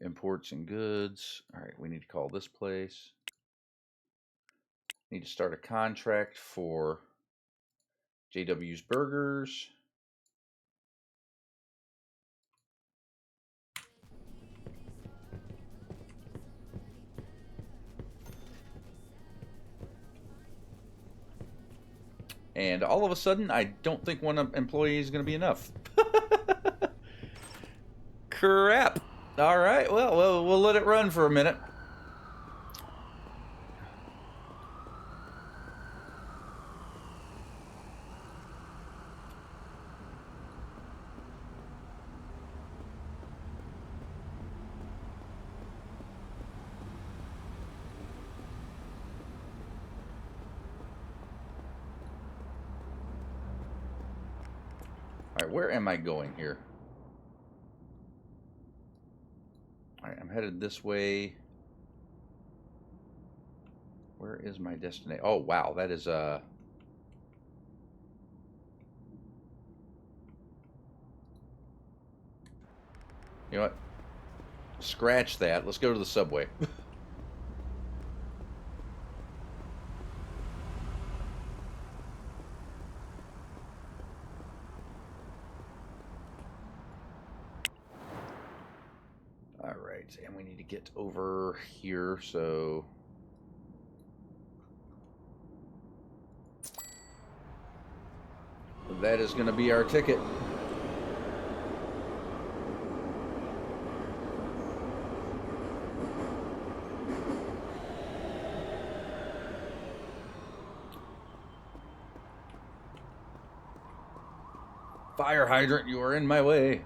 imports and goods. All right, we need to call this place. Need to start a contract for JW's Burgers. And all of a sudden, I don't think one employee is going to be enough. Crap. All right, well, we'll let it run for a minute. All right, where am I going here? All right, I'm headed this way. Where is my destination? Oh, wow, that is you know what? Scratch that. Let's go to the subway. All right, and we need to get over here, so that is going to be our ticket. Fire hydrant, you are in my way.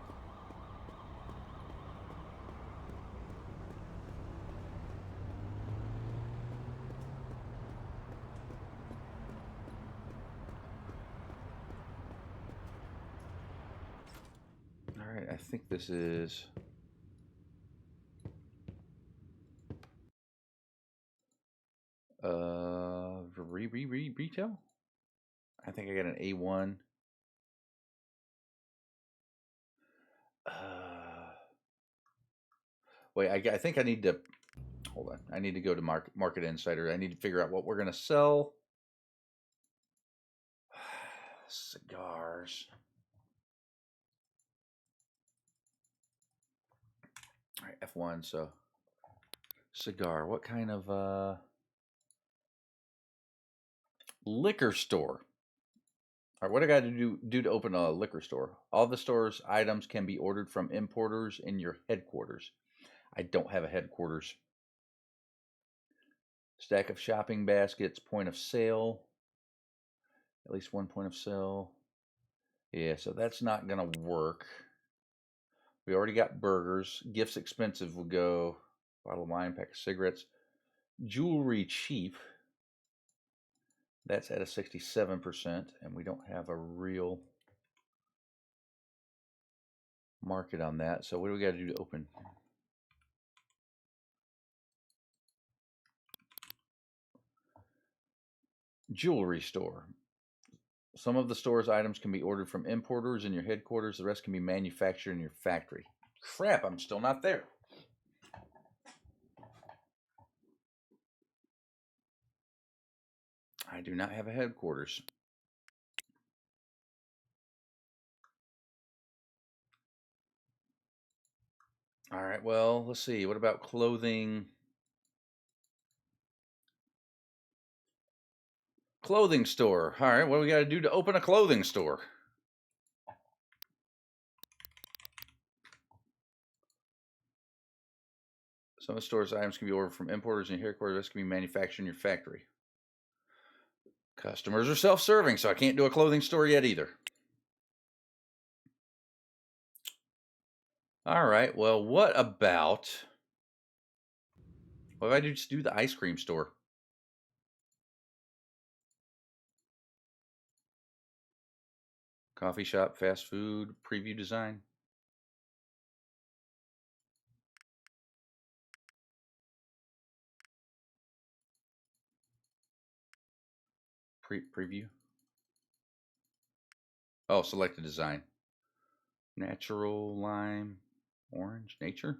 All right, I think this is retail. I think I got an A1. Wait, I think I need to hold on. I need to go to Market Insider. I need to figure out what we're gonna sell. Cigars. All right, F1. So cigar. What kind of liquor store? All right, what I got to do to open a liquor store? All the store's items can be ordered from importers in your headquarters. I don't have a headquarters. Stack of shopping baskets, point of sale. At least one point of sale. Yeah, so that's not going to work. We already got burgers. Gifts expensive will go. Bottle of wine, pack of cigarettes. Jewelry cheap. That's at a 67%, and we don't have a real market on that. So what do we got to do to open? Jewelry store. Some of the store's items can be ordered from importers in your headquarters. The rest can be manufactured in your factory. Crap, I'm still not there. I do not have a headquarters. All right, well, let's see. What about clothing? Clothing store. All right, what do we got to do to open a clothing store? Some of the store's items can be ordered from importers in your headquarters. The rest can be manufactured in your factory. Customers are self-serving, so I can't do a clothing store yet either. All right, well, what if I just do the ice cream store? Coffee shop, fast food, preview design. Preview. Oh, select a design. Natural, lime, orange, nature.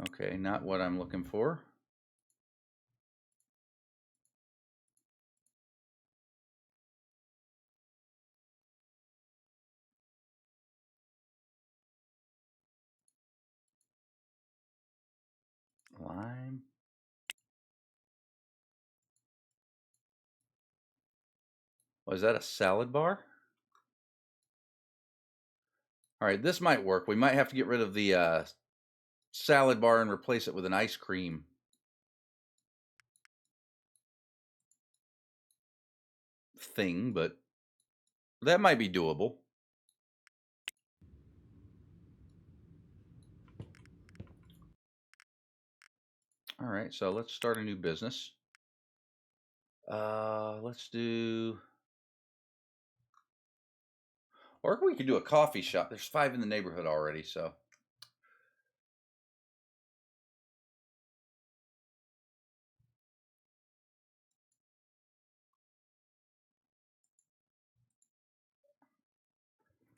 Okay, not what I'm looking for. Lime. Was that a salad bar? All right, this might work. We might have to get rid of the salad bar and replace it with an ice cream thing, but that might be doable. All right, so let's start a new business. Let's do, or we could do a coffee shop. There's 5 in the neighborhood already, so.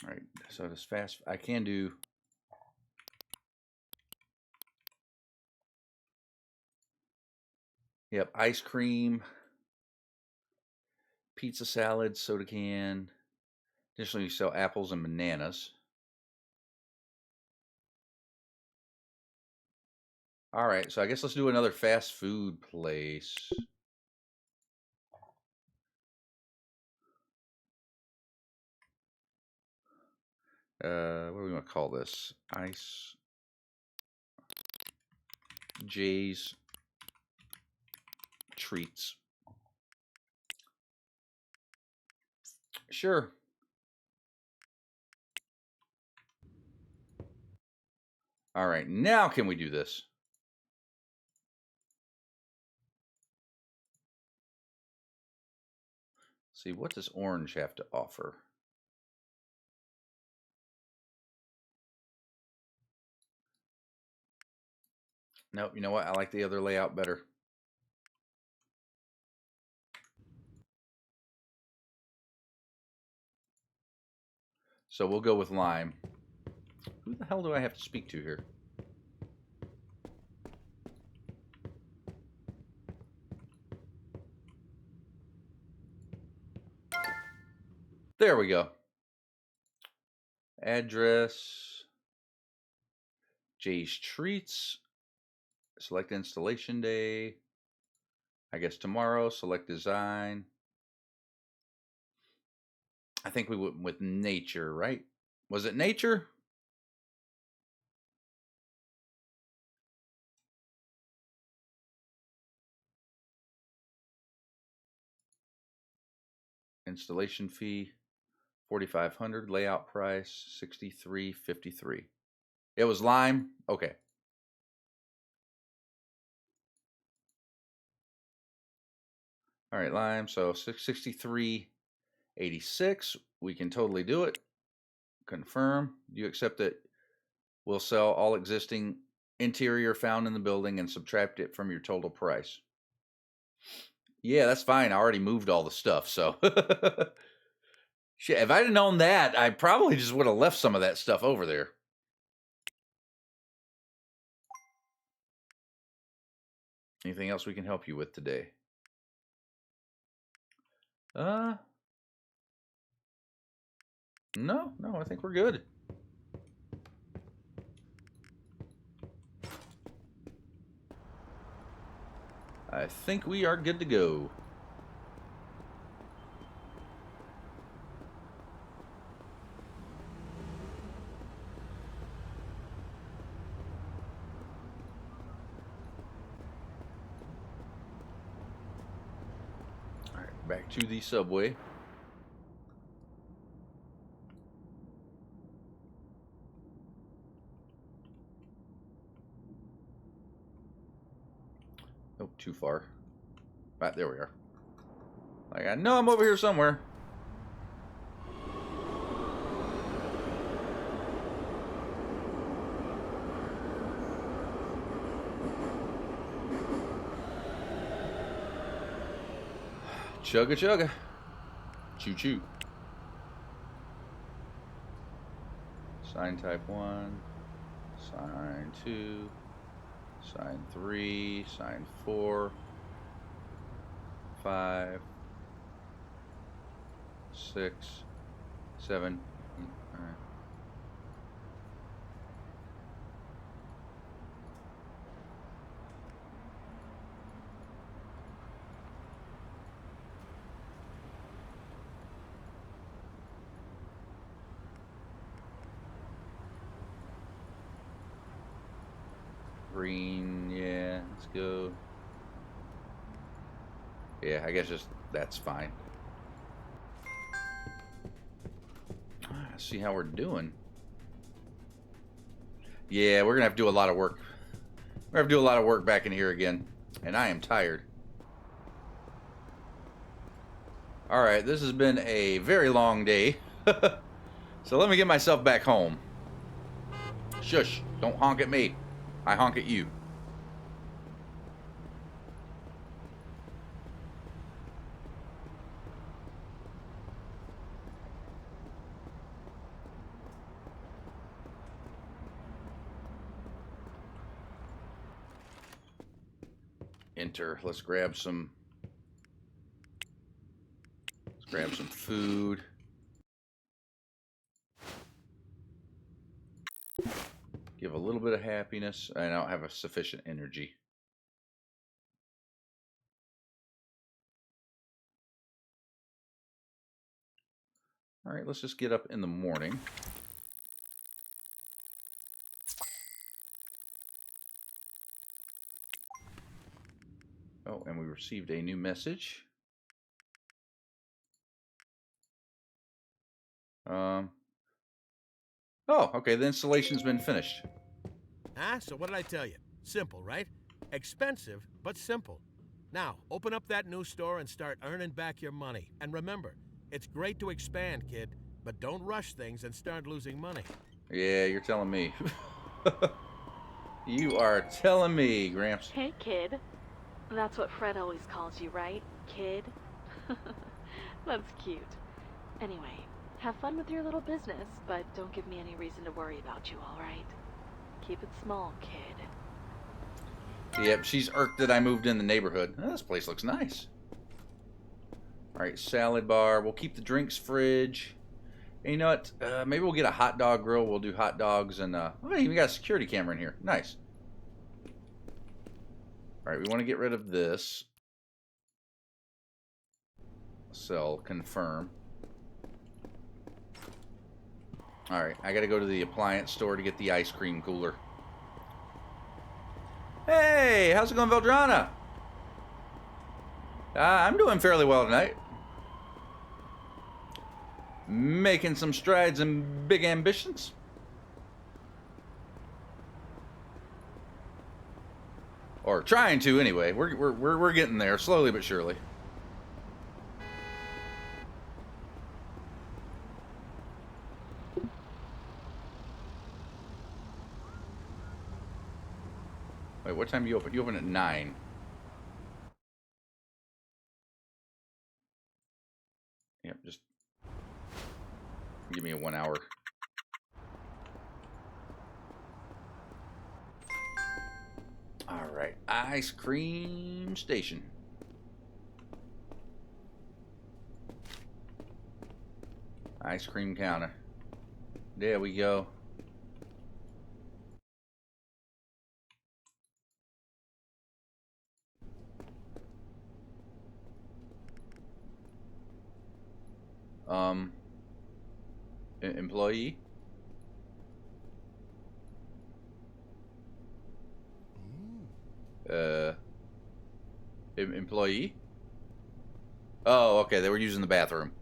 All right, so this fast, I can do. Yep, ice cream, pizza salad, soda can. Additionally, you sell apples and bananas. All right, so I guess let's do another fast food place. What do we want to call this? Ice J's Treats. Sure. All right, now can we do this? See, what does orange have to offer? Nope, you know what? I like the other layout better. So we'll go with lime. Who the hell do I have to speak to here? There we go. Address. Jay's Treats. Select installation day. I guess tomorrow. Select design. I think we went with nature, right? Was it nature? Installation fee, $4,500. Layout price, $63.53. It was lime. Okay. All right, lime. So $63.86. We can totally do it. Confirm. Do you accept that we'll sell all existing interior found in the building and subtract it from your total price? Yeah, that's fine. I already moved all the stuff, so. Shit, if I'd have known that, I probably just would have left some of that stuff over there. Anything else we can help you with today? No, I think we're good. I think we are good to go. All right, back to the subway. Oh, too far. Right, there we are. Like, I know I'm over here somewhere. Chugga chugga. Choo choo. Sign type 1. Sign 2. Sign 3. Sign 4. 5. 6. 7. All right. Green, yeah, let's go. Yeah, I guess just that's fine. See how we're doing. Yeah, we're gonna have to do a lot of work We have to do a lot of work back in here again, and I am tired. Alright, this has been a very long day. So let me get myself back home. Shush, don't honk at me. I honk at you. Enter. Let's grab some food. Give a little bit of happiness. I don't have a sufficient energy. All right, let's just get up in the morning. Oh, and we received a new message. Oh, okay, the installation's been finished. Ah, so what did I tell you? Simple, right? Expensive, but simple. Now, open up that new store and start earning back your money. And remember, it's great to expand, kid, but don't rush things and start losing money. Yeah, you're telling me. You are telling me, Gramps. Hey, kid. That's what Fred always calls you, right? Kid? That's cute. Anyway, have fun with your little business, but don't give me any reason to worry about you, alright? Keep it small, kid. Yep, she's irked that I moved in the neighborhood. Oh, this place looks nice. Alright, salad bar. We'll keep the drinks fridge. And you know what? Maybe we'll get a hot dog grill. We'll do hot dogs and... oh, I even got a security camera in here. Nice. Alright, we want to get rid of this. Sell, confirm. Alright, I gotta go to the appliance store to get the ice cream cooler. Hey, how's it going, Veldrana? I'm doing fairly well tonight. Making some strides and big ambitions. Or trying to, anyway. We're getting there, slowly but surely. Wait, what time do you open? You open at 9. Yep, just give me a 1 hour. All right, ice cream station. Ice cream counter. There we go. Employee. Employee. Oh, okay. They were using the bathroom.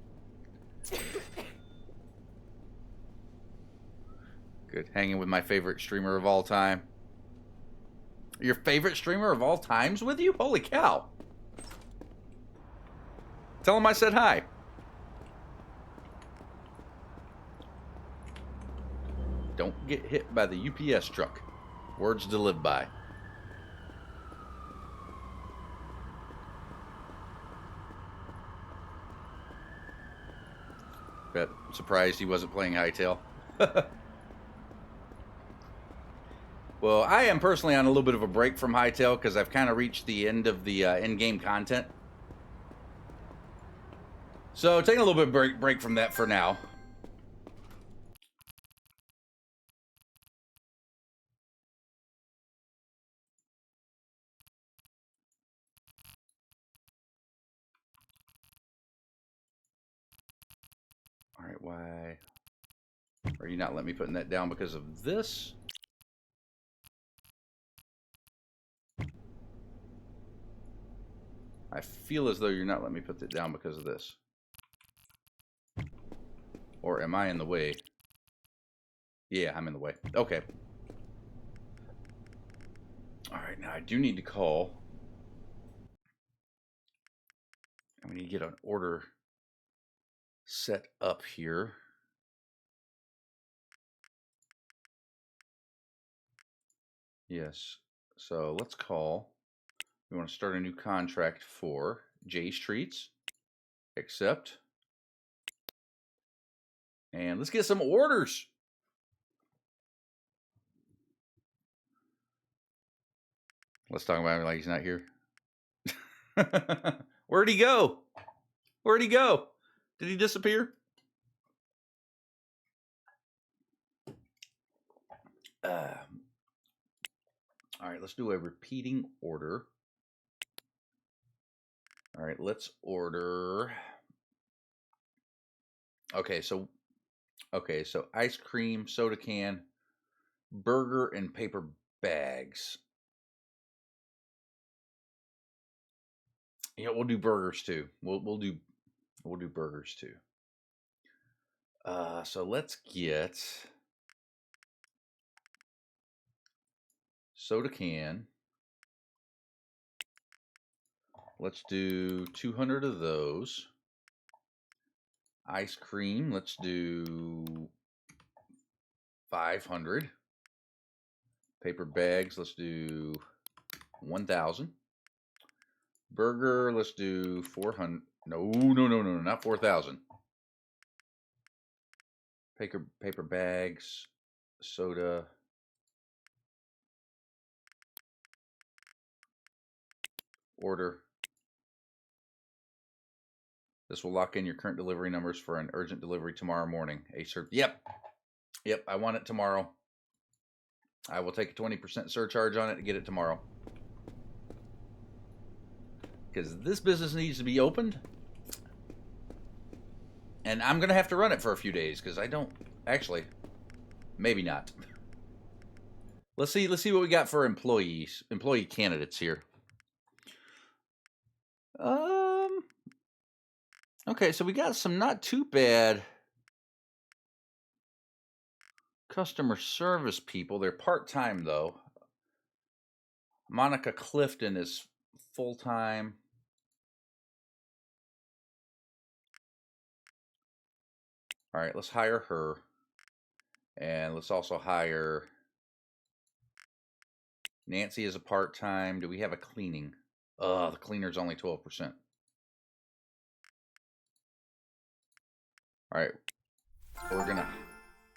Good. Hanging with my favorite streamer of all time. Your favorite streamer of all times with you? Holy cow. Tell him I said hi. Don't get hit by the UPS truck. Words to live by. Bet surprised he wasn't playing Hytale. Well, I am personally on a little bit of a break from Hytale because I've kind of reached the end of the in-game content. So taking a little bit of break from that for now. All right, why are you not letting me putting that down because of this? I feel as though you're not letting me put that down because of this. Or am I in the way? Yeah, I'm in the way. Okay. All right, now I do need to call. I'm going to get an order set up here. Yes. So let's call. We want to start a new contract for Jay's Treats. Accept. And let's get some orders. Let's talk about him like he's not here. Where'd he go? Where'd he go? Did he disappear? All right, let's do a repeating order. All right, let's order. Okay, so ice cream, soda can, burger, and paper bags. Yeah, we'll do burgers too. We'll do burgers too. So let's get soda can. Let's do 200 of those. Ice cream, let's do 500. Paper bags, let's do 1,000. Burger, let's do 400. No, not 4,000. Paper bags, soda. Order. This will lock in your current delivery numbers for an urgent delivery tomorrow morning. Yep, I want it tomorrow. I will take a 20% surcharge on it to get it tomorrow. Because this business needs to be opened. And I'm going to have to run it for a few days because I don't... Actually, maybe not. Let's see what we got for employee candidates here. Okay, so we got some not too bad customer service people. They're part-time, though. Monica Clifton is full-time. All right, let's hire her. And let's also hire Nancy as a part-time. Do we have a cleaning? The cleaner's only 12%. All right, we're going to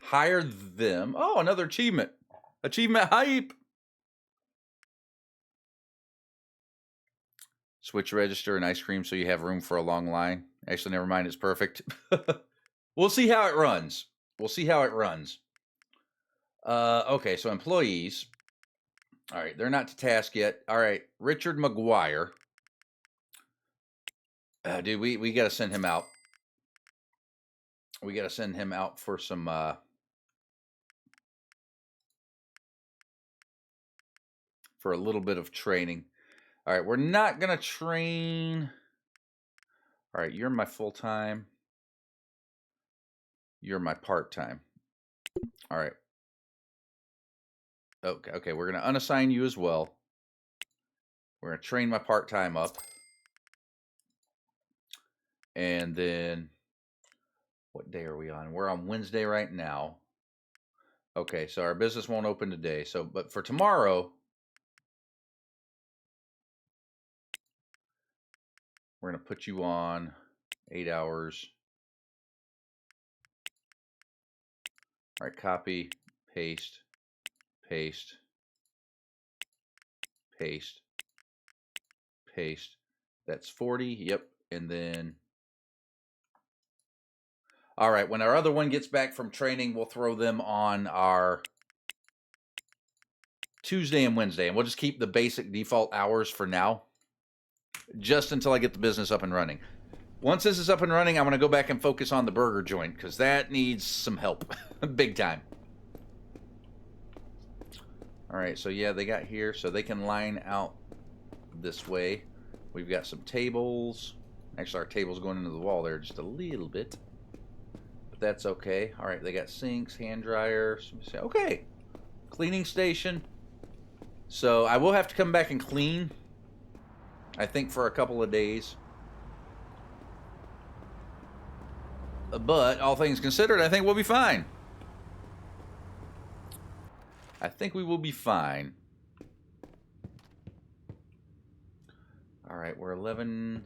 hire them. Oh, another achievement. Achievement hype. Switch register and ice cream so you have room for a long line. Actually, never mind. It's perfect. We'll see how it runs. Okay, so employees. All right, they're not to task yet. All right, Richard McGuire. Dude, we got to send him out. We got to send him out for some... for a little bit of training. All right, we're not going to train... All right, you're my full-time. You're my part-time. All right. Okay, we're going to unassign you as well. We're going to train my part-time up. And then, what day are we on? We're on Wednesday right now. Okay, so our business won't open today. But for tomorrow, we're going to put you on 8 hours. All right, copy, paste, paste, paste, paste. That's 40. Yep. And then, all right, when our other one gets back from training, we'll throw them on our Tuesday and Wednesday. And we'll just keep the basic default hours for now, just until I get the business up and running. Once this is up and running, I'm going to go back and focus on the burger joint because that needs some help. Big time. All right, so yeah, they got here. So they can line out this way. We've got some tables. Actually, our table's going into the wall there just a little bit. But that's okay. All right, they got sinks, hand dryers. Okay. Cleaning station. So I will have to come back and clean, I think, for a couple of days. But all things considered, I think we'll be fine. I think we will be fine. All right, we're 11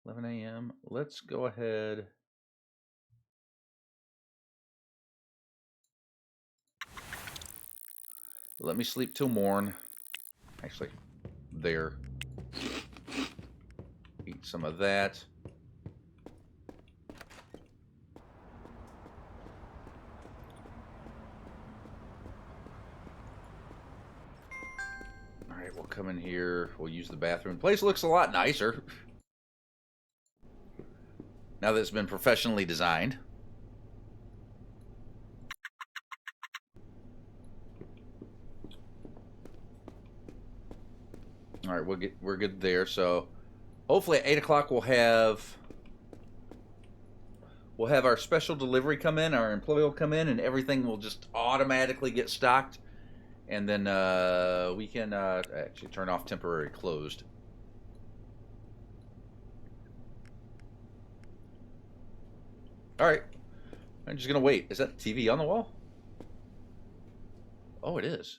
a.m. Let's go ahead. Let me sleep till morn. Actually, there. Eat some of that. All right, we'll come in here. We'll use the bathroom. The place looks a lot nicer now that it's been professionally designed. All right, we're good there. So hopefully at 8 o'clock we'll have our special delivery come in. Our employee will come in, and everything will just automatically get stocked. And then we can actually turn off temporary closed. All right, I'm just gonna wait. Is that the TV on the wall? Oh, it is.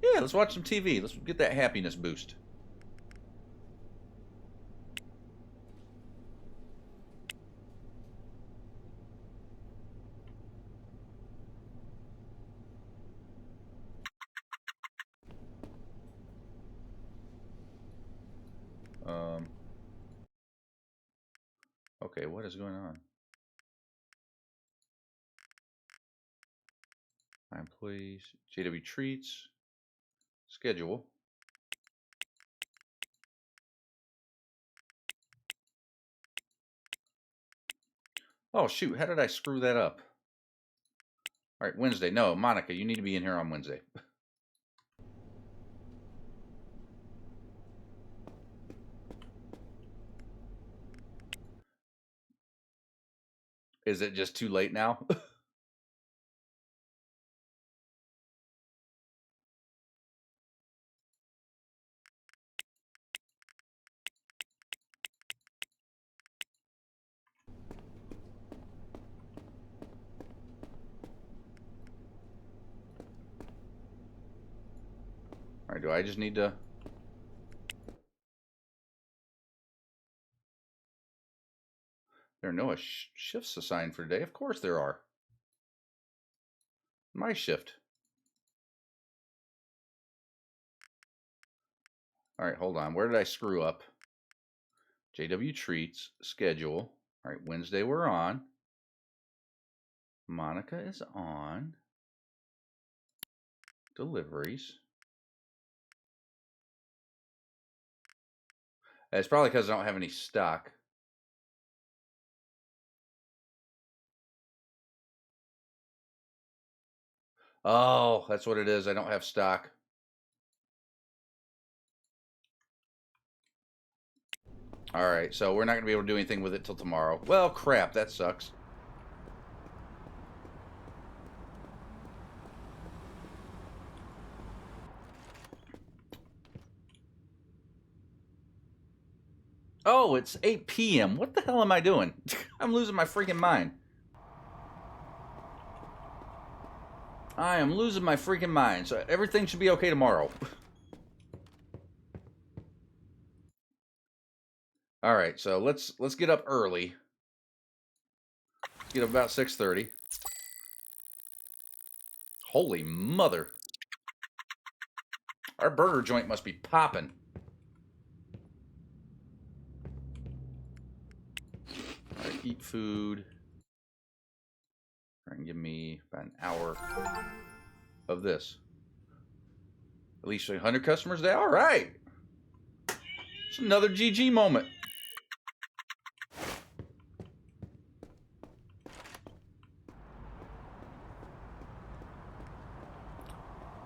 Yeah, let's watch some TV. Let's get that happiness boost. Okay, what is going on? My employees, JW Treats, schedule. Oh, shoot, how did I screw that up? All right, Wednesday. No, Monica, you need to be in here on Wednesday. Is it just too late now? All right, do I just need to... There are no shifts assigned for today. Of course there are. My shift. All right, hold on. Where did I screw up? JW Treats, schedule. All right, Wednesday we're on. Monica is on. Deliveries. It's probably because I don't have any stock. Oh, that's what it is. I don't have stock. All right, so we're not going to be able to do anything with it till tomorrow. Well, crap, that sucks. Oh, it's 8 p.m. What the hell am I doing? I'm losing my freaking mind. I am losing my freaking mind. So everything should be okay tomorrow. All right, so let's get up early. Let's get up about 6:30. Holy mother. Our burger joint must be popping. All right, eat food. Try and give me about an hour of this. At least 100 customers a day. All right. It's another GG moment.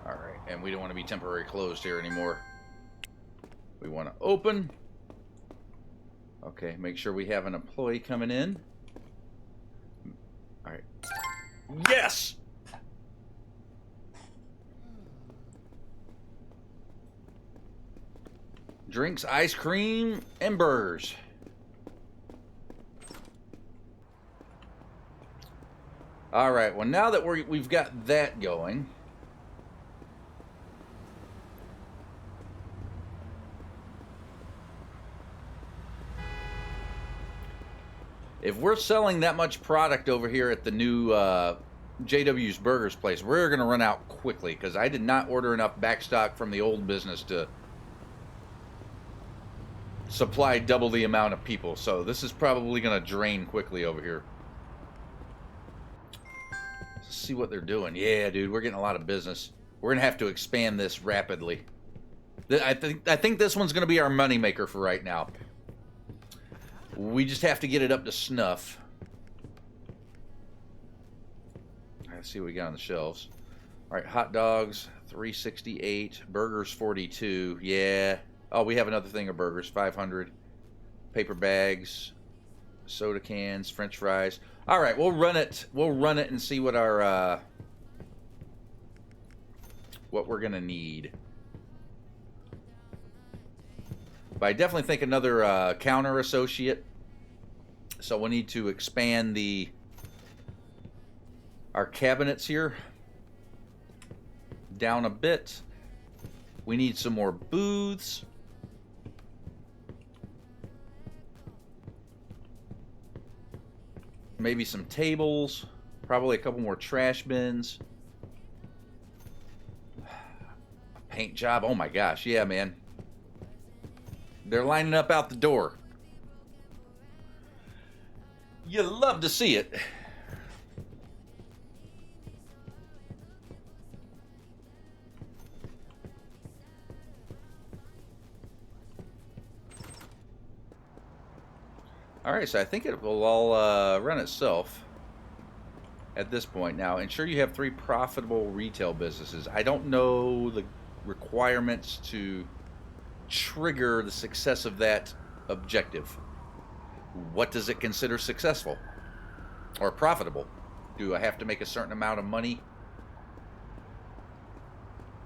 All right, and we don't want to be temporary closed here anymore. We want to open. Okay, make sure we have an employee coming in. All right. Yes! Drinks, ice cream, and burgers. All right, well, now that we've got that going, if we're selling that much product over here at the new JW's Burgers place, we're going to run out quickly because I did not order enough backstock from the old business to supply double the amount of people. So this is probably going to drain quickly over here. Let's see what they're doing. Yeah, dude, we're getting a lot of business. We're going to have to expand this rapidly. I think this one's going to be our moneymaker for right now. We just have to get it up to snuff. Let's see what we got on the shelves. All right, hot dogs, $3.68. Burgers, $42. Yeah. Oh, we have another thing of burgers, $500. Paper bags, soda cans, French fries. All right, we'll run it. We'll run it and see what our what we're gonna need. But I definitely think another counter associate. So we'll need to expand our cabinets here down a bit. We need some more booths. Maybe some tables. Probably a couple more trash bins. A paint job. Oh my gosh. Yeah, man. They're lining up out the door. You love to see it. All right, so I think it will all run itself at this point. Now, ensure you have 3 profitable retail businesses. I don't know the requirements to trigger the success of that objective. What does it consider successful or profitable? Do I have to make a certain amount of money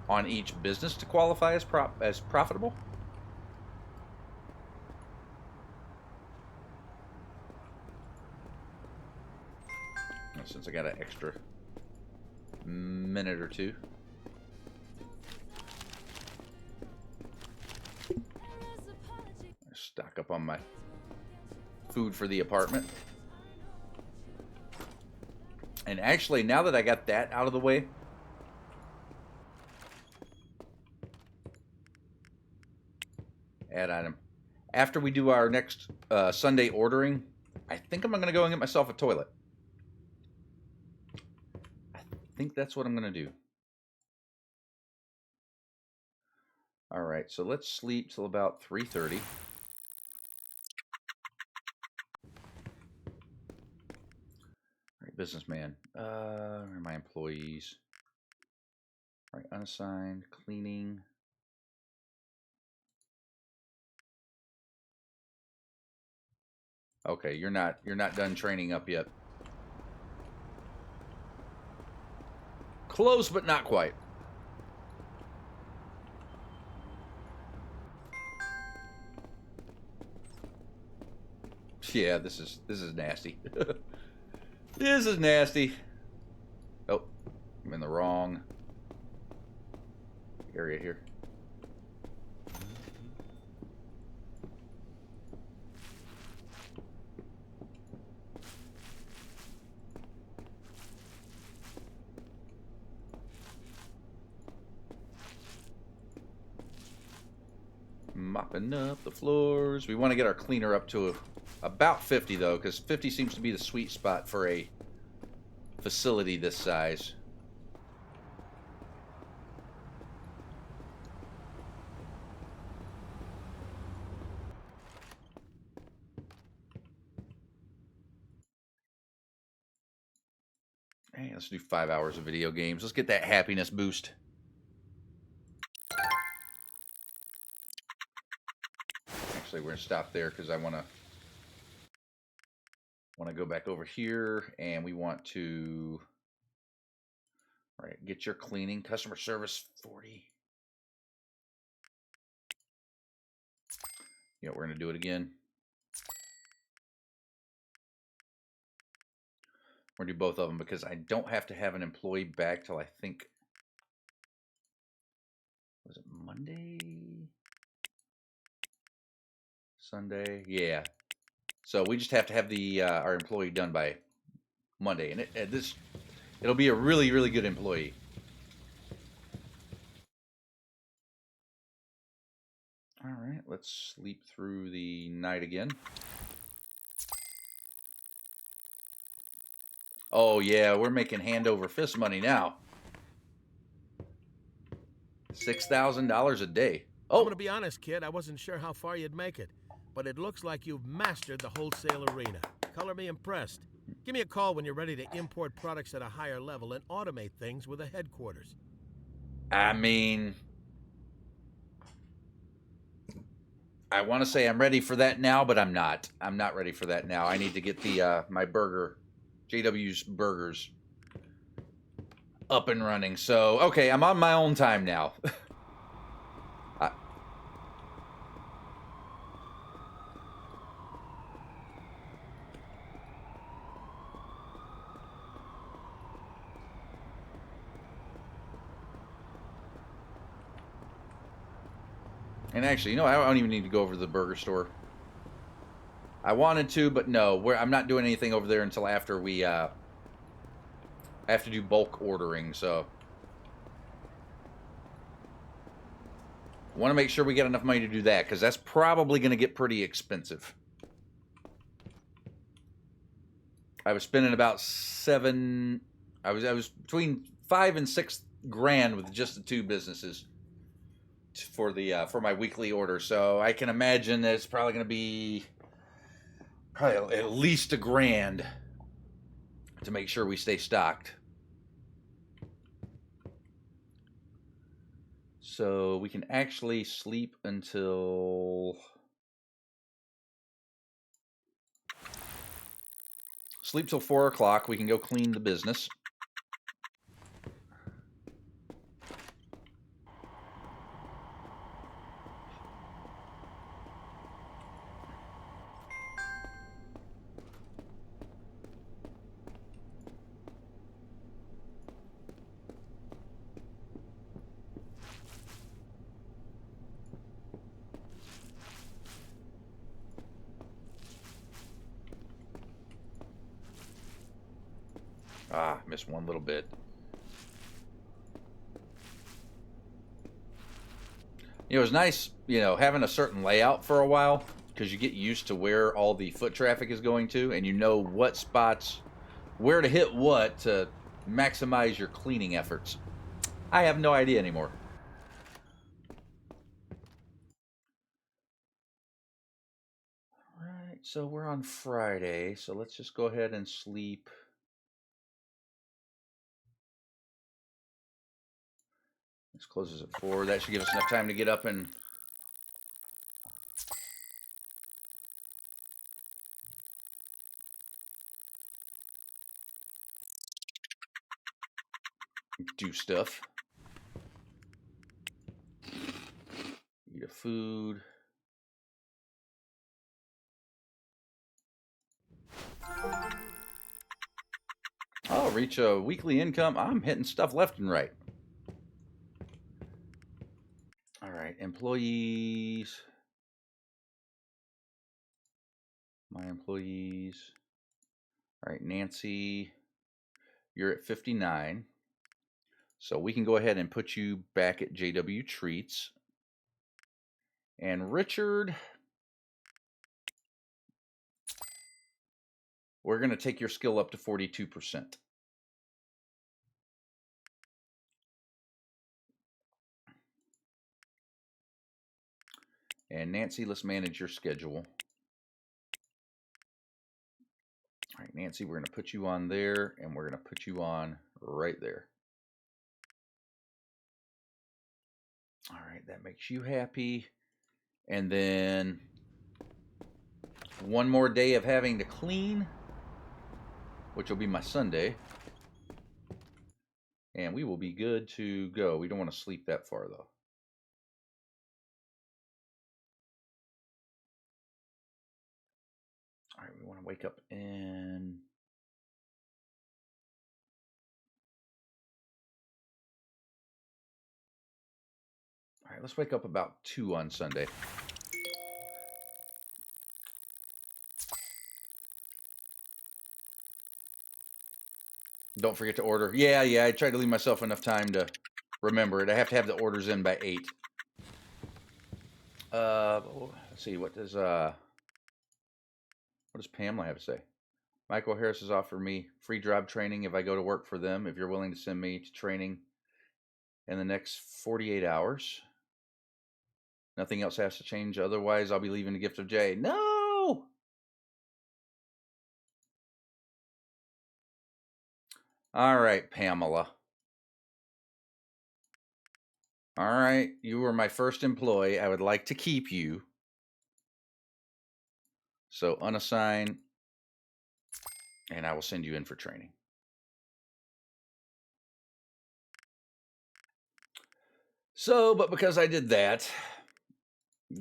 on each business to qualify as profitable? Since I got an extra minute or two. Stock up on my food for the apartment. And actually, now that I got that out of the way, add item. After we do our next Sunday ordering, I think I'm going to go and get myself a toilet. I think that's what I'm going to do. All right, so let's sleep till about 3:30. All right, businessman. Where are my employees? All right, unassigned, cleaning. Okay, you're not done training up yet. Close, but not quite. Yeah, this is nasty. This is nasty. Oh, I'm in the wrong area here. Mopping up the floors. We want to get our cleaner up to about 50 though, because 50 seems to be the sweet spot for a facility this size. Hey, let's do 5 hours of video games. Let's get that happiness boost. Actually, we're gonna stop there because I want to go back over here, and we want to, all right, get your cleaning, customer service 40. You know, we're going to do it again. We're going to do both of them because I don't have to have an employee back till I think, was it Monday? Sunday? Yeah. So we just have to have the our employee done by Monday, and it'll be a really, really good employee. All right, let's sleep through the night again. Oh yeah, we're making hand over fist money now. $6,000 a day. I'm Oh, gonna be honest, kid, I wasn't sure how far you'd make it, but it looks like you've mastered the wholesale arena. Color me impressed. Give me a call when you're ready to import products at a higher level and automate things with a headquarters. I mean, I want to say I'm ready for that now, but I'm not. I'm not ready for that now. I need to get the my burger, JW's Burgers, up and running. So, okay, I'm on my own time now. I, and actually, you know, I don't even need to go over to the burger store. I wanted to, but no, I'm not doing anything over there until after we have to do bulk ordering. So, want to make sure we get enough money to do that because that's probably going to get pretty expensive. I was spending about I was between $5 and $6 grand with just the two businesses for the for my weekly order. So I can imagine that it's probably going to be probably at least $1 grand to make sure we stay stocked. So we can actually sleep until 4 o'clock. We can go clean the business. Ah, missed one little bit. It was nice, you know, having a certain layout for a while because you get used to where all the foot traffic is going to, and you know what spots, where to hit what to maximize your cleaning efforts. I have no idea anymore. All right, so we're on Friday, so let's just go ahead and sleep. This closes at 4. That should give us enough time to get up and do stuff. Eat a food. Oh, reach a weekly income. I'm hitting stuff left and right. All right, employees. My employees. All right, Nancy, you're at 59. So we can go ahead and put you back at JW Treats. And Richard, we're going to take your skill up to 42%. And Nancy, let's manage your schedule. All right, Nancy, we're going to put you on there, and we're going to put you on right there. All right, that makes you happy. And then one more day of having to clean, which will be my Sunday. And we will be good to go. We don't want to sleep that far, though. All right, we want to wake up in... All right, let's wake up about 2 on Sunday. Don't forget to order. Yeah, I tried to leave myself enough time to remember it. I have to have the orders in by 8. Let's see, what does Pamela have to say? Michael Harris has offered me free job training if I go to work for them, if you're willing to send me to training in the next 48 hours. Nothing else has to change. Otherwise, I'll be leaving the Gift of Jay. No! All right, Pamela. All right, you were my first employee. I would like to keep you. So unassign, and I will send you in for training. So, but because I did that,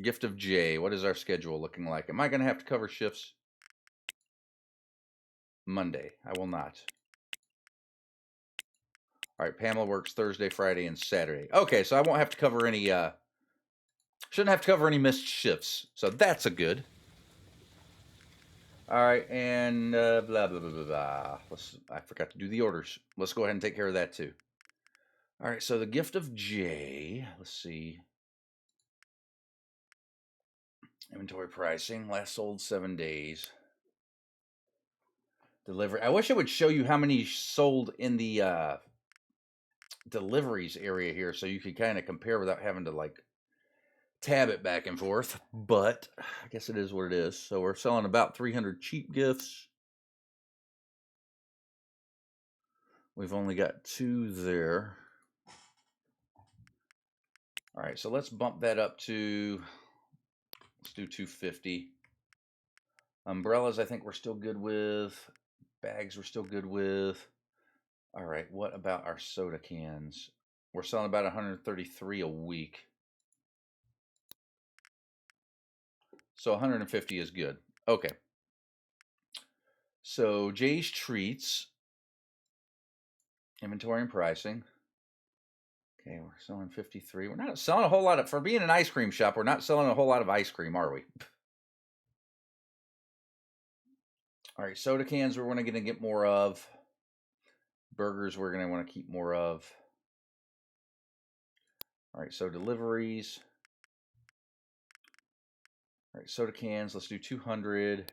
Gift of Jay, what is our schedule looking like? Am I going to have to cover shifts? Monday. I will not. All right, Pamela works Thursday, Friday, and Saturday. Okay, so I won't have to cover any, shouldn't have to cover any missed shifts. So that's a good. All right, and blah, blah, blah, blah, blah. I forgot to do the orders. Let's go ahead and take care of that too. All right, so the Gift of Jay, let's see. Inventory pricing, last sold 7 days. Delivery. I wish it would show you how many sold in the deliveries area here so you could kind of compare without having to like tab it back and forth, but I guess it is what it is. So we're selling about 300 cheap gifts. We've only got 2 there. All right, so let's bump that up to, let's do 250. Umbrellas, I think we're still good with. Bags, we're still good with. All right, what about our soda cans? We're selling about 133 a week. So 150 is good. Okay. So Jay's Treats, inventory and pricing. Okay, we're selling 53. We're not selling a whole lot of, for being an ice cream shop, we're not selling a whole lot of ice cream, are we? All right, soda cans we're going to get more of. Burgers we're going to want to keep more of. All right, so deliveries. All right, soda cans, let's do 200.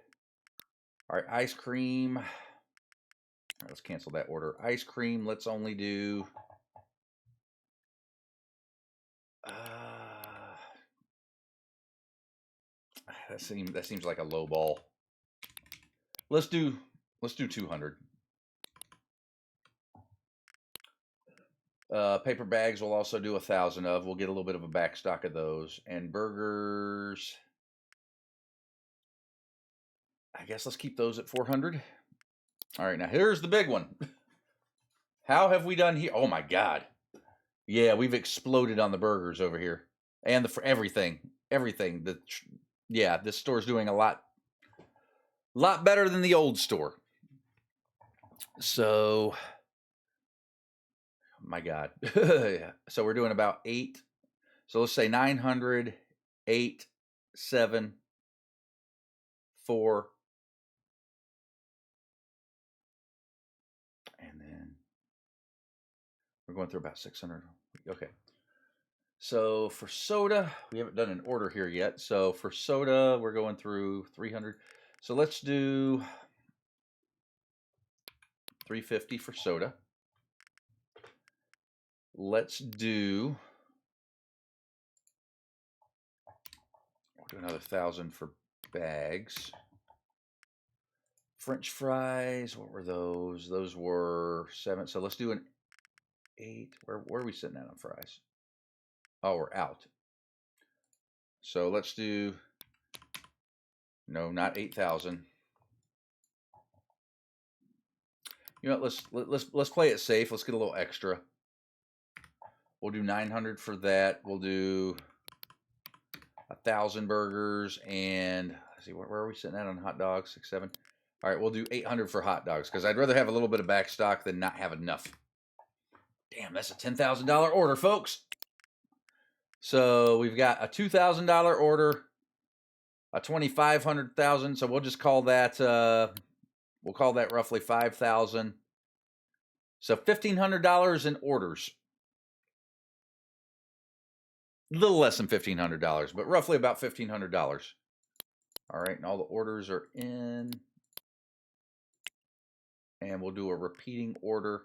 All right, ice cream. All right, let's cancel that order. Ice cream, let's only do... that seems like a low ball. Let's do 200. Paper bags we'll also do 1,000 of. We'll get a little bit of a back stock of those. And burgers, I guess let's keep those at 400. All right, now here's the big one. How have we done here? Oh my God. Yeah, we've exploded on the burgers over here. And for everything. Yeah, this store's doing a lot better than the old store. So, my God. Yeah. So we're doing about 8. So let's say 900, 8, 7, 4. And then we're going through about 600. Okay. So for soda, we haven't done an order here yet. So for soda, we're going through 300. So let's do 350 for soda. Let's do, we'll do another 1,000 for bags. French fries, what were those? Those were 7. So let's do an 8. Where are we sitting at on fries? Oh, we're out. So let's do, no, not 8,000. You know, let's play it safe. Let's get a little extra. We'll do 900 for that. We'll do 1,000 burgers, and let's see, where are we sitting at on hot dogs? 6, 7. All right, we'll do 800 for hot dogs because I'd rather have a little bit of back stock than not have enough. Damn, that's a $10,000 order, folks. So we've got a $2,000 order, a 2,500,000. So we'll just call that we'll call that roughly 5,000. So $1,500 in orders. A little less than $1,500, but roughly about $1,500. All right, and all the orders are in. And we'll do a repeating order.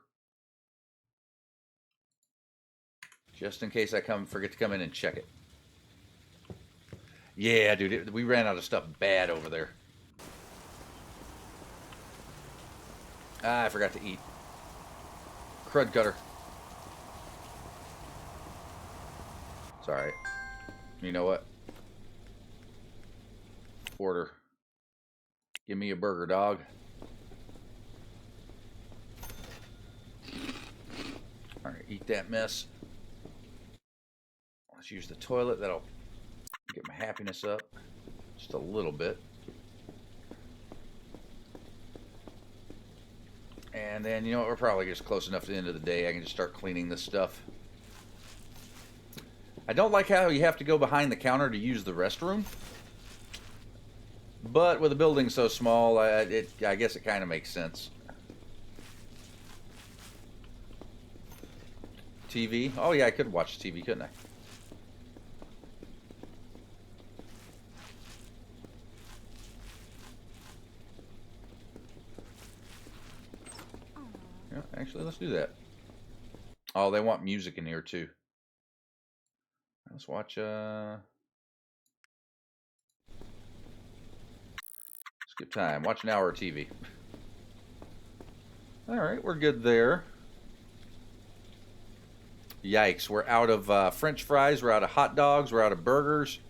Just in case I forget to come in and check it. Yeah, dude, we ran out of stuff bad over there. Ah, I forgot to eat. Crud cutter. It's alright. You know what? Order. Give me a burger, dog. Alright, eat that mess. Let's use the toilet. That'll get my happiness up just a little bit. And then, you know what, we're probably just close enough to the end of the day. I can just start cleaning this stuff. I don't like how you have to go behind the counter to use the restroom. But with a building so small, I guess it kind of makes sense. TV? Oh yeah, I could watch TV, couldn't I? Yeah, actually, let's do that. Oh, they want music in here too. Let's watch skip time. Watch an hour of TV. Alright, we're good there. Yikes, we're out of French fries, we're out of hot dogs, we're out of burgers.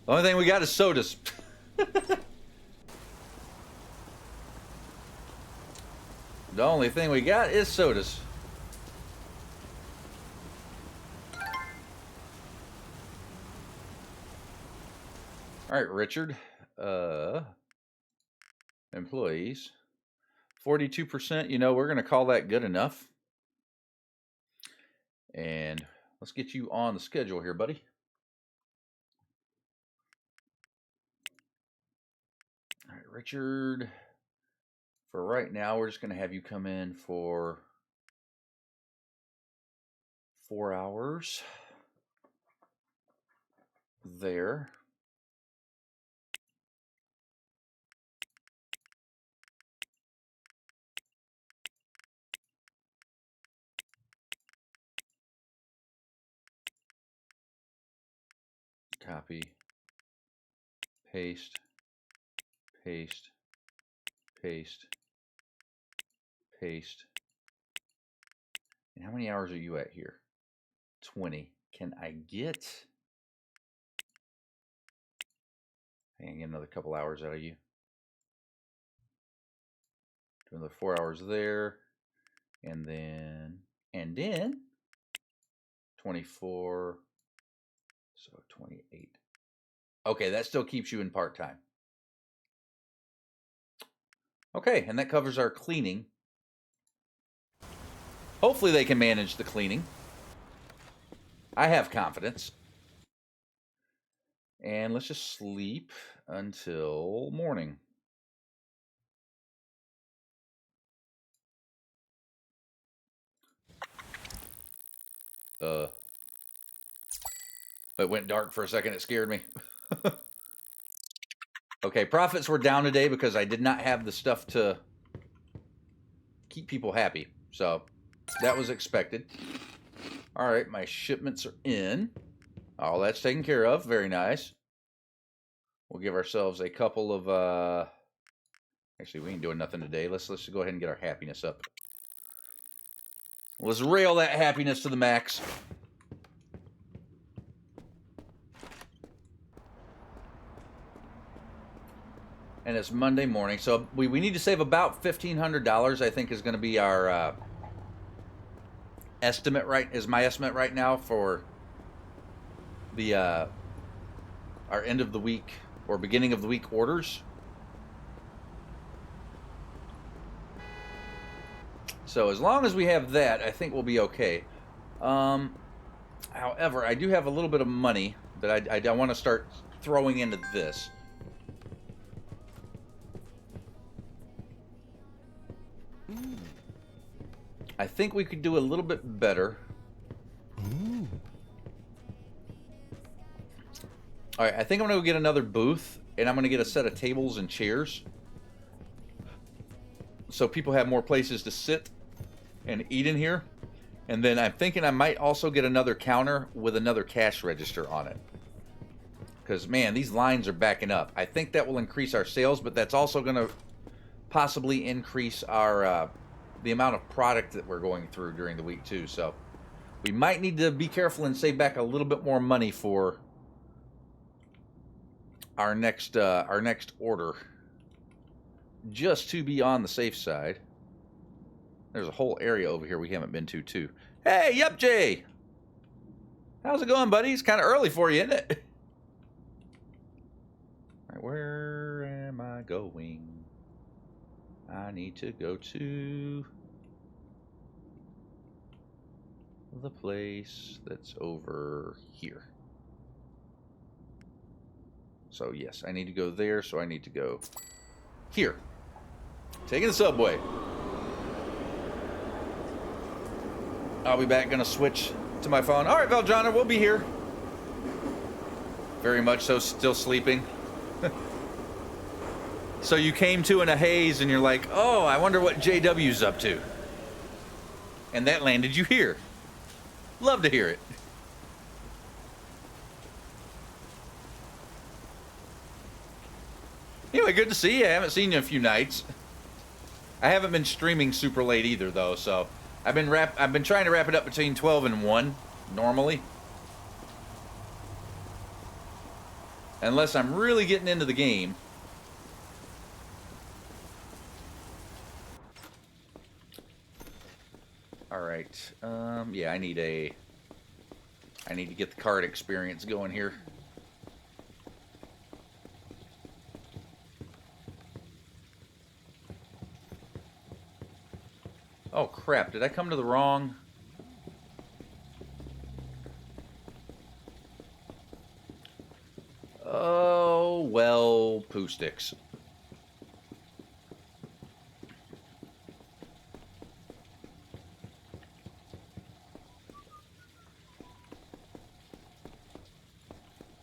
The only thing we got is sodas. The only thing we got is sodas. Alright, Richard. Employees. 42%, you know, we're going to call that good enough. And let's get you on the schedule here, buddy. All right, Richard. For right now, we're just going to have you come in for 4 hours. There. Copy, paste, paste, paste, paste. And how many hours are you at here? 20. Can I get... I can get another couple hours out of you. Do another 4 hours there. And then 24... So 28. Okay, that still keeps you in part-time. Okay, and that covers our cleaning. Hopefully they can manage the cleaning. I have confidence. And let's just sleep until morning. It went dark for a second. It scared me. Okay, profits were down today because I did not have the stuff to keep people happy. So that was expected. All right, my shipments are in. All that's taken care of. Very nice. We'll give ourselves a couple of... Actually, we ain't doing nothing today. Let's just go ahead and get our happiness up. Let's rail that happiness to the max. And it's Monday morning, so we need to save about $1,500. I think is going to be our estimate. Right, is my estimate right now for the our end of the week or beginning of the week orders. So as long as we have that, I think we'll be okay. However, I do have a little bit of money that I want to start throwing into this. I think we could do a little bit better. All right, I think I'm going to go get another booth, and I'm going to get a set of tables and chairs so people have more places to sit and eat in here. And then I'm thinking I might also get another counter with another cash register on it. Because, man, these lines are backing up. I think that will increase our sales, but that's also going to possibly increase our the amount of product that we're going through during the week, too. So we might need to be careful and save back a little bit more money for our next order, just to be on the safe side. There's a whole area over here we haven't been to, too. Hey, Yup Jay! How's it going, buddy? It's kind of early for you, isn't it? All right, where am I going? I need to go to the place that's over here. So, yes, I need to go there, so I need to go here. Taking the subway. I'll be back. Gonna switch to my phone. All right, Valjana, we'll be here. Very much so, still sleeping. So you came to in a haze and you're like, oh, I wonder what JW's up to. And that landed you here. Love to hear it. Anyway, good to see you. I haven't seen you in a few nights. I haven't been streaming super late either, though, so I've been trying to wrap it up between 12 and 1 normally. Unless I'm really getting into the game. All right. Yeah, I need to get the card experience going here. Oh crap, did I come to the wrong? Oh, well, poo sticks.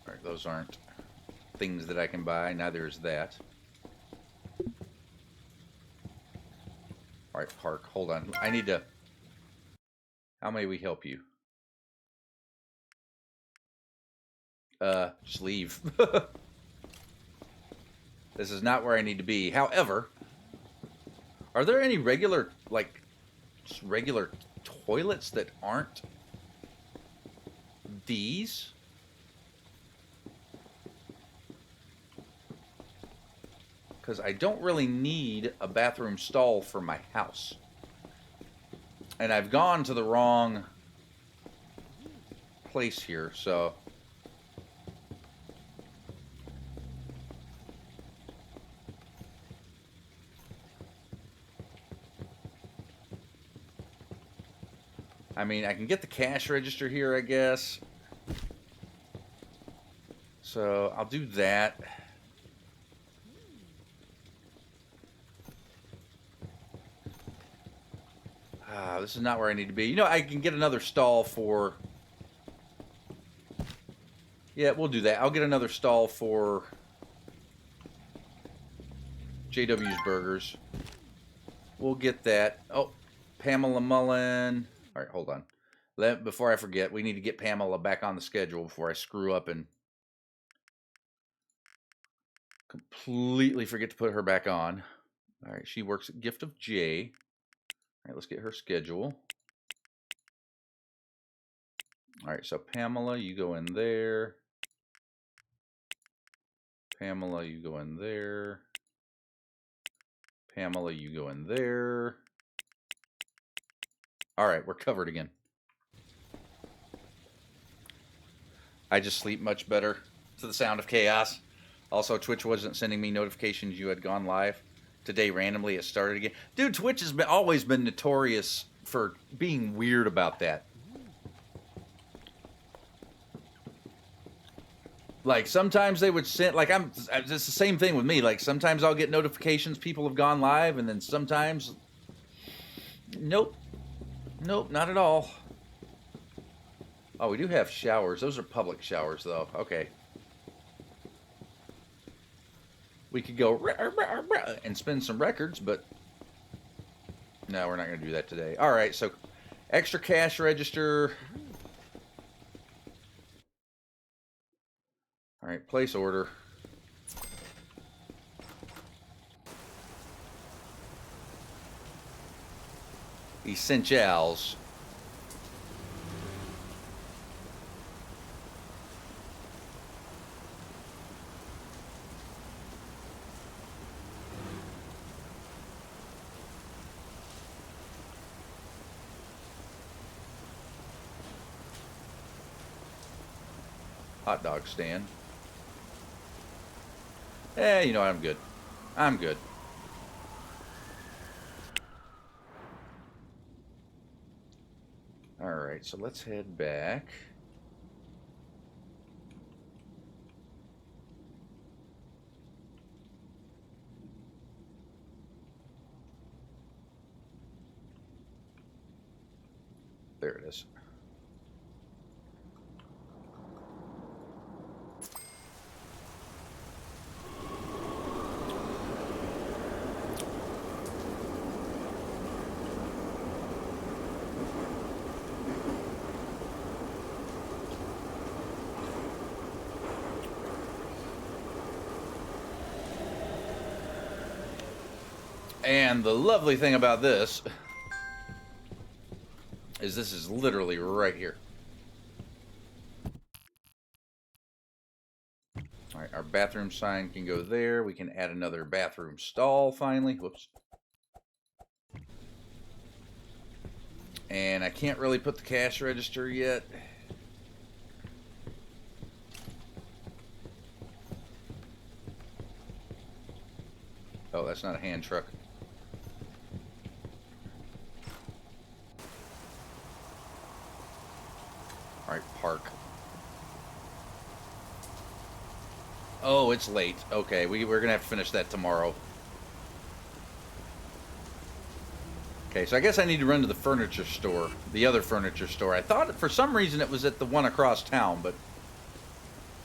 Alright, those aren't things that I can buy, neither is that. Alright, Park, hold on. I need to... How may we help you? Just leave. This is not where I need to be. However, are there any regular, like, just regular toilets that aren't these? Because I don't really need a bathroom stall for my house. And I've gone to the wrong place here, so... I mean, I can get the cash register here, I guess. So, I'll do that. This is not where I need to be. You know, I can get another stall for... Yeah, we'll do that. I'll get another stall for JW's Burgers. We'll get that. Oh, Pamela Mullen. All right, hold on. Before I forget, we need to get Pamela back on the schedule before I screw up and completely forget to put her back on. All right, she works at Gift of J. All right, let's get her schedule. All right, so Pamela, you go in there. Pamela, you go in there. Pamela, you go in there. All right, we're covered again. I just sleep much better. to the sound of chaos. Also, Twitch wasn't sending me notifications you had gone live. Today, randomly, it started again. Dude, Twitch has always been notorious for being weird about that. Like, sometimes they would send, like, it's the same thing with me. Like, sometimes I'll get notifications people have gone live, and then sometimes, nope. Nope, not at all. Oh, we do have showers. Those are public showers, though. Okay. We could go and spin some records, but no, we're not going to do that today. All right, so extra cash register. All right, place order. Essentials. Hot dog stand. You know, I'm good. I'm good. All right, so let's head back. There it is. And the lovely thing about this is literally right here. All right, our bathroom sign can go there. We can add another bathroom stall finally. Whoops. And I can't really put the cash register yet. Oh, that's not a hand truck. All right, park. Oh, it's late. Okay, we're going to have to finish that tomorrow. Okay, so I guess I need to run to the furniture store, the other furniture store. I thought for some reason it was at the one across town, but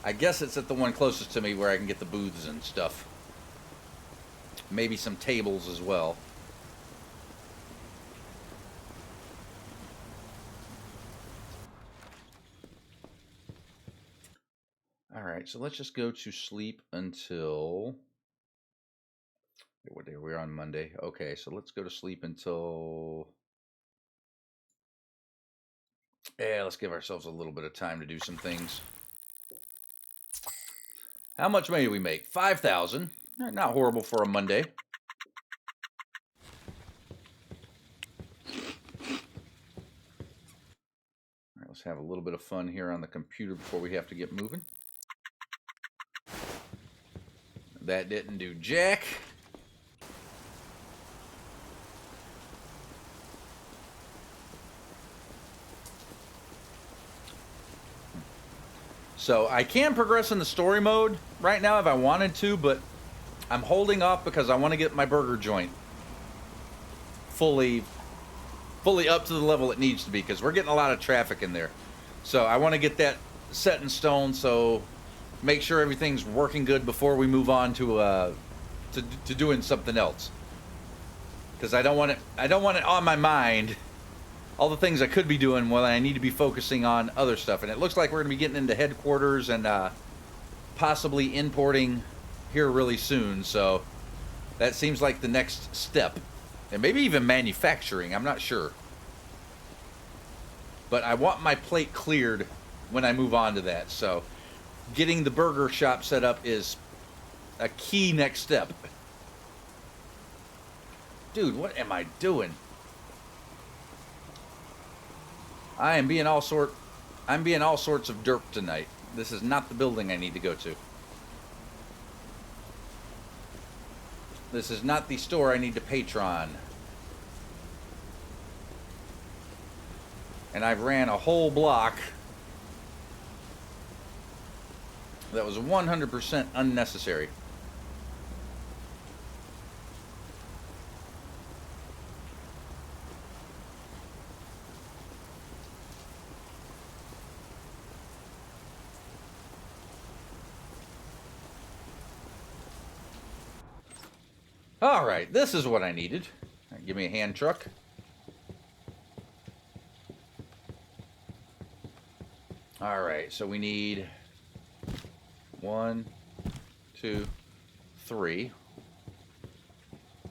I guess it's at the one closest to me where I can get the booths and stuff. Maybe some tables as well. All right, so let's just go to sleep until... What day? We're on Monday. Okay, so let's go to sleep until... Yeah, let's give ourselves a little bit of time to do some things. How much money do we make? 5,000. Not horrible for a Monday. All right, let's have a little bit of fun here on the computer before we have to get moving. That didn't do jack. So I can progress in the story mode right now if I wanted to, but I'm holding off because I want to get my burger joint fully up to the level it needs to be, because we're getting a lot of traffic in there. So I want to get that set in stone, so make sure everything's working good before we move on to doing something else. Because I don't want it on my mind, all the things I could be doing while I need to be focusing on other stuff. And it looks like we're going to be getting into headquarters and possibly importing here really soon. So that seems like the next step. And maybe even manufacturing, I'm not sure. But I want my plate cleared when I move on to that. So getting the burger shop set up is a key next step. Dude, what am I doing? I'm being all sorts of derp tonight. This is not the building I need to go to. This is not the store I need to patron. And I've ran a whole block that was 100% unnecessary. Alright, this is what I needed. Right, give me a hand truck. Alright, so we need 1, 2, 3.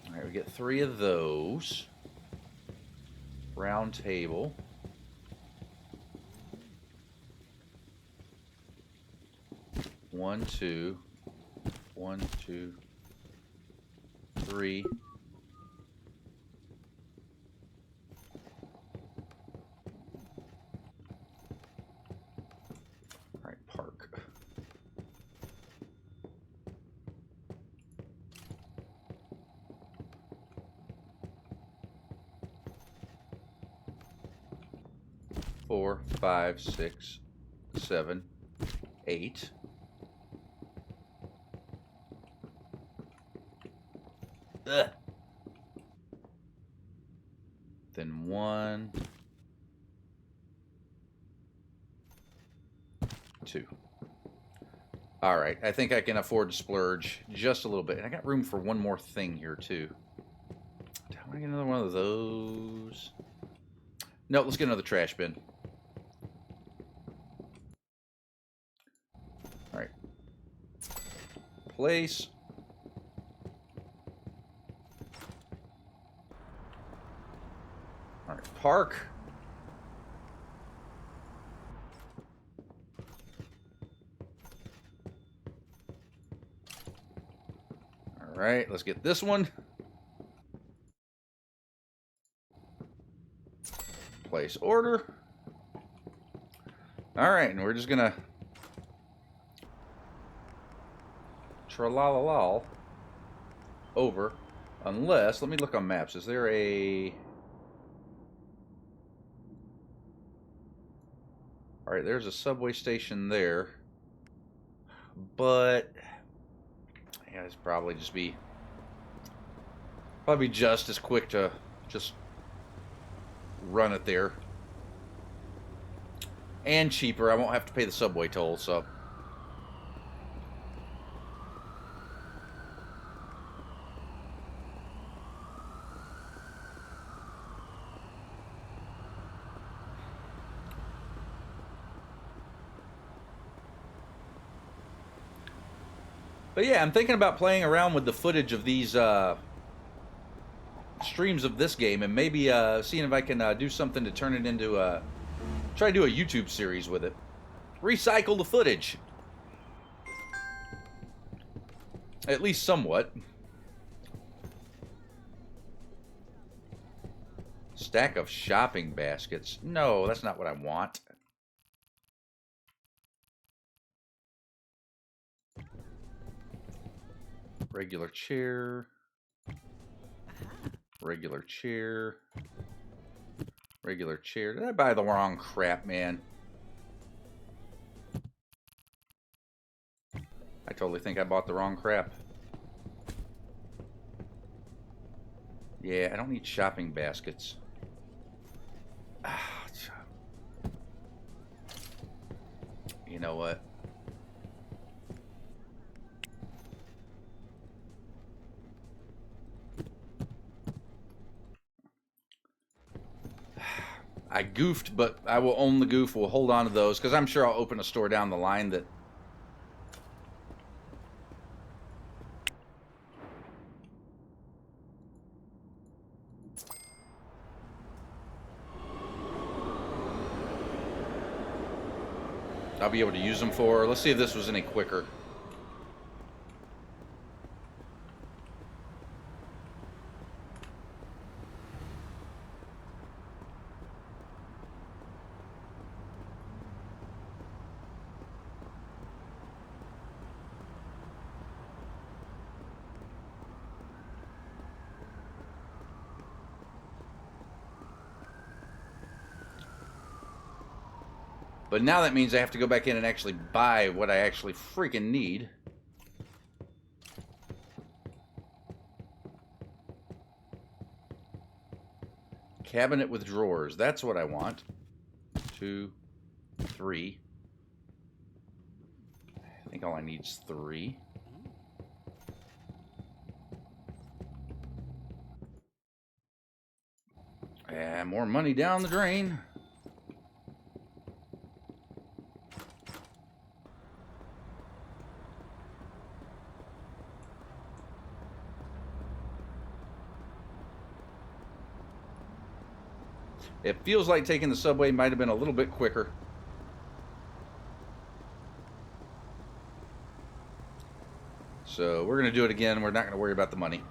Alright, we get 3 of those. Round table. One, two. 1, 2, 3. All right, park. Four, 5, 6, 7, 8. Ugh. Then 1, 2. All right, I think I can afford to splurge just a little bit. And I got room for one more thing here, too. Do I get another one of those? No, let's get another trash bin. All right. Place. All right, park. All right, let's get this one. Place order. All right, and we're just gonna tra-la-la-la over, unless, let me look on maps. Is there a... All right, there's a subway station there, but yeah, it's probably just as quick to just run it there, and cheaper. I won't have to pay the subway toll, so. But yeah, I'm thinking about playing around with the footage of these streams of this game, and maybe seeing if I can do something to turn it into try to do a YouTube series with it. Recycle the footage. At least somewhat. Stack of shopping baskets. No, that's not what I want. Regular chair. Regular chair. Regular chair. Did I buy the wrong crap, man? I totally think I bought the wrong crap. Yeah, I don't need shopping baskets. You know what? I goofed, but I will own the goof. We'll hold on to those, because I'm sure I'll open a store down the line that... I'll be able to use them for. Let's see if this was any quicker. But now that means I have to go back in and actually buy what I actually freaking need. Cabinet with drawers. That's what I want. 2, 3. I think all I need is 3. And more money down the drain. It feels like taking the subway might have been a little bit quicker. So we're going to do it again. We're not going to worry about the money.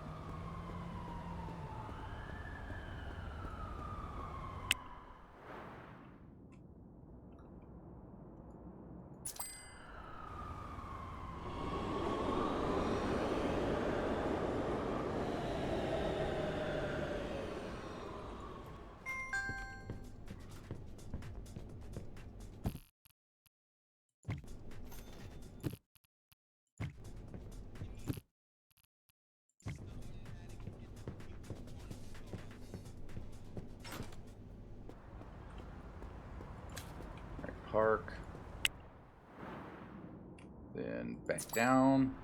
Park. Then back down.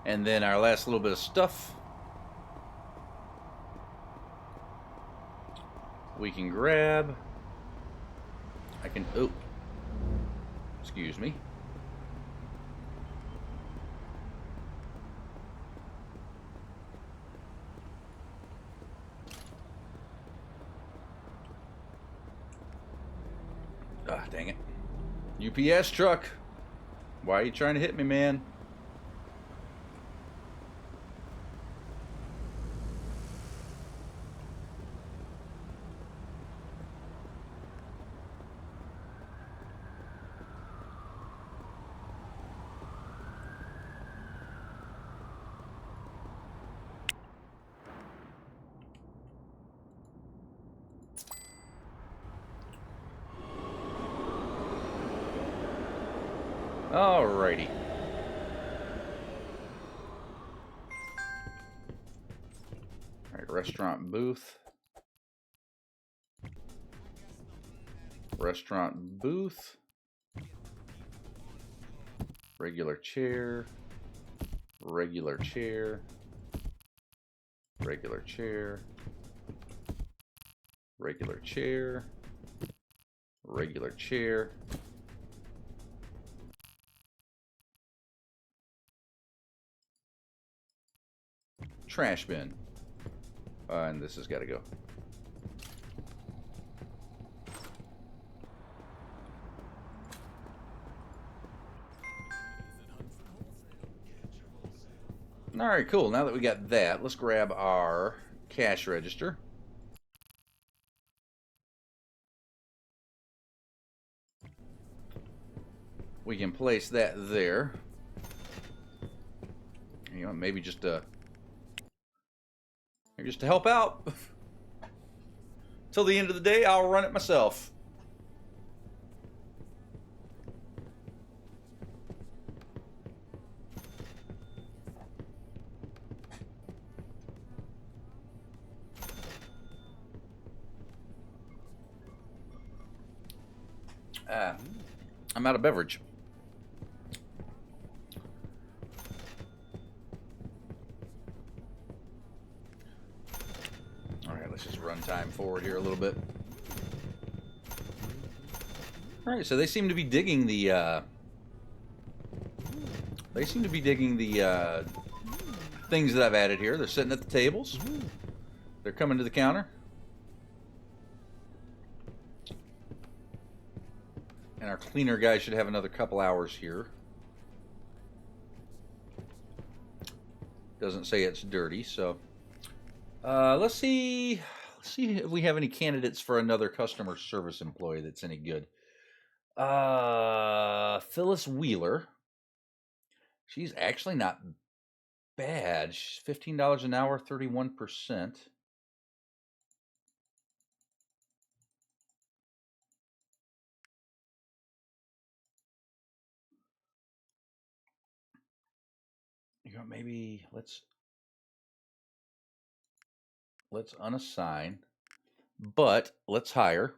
And then our last little bit of stuff we can grab. I can, oh, excuse me. Ah, dang it. UPS truck. Why are you trying to hit me, man? Alrighty. Alright, restaurant booth. Restaurant booth. Regular chair. Regular chair. Regular chair. Regular chair. Regular chair. Trash bin. And this has got to go. Alright, cool. Now that we got that, let's grab our cash register. We can place that there. You know, maybe just to help out. Till the end of the day, I'll run it myself. I'm out of beverage. Alright, let's just run time forward here a little bit. Alright, so they seem to be digging the things that I've added here. They're sitting at the tables. They're coming to the counter. And our cleaner guy should have another couple hours here. Doesn't say it's dirty, so let's see if we have any candidates for another customer service employee that's any good. Phyllis Wheeler. She's actually not bad. She's $15 an hour, 31%. You know, maybe let's unassign, but let's hire.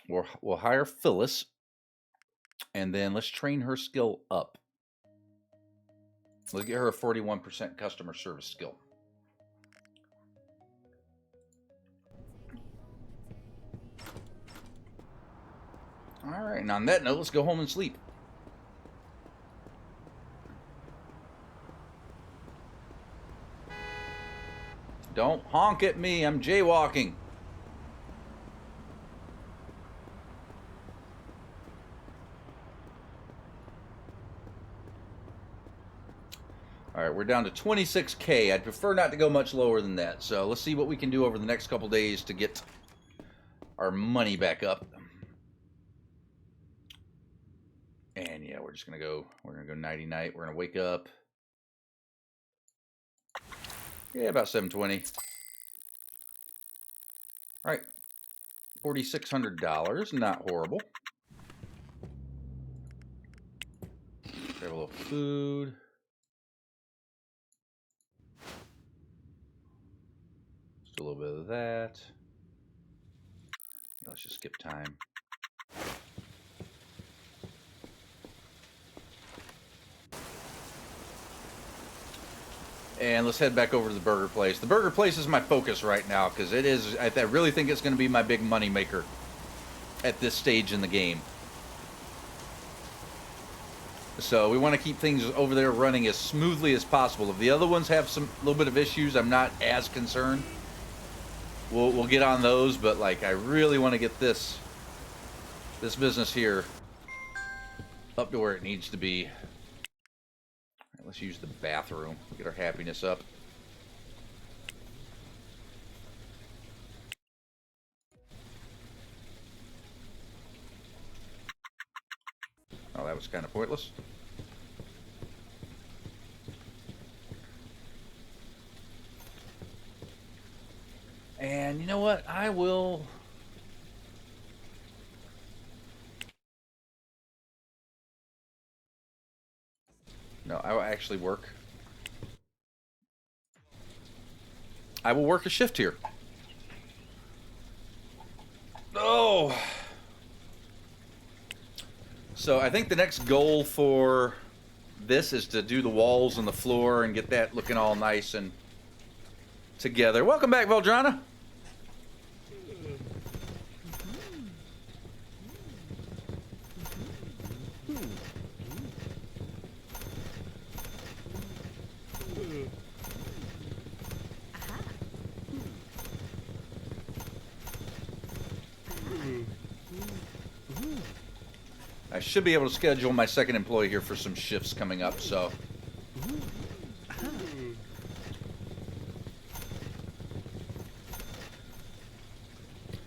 We'll hire Phyllis, and then let's train her skill up. Let's get her a 41% customer service skill. All right, and on that note, let's go home and sleep. Don't honk at me, I'm jaywalking. All right, we're down to 26K. I'd prefer not to go much lower than that. So let's see what we can do over the next couple days to get our money back up. And yeah, we're gonna go nighty night. We're gonna wake up. Yeah, about 7:20. All right, $4,600. Not horrible. Grab a little food. Just a little bit of that. Let's just skip time. And let's head back over to the burger place. The burger place is my focus right now because it is. I really think it's going to be my big money maker at this stage in the game. So we want to keep things over there running as smoothly as possible. If the other ones have some little bit of issues, I'm not as concerned. We'll get on those, but like I really want to get this business here up to where it needs to be. Let's use the bathroom. Get our happiness up. Oh, that was kind of pointless. And you know what? I will... No, I will actually work. I will work a shift here. Oh! So I think the next goal for this is to do the walls and the floor and get that looking all nice and together. Welcome back, Veldrana. I should be able to schedule my second employee here for some shifts coming up, so.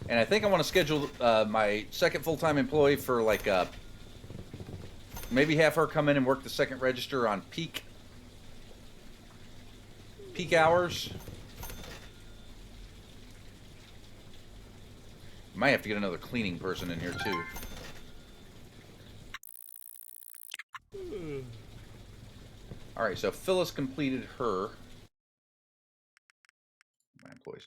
And I think I want to schedule my second full-time employee for like maybe have her come in and work the second register on peak hours. Might have to get another cleaning person in here too. All right, so Phyllis completed her. My employees.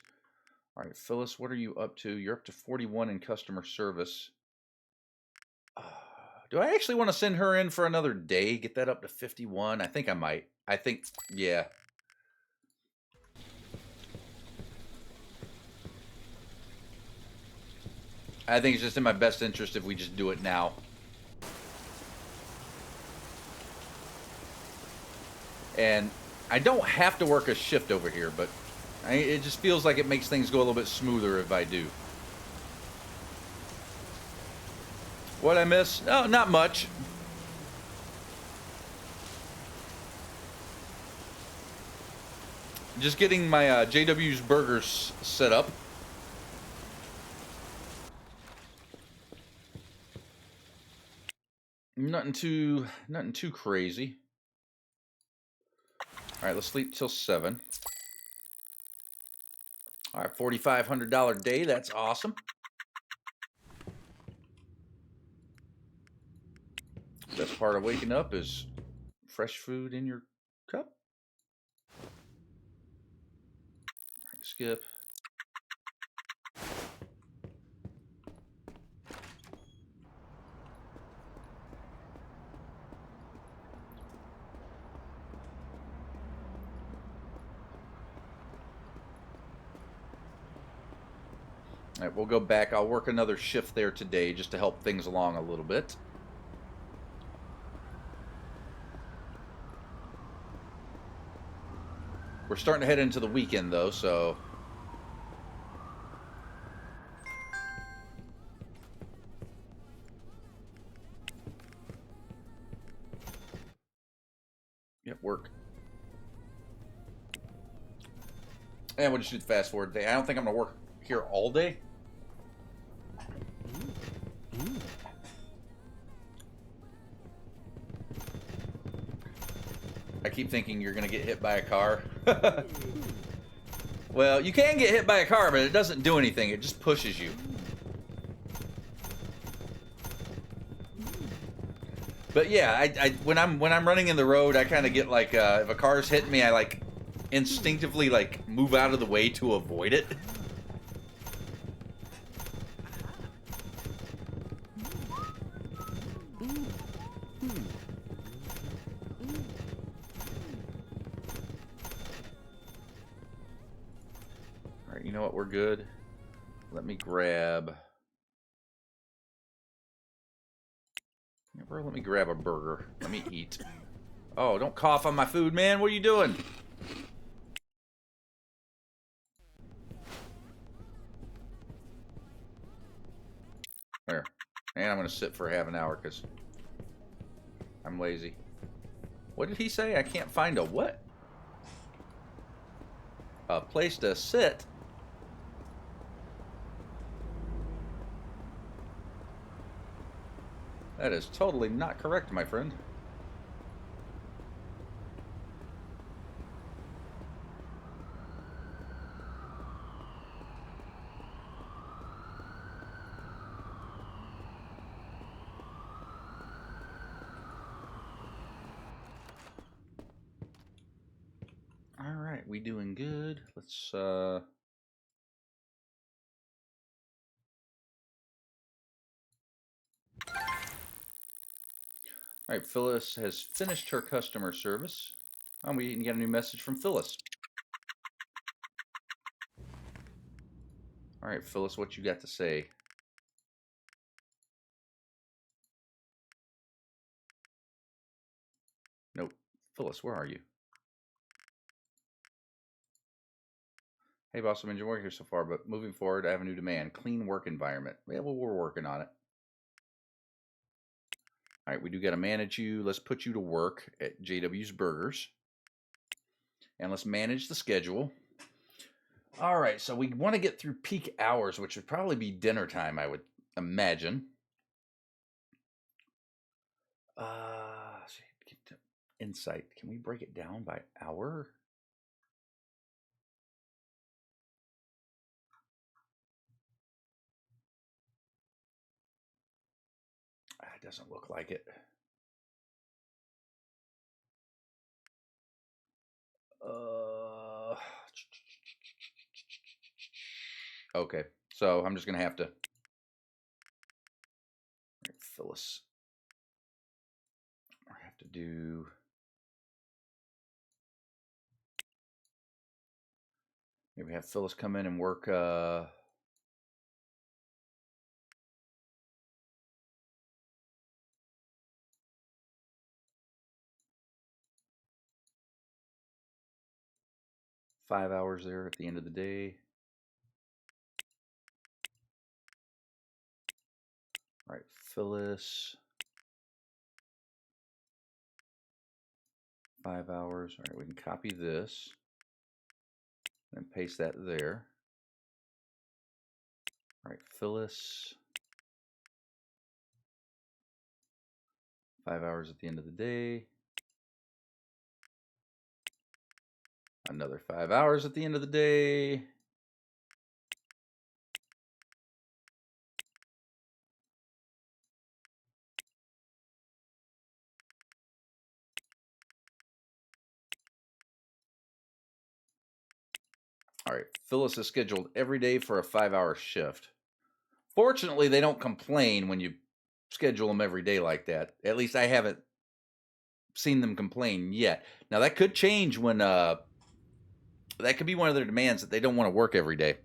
All right, Phyllis, what are you up to? You're up to 41 in customer service. Do I actually want to send her in for another day? Get that up to 51? I think I might. I think, yeah. I think it's just in my best interest if we just do it now. And I don't have to work a shift over here, but it just feels like it makes things go a little bit smoother if I do. What'd I miss? No, not much. Just getting my JW's Burgers set up. nothing too crazy. All right, let's sleep till 7. All right, $4,500 day. That's awesome. Best part of waking up is fresh food in your cup. Skip. All right, we'll go back. I'll work another shift there today just to help things along a little bit. We're starting to head into the weekend, though, so... Yep, work. And we'll just do the fast forward day. I don't think I'm going to work here all day. I keep thinking you're going to get hit by a car. Well, you can get hit by a car, but it doesn't do anything. It just pushes you. But yeah, when I'm running in the road, I kind of get like if a car's hitting me, I like instinctively like move out of the way to avoid it. All right, you know what? We're good. Let me grab. Let me grab a burger. Let me eat. Oh, don't cough on my food, man. What are you doing? There. And I'm going to sit for half an hour because I'm lazy. What did he say? I can't find a what? A place to sit? That is totally not correct, my friend. All right, we doing good. Let's All right, Phyllis has finished her customer service. Oh, we can get a new message from Phyllis. All right, Phyllis, what you got to say? Nope. Phyllis, where are you? Hey, boss, I'm enjoying work here so far, but moving forward, I have a new demand. Clean work environment. Yeah, well, we're working on it. All right, we do got to manage you. Let's put you to work at JW's Burgers. And let's manage the schedule. All right, so we want to get through peak hours, which would probably be dinner time, I would imagine. Insight. Can we break it down by hour? It doesn't look like it. Okay, so I'm just gonna have to. Phyllis. I have to do. Maybe have Phyllis come in and work. 5 hours there at the end of the day. All right, Phyllis. 5 hours. All right, we can copy this and paste that there. All right, Phyllis. 5 hours at the end of the day. Another 5 hours at the end of the day. All right, Phyllis is scheduled every day for a 5-hour shift. Fortunately, they don't complain when you schedule them every day like that. At least I haven't seen them complain yet. Now that could change when that could be one of their demands that they don't want to work every day.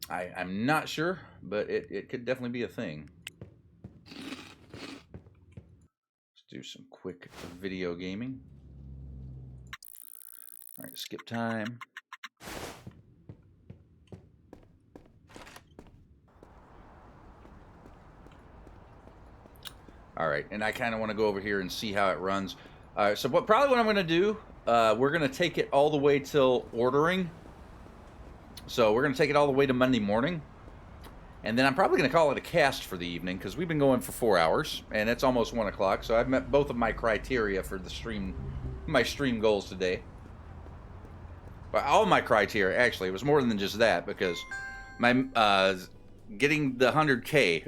I'm not sure, but it could definitely be a thing. Let's do some quick video gaming. All right, skip time. All right, and I kind of want to go over here and see how it runs. All right, so probably what I'm going to do, we're going to take it all the way till ordering. So we're going to take it all the way to Monday morning. And then I'm probably going to call it a cast for the evening because we've been going for 4 hours and it's almost 1 o'clock. So I've met both of my criteria for the stream, my stream goals today. Well, all my criteria, actually. It was more than just that because my getting the 100K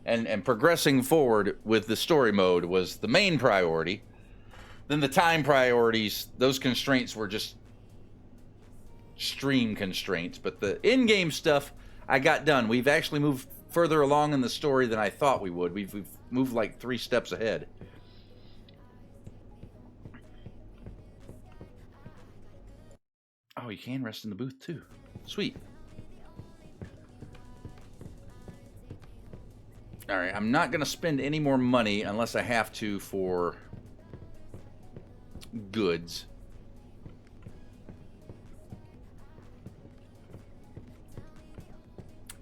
and progressing forward with the story mode was the main priority. Then the time priorities, those constraints were just stream constraints. But the in-game stuff I got done. We've actually moved further along in the story than I thought we would. We've moved like 3 steps ahead. Oh, you can rest in the booth too. Sweet. All right, I'm not going to spend any more money unless I have to for goods.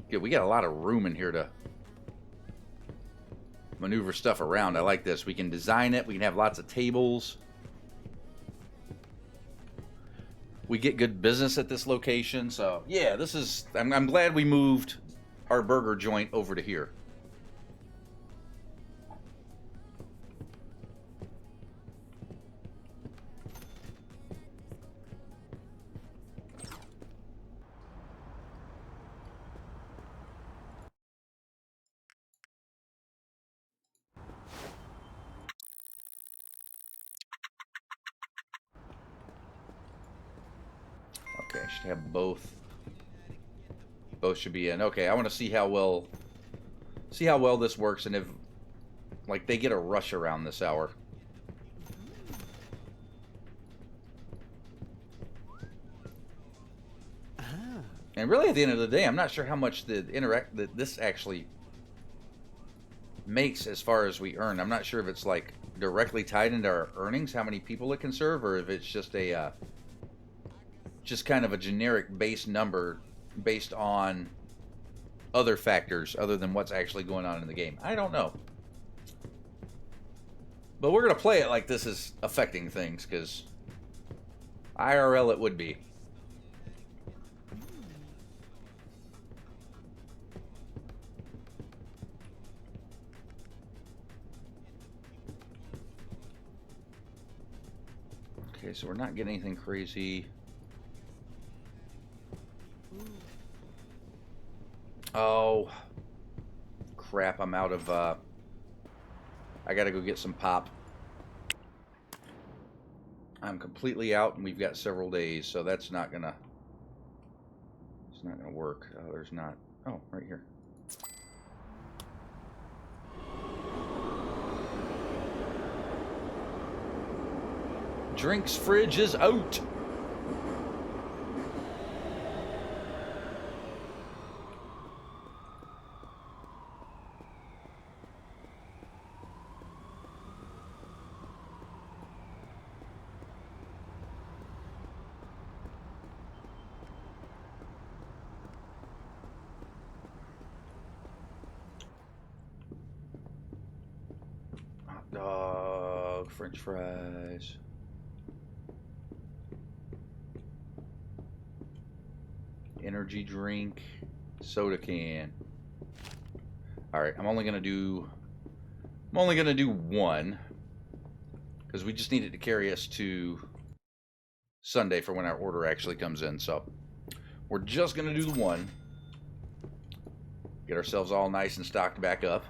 Yeah, we got a lot of room in here to maneuver stuff around. I like this. We can design it. We can have lots of tables. We get good business at this location. So, yeah, this is... I'm glad we moved our burger joint over to here. Okay, I should have both. Both should be in. Okay, I want to see how well this works and if like they get a rush around this hour. And really, at the end of the day, I'm not sure how much that this actually makes as far as we earn. I'm not sure if it's like directly tied into our earnings, how many people it can serve, or if it's just a just kind of a generic base number based on other factors other than what's actually going on in the game. I don't know. But we're going to play it like this is affecting things, because IRL it would be. Okay, so we're not getting anything crazy. Oh, crap, I'm out of, I gotta go get some pop. I'm completely out, and we've got several days, so that's not gonna, it's not gonna work. There's not, oh, right here. Drinks fridge is out. Hot dog, French fries. Energy drink, soda can. All right, I'm only gonna do I'm only going to do one because we just need it to carry us to Sunday for when our order actually comes in. So we're just going to do the one. Get ourselves all nice and stocked back up.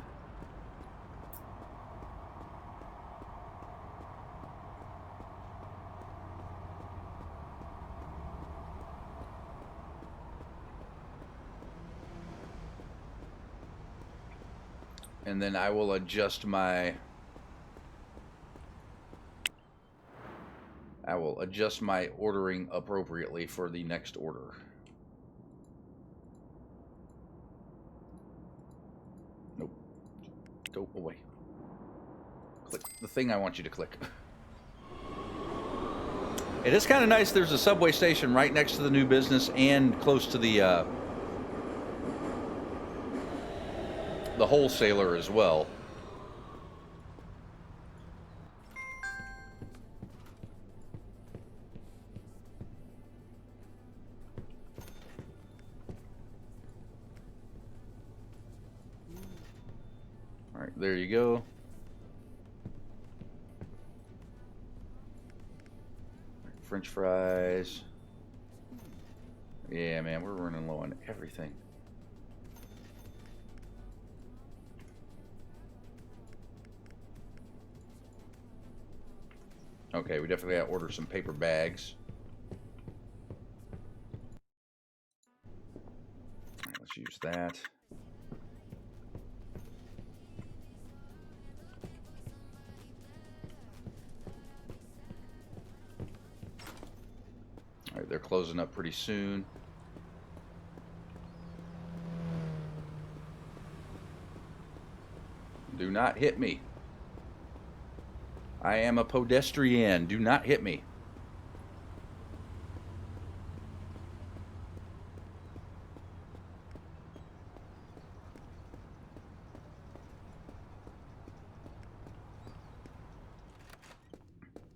And then I will adjust my ordering appropriately for the next order. Nope. Go away. Click the thing I want you to click. It is kind of nice. There's a subway station right next to the new business and close to the wholesaler as well. All right, there you go. French fries. Yeah, man, we're running low on everything. Okay, we definitely got to order some paper bags. All right, let's use that. All right, they're closing up pretty soon. Do not hit me. I am a pedestrian. Do not hit me.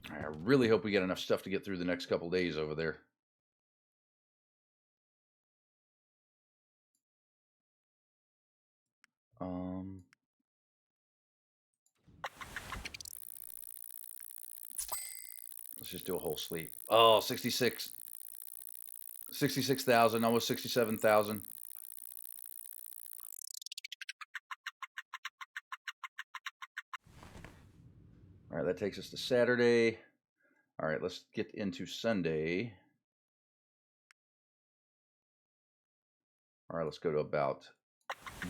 I really hope we get enough stuff to get through the next couple days over there. Let's just do a whole sleep. Oh, 66,000, almost 67,000. All right, that takes us to Saturday. All right, let's get into Sunday. All right, let's go to about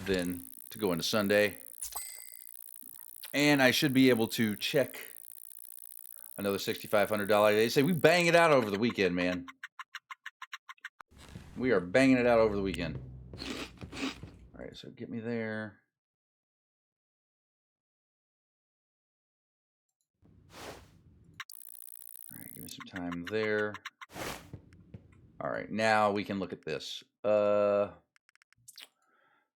then to go into Sunday. And I should be able to check another $6,500. They say we bang it out over the weekend, man. We are banging it out over the weekend. All right, so get me there. All right, give me some time there. All right, now we can look at this. All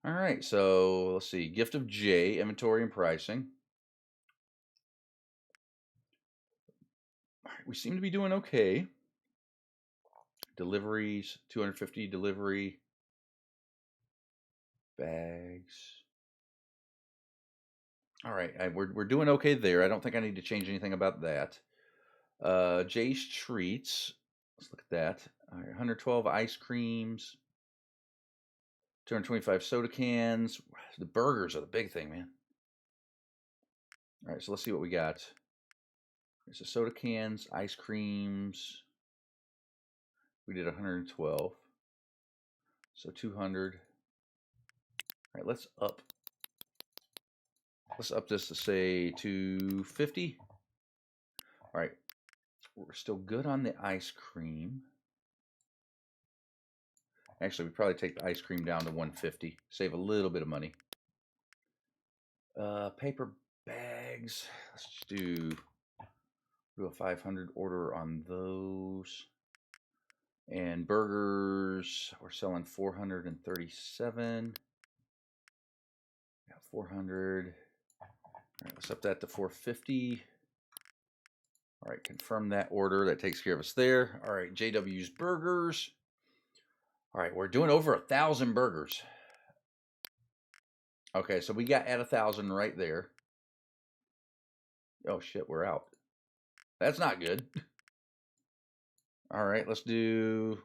right, so let's see. Gift of J, inventory and pricing. All right, we seem to be doing okay. Deliveries, 250 delivery. Bags. All right, we're doing okay there. I don't think I need to change anything about that. Jay's Treats. Let's look at that. All right, 112 ice creams. 225 soda cans. The burgers are the big thing, man. All right, so let's see what we got. There's the soda cans, ice creams. We did 112. So 200. All right, let's up this to say 250. All right, we're still good on the ice cream. Actually, we probably take the ice cream down to 150. Save a little bit of money. Paper bags. Let's just do a 500 order on those. And burgers, we're selling 437. Got 400. All right, let's up that to 450. All right, confirm that order. That takes care of us there. All right, JW's Burgers. All right, we're doing over 1,000 burgers. Okay, so we got at 1,000 right there. Oh shit, we're out. That's not good. All right, let's do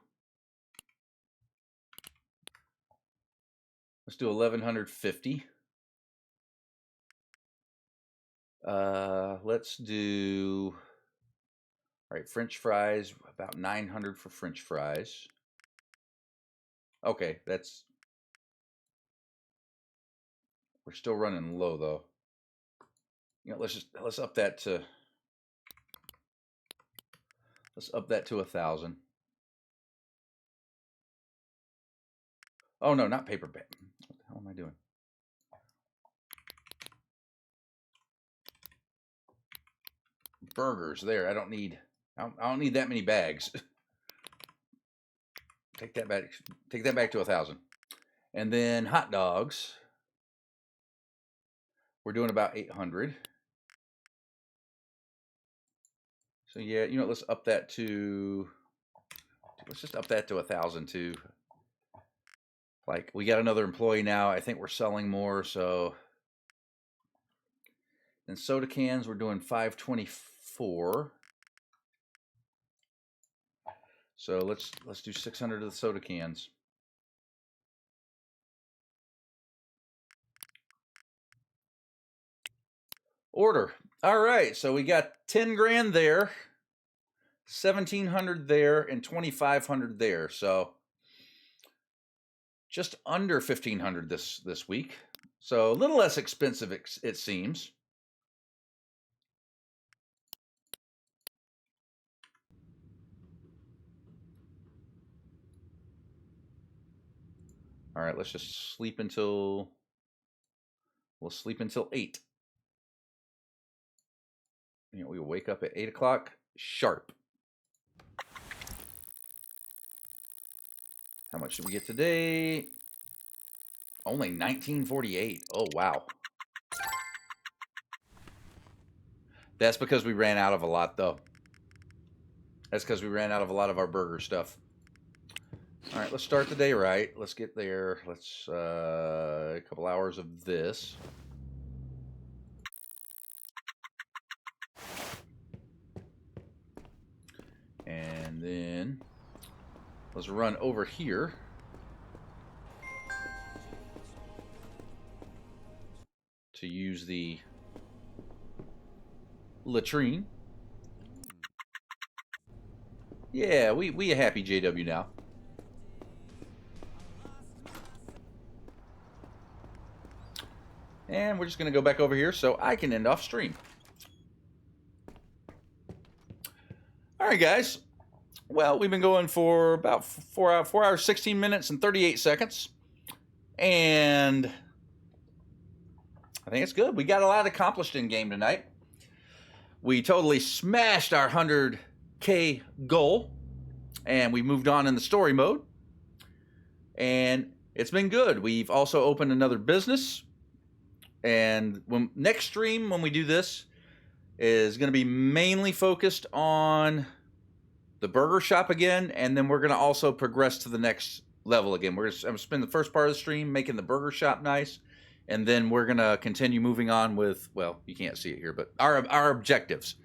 1150. Let's do, all right, French fries, about 900 for French fries. Okay, we're still running low though. You know, let's up that to 1,000. Oh no, not paper bag. What the hell am I doing? Burgers there. I don't need that many bags. Take that back to 1,000. And then hot dogs. We're doing about 800. So yeah, you know, let's just up that to 1,000 too. Like, we got another employee now. I think we're selling more, so. And soda cans, we're doing 524. So let's do 600 of the soda cans. Order. All right, so we got 10 grand there, 1,700 there, and 2,500 there. So just under 1,500 this week. So a little less expensive, it seems. All right, let's just sleep until, we'll sleep until 8. You know, we wake up at 8 o'clock sharp. How much did we get today? Only 1948. Oh, wow. That's because we ran out of a lot, though. That's because we ran out of a lot of our burger stuff. All right, let's start the day right. Let's get there. Let's, a couple hours of this. And then let's run over here to use the latrine. Yeah, we a happy JW now. And we're just going to go back over here so I can end off stream. All right, guys. Well, we've been going for about 4 hours, 16 minutes, and 38 seconds. And I think it's good. We got a lot accomplished in game tonight. We totally smashed our 100K goal. And we moved on in the story mode. And it's been good. We've also opened another business. And next stream, when we do this, is going to be mainly focused on the burger shop again, and then we're going to also progress to the next level again. I'm going to spend the first part of the stream making the burger shop nice, and then we're going to continue moving on with, well, you can't see it here, but our objectives.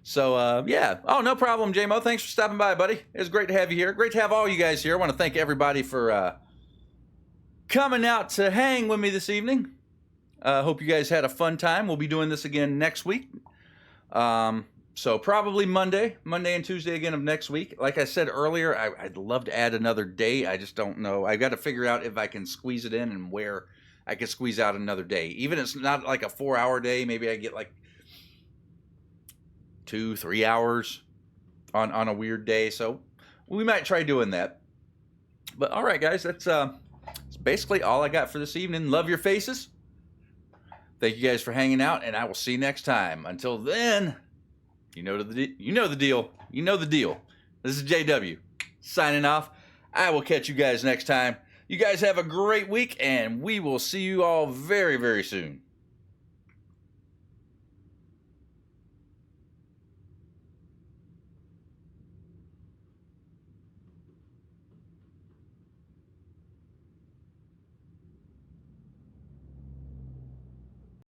So, yeah. Oh, no problem, JMO. Thanks for stopping by, buddy. It's great to have you here. Great to have all you guys here. I want to thank everybody for coming out to hang with me this evening. Hope you guys had a fun time. We'll be doing this again next week. So probably Monday and Tuesday again of next week. Like I said earlier, I'd love to add another day. I just don't know. I've got to figure out if I can squeeze it in and where I can squeeze out another day. Even if it's not like a 4-hour day, maybe I get like 2-3 hours on a weird day. So we might try doing that. But all right, guys, that's basically all I got for this evening. Love your faces. Thank you guys for hanging out, and I will see you next time. Until then, you know the deal. You know the deal. This is JW signing off. I will catch you guys next time. You guys have a great week, and we will see you all very, very soon.